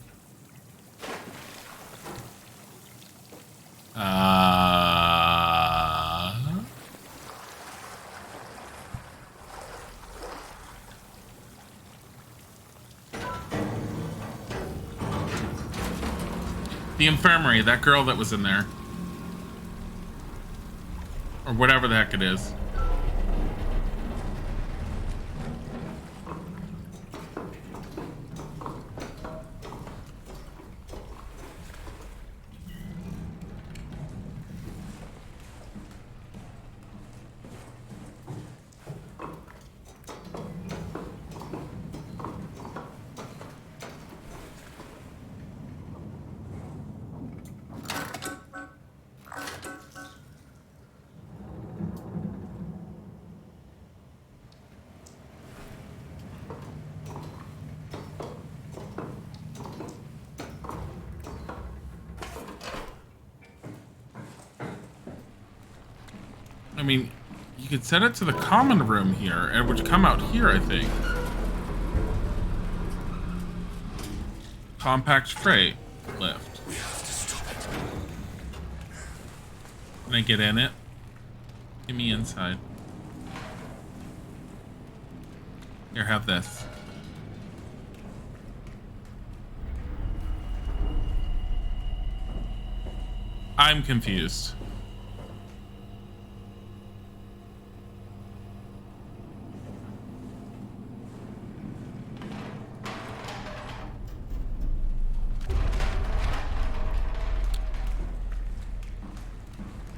The infirmary, that girl that was in there. Or whatever the heck it is. I mean, you could set it to the common room here, and it would come out here, I think. Compact freight lift. Can I get in it? Get me inside. Here, have this. I'm confused.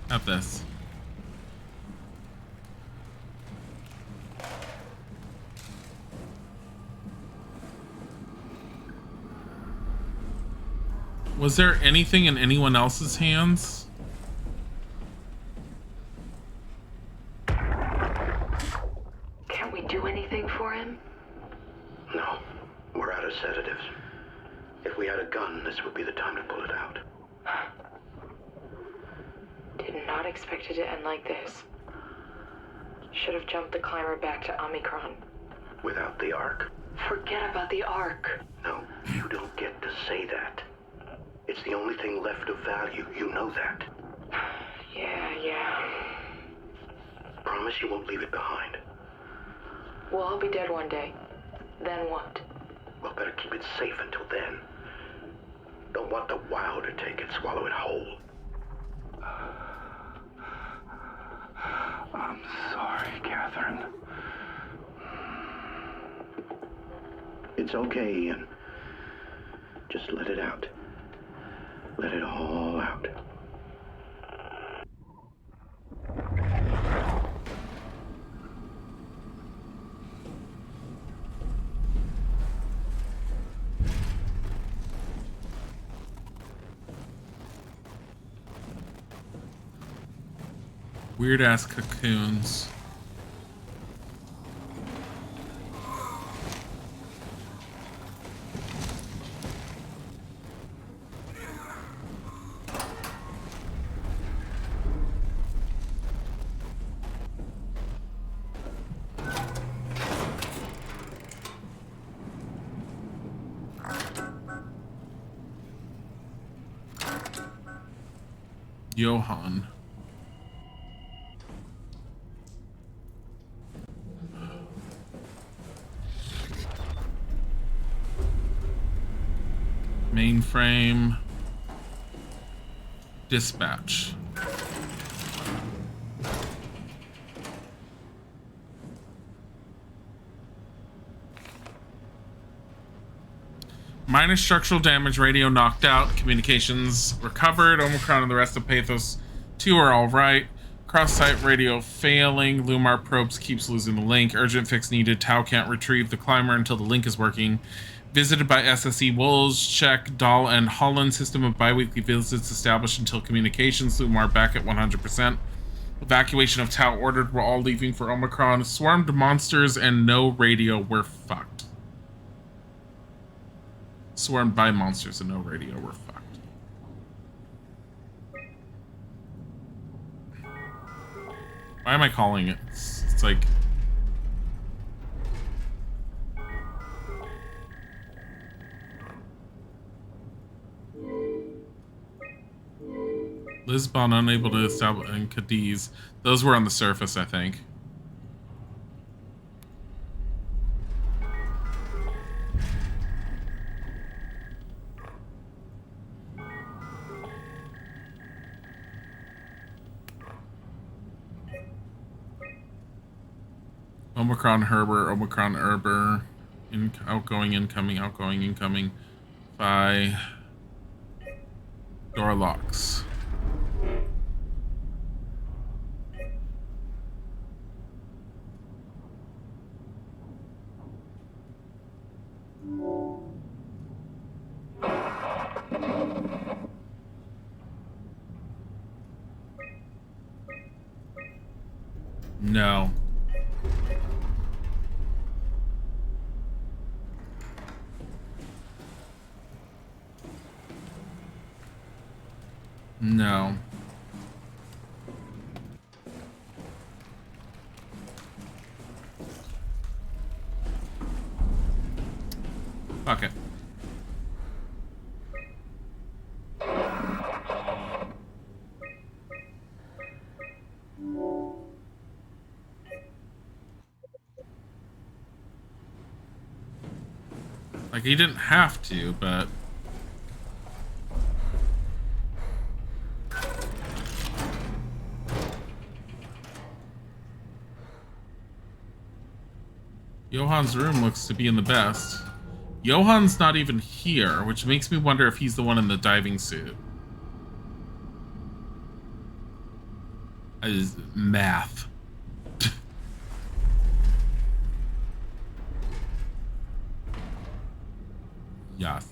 Have this. Was there anything in anyone else's hands? Can't we do anything for him? No, we're out of sedatives. If we had a gun, this would be the time to pull it out. Did not expect it to end like this. Should have jumped the climber back to Omicron. Without the Ark? Forget about the Ark. No, you don't get to say that. It's the only thing left of value, you know that. Yeah. Promise you won't leave it behind. Well, I'll be dead one day. Then what? Well, better keep it safe until then. Don't want the Wow to take it, swallow it whole. I'm sorry, Catherine. It's okay, Ian. Just let it out. Let it all out. Weird ass cocoons. Johan. Mainframe. Dispatch. Minor structural damage, radio knocked out, communications recovered, Omicron and the rest of Pathos 2 are alright. Cross-site radio failing, Lumar probes keeps losing the link, urgent fix needed, Tau can't retrieve the climber until the link is working. Visited by SSE Wolves, check Dahl and Holland, system of bi-weekly visits established until communications, Lumar back at 100%. Evacuation of Tau ordered, we're all leaving for Omicron. Swarmed monsters and no radio, we're fucked. Swarmed by monsters and no radio, we're fucked. Why am I calling it? It's like... Lisbon unable to establish, and Cadiz. Those were on the surface, I think. Omicron Herber, Omicron Herber. Outgoing, incoming, outgoing, incoming. By door locks. No. No. Fuck it. Like, he didn't have to, but... Johan's room looks to be in the best. Johan's not even here, which makes me wonder if he's the one in the diving suit. Math. Yes.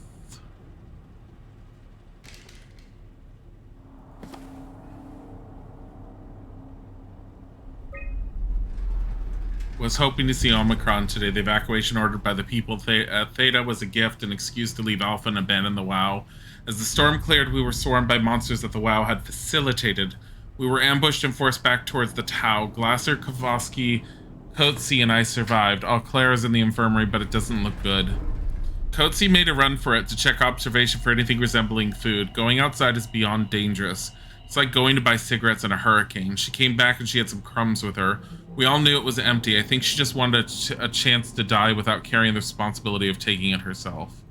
Was hoping to see Omicron today. The evacuation ordered by the people Theta was a gift, an excuse to leave Alpha and abandon the WoW. As the storm cleared, we were swarmed by monsters that the WoW had facilitated. We were ambushed and forced back towards the Tau. Glasser, Kowalski, Coetzee, and I survived. All Claire is in the infirmary, but it doesn't look good. Coetzee made a run for it to check observation for anything resembling food. Going outside is beyond dangerous. It's like going to buy cigarettes in a hurricane. She came back and she had some crumbs with her. We all knew it was empty. I think she just wanted a chance to die without carrying the responsibility of taking it herself.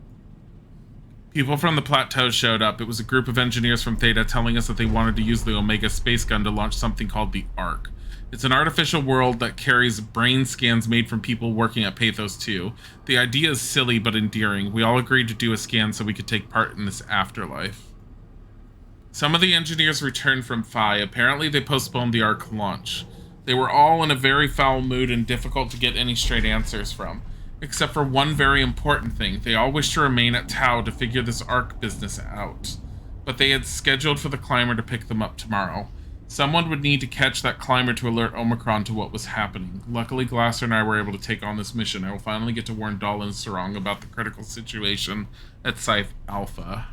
People from the plateau showed up. It was a group of engineers from Theta telling us that they wanted to use the Omega space gun to launch something called the Ark. It's an artificial world that carries brain scans made from people working at Pathos 2. The idea is silly but endearing. We all agreed to do a scan so we could take part in this afterlife. Some of the engineers returned from Phi. Apparently they postponed the Ark launch. They were all in a very foul mood and difficult to get any straight answers from. Except for one very important thing. They all wished to remain at Tau to figure this Ark business out. But they had scheduled for the climber to pick them up tomorrow. Someone would need to catch that climber to alert Omicron to what was happening. Luckily, Glasser and I were able to take on this mission. I will finally get to warn Dahl and Sarong about the critical situation at Scythe Alpha.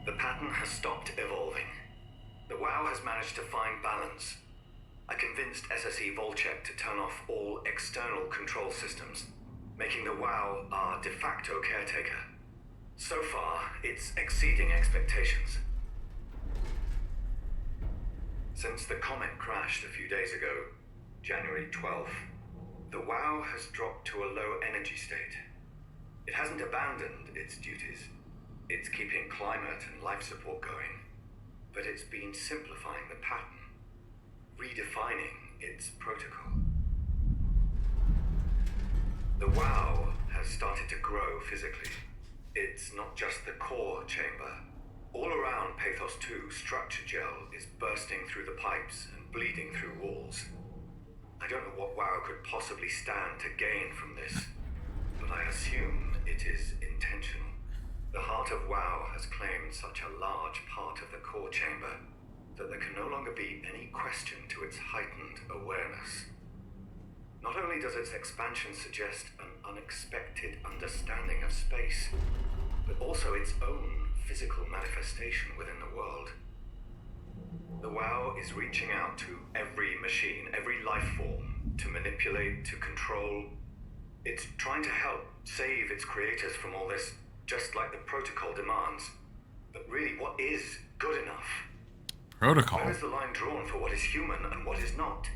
The pattern has stopped evolving. The WoW has managed to find balance. I convinced SSE Volchek to turn off all external control systems, making the WoW our de facto caretaker. So far, it's exceeding expectations. Since the comet crashed a few days ago, January 12th, the WoW has dropped to a low energy state. It hasn't abandoned its duties. It's keeping climate and life support going, but it's been simplifying the pattern, redefining its protocol. The WoW has started to grow physically. It's not just the core chamber. All around Pathos 2, structure gel is bursting through the pipes and bleeding through walls. I don't know what WoW could possibly stand to gain from this, but I assume it is intentional. The heart of WoW has claimed such a large part of the core chamber that there can no longer be any question to its heightened awareness. Not only does its expansion suggest an unexpected understanding of space, but also its own physical manifestation within the world. The WoW is reaching out to every machine, every life form, to manipulate, to control. It's trying to help save its creators from all this, just like the protocol demands. But really, what is good enough? Protocol? Where is the line drawn for what is human and what is not?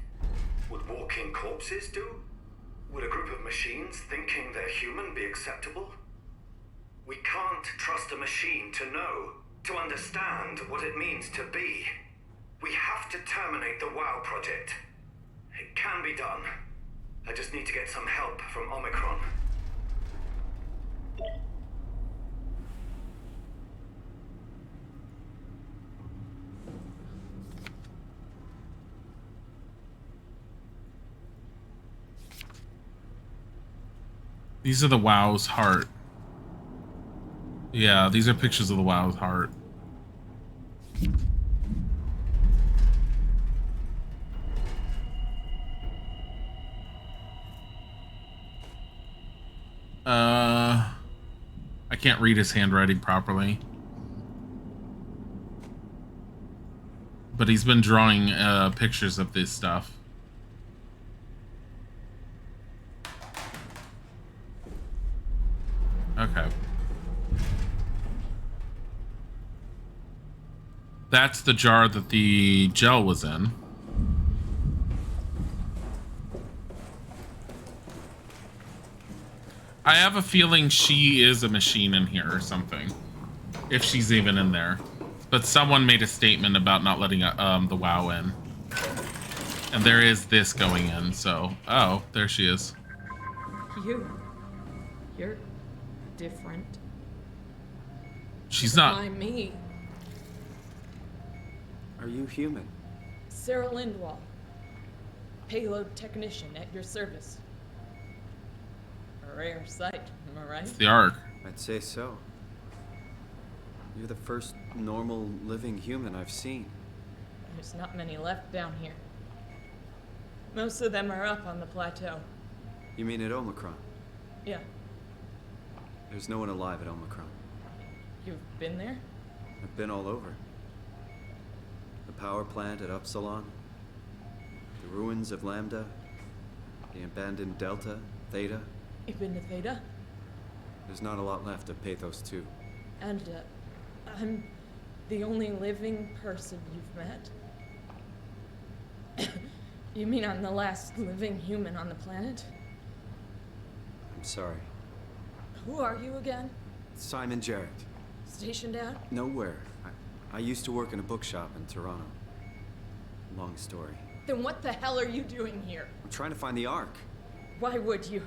Would walking corpses do? Would a group of machines thinking they're human be acceptable? We can't trust a machine to know, to understand what it means to be. We have to terminate the WoW project. It can be done. I just need to get some help from Omicron. These are the WoW's heart. Yeah, these are pictures of the WoW's heart. I can't read his handwriting properly. But he's been drawing pictures of this stuff. Okay. That's the jar that the gel was in. I have a feeling she is a machine in here or something. If she's even in there. But someone made a statement about not letting the WoW in. And there is this going in, so... Oh, there she is. You're different. She's not... By me. Are you human? Sarah Lindwall. Payload technician at your service. A rare sight, am I right? It's the Ark. I'd say so. You're the first normal living human I've seen. There's not many left down here. Most of them are up on the plateau. You mean at Omicron? Yeah. There's no one alive at Omicron. You've been there? I've been all over. The power plant at Upsilon, the ruins of Lambda, the abandoned Delta, Theta. You've been to Theta? There's not a lot left of Pathos 2. And, I'm the only living person you've met? You mean I'm the last living human on the planet? I'm sorry. Who are you again? Simon Jarrett. Stationed out? Nowhere. I used to work in a bookshop in Toronto. Long story. Then what the hell are you doing here? I'm trying to find the Ark. Why would you?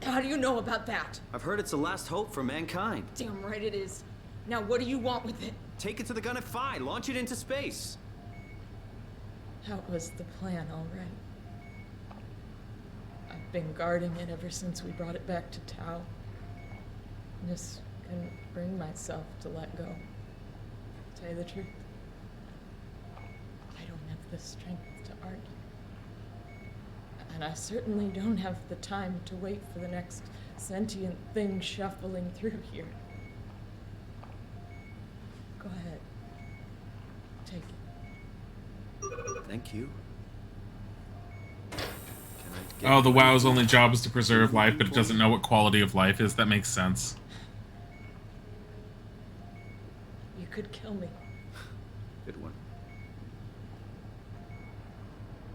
How do you know about that? I've heard it's the last hope for mankind. Damn right it is. Now what do you want with it? Take it to the Gun at Phi. Launch it into space. That was the plan, all right. I've been guarding it ever since we brought it back to Tau. Just couldn't bring myself to let go. To tell you the truth, I don't have the strength to argue. And I certainly don't have the time to wait for the next sentient thing shuffling through here. Go ahead. Take it. Thank you. Oh, the WoW's only job is to preserve life, but it doesn't know what quality of life is. That makes sense. You could kill me. Good one.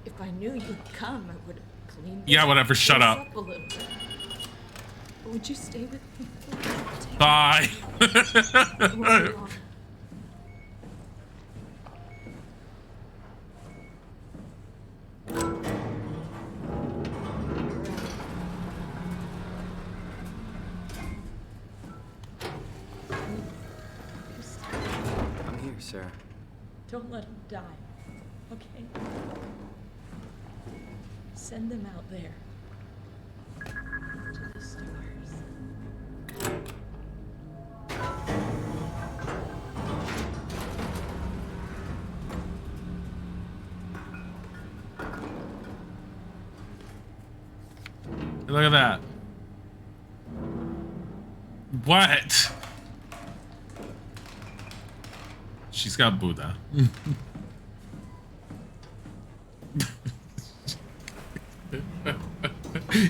If I knew you'd come, I would have cleaned Yeah, whatever. Shut this up. a little bit. Would you stay with me? Bye. I'm here, Sarah. Don't let him die, okay? Send them out there. To the stars. Look at that. What? She's got Buddha.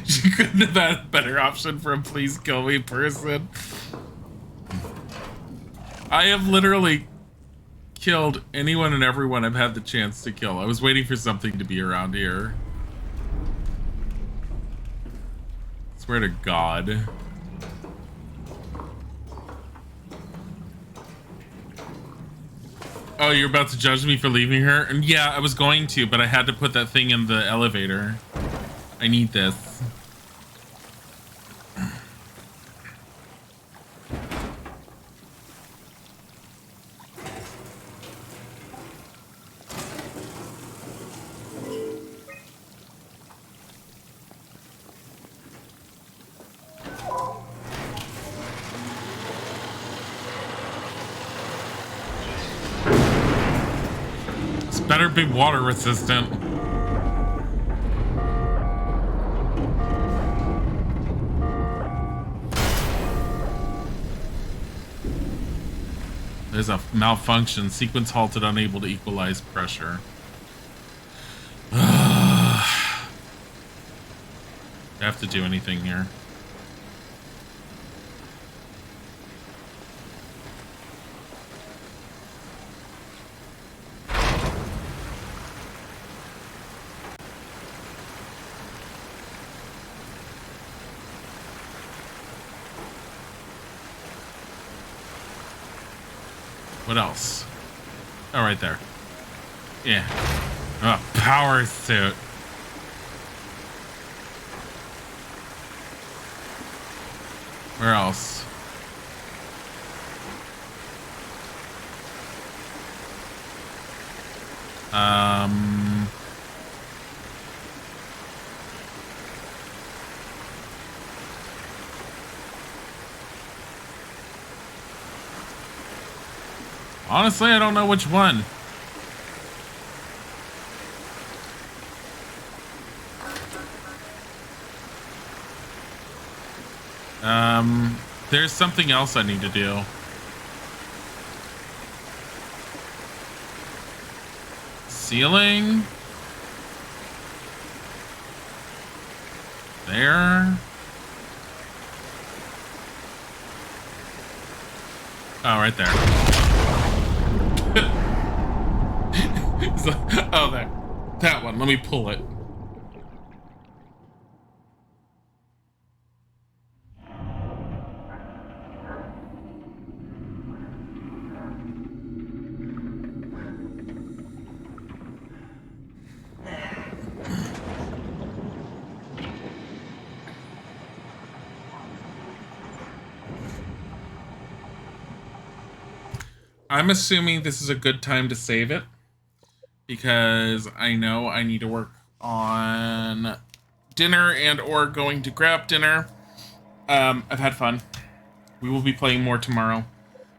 She couldn't have had a better option for a please kill me person. I have literally killed anyone and everyone I've had the chance to kill. I was waiting for something to be around here. Swear to God. Oh, you're about to judge me for leaving her? And yeah, I was going to, but I had to put that thing in the elevator. I need this. This better be water resistant. There's a malfunction. Sequence halted, unable to equalize pressure. Do I have to do anything here? What else? Oh, right there. Yeah. Oh, power suit. Where else? Honestly, I don't know which one. There's something else I need to do. Ceiling. There. Oh, right there. So, oh, there. That one. Let me pull it. I'm assuming this is a good time to save it because I know I need to work on dinner and or going to grab dinner. I've had fun. We will be playing more tomorrow.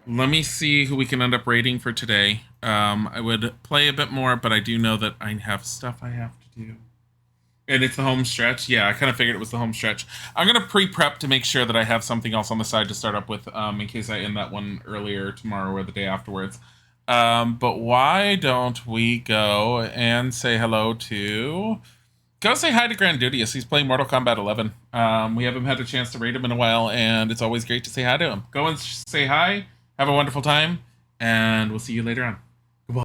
Let me see who we can end up rating for today. I would play a bit more, but I do know that I have stuff I have to do. And it's the home stretch. Yeah, I kind of figured it was the home stretch. I'm going to pre-prep to make sure that I have something else on the side to start up with in case I end that one earlier tomorrow or the day afterwards. But why don't we go and say hello to... Go say hi to Grandudius. He's playing Mortal Kombat 11. We haven't had a chance to rate him in a while, and it's always great to say hi to him. Go and say hi. Have a wonderful time, and we'll see you later on.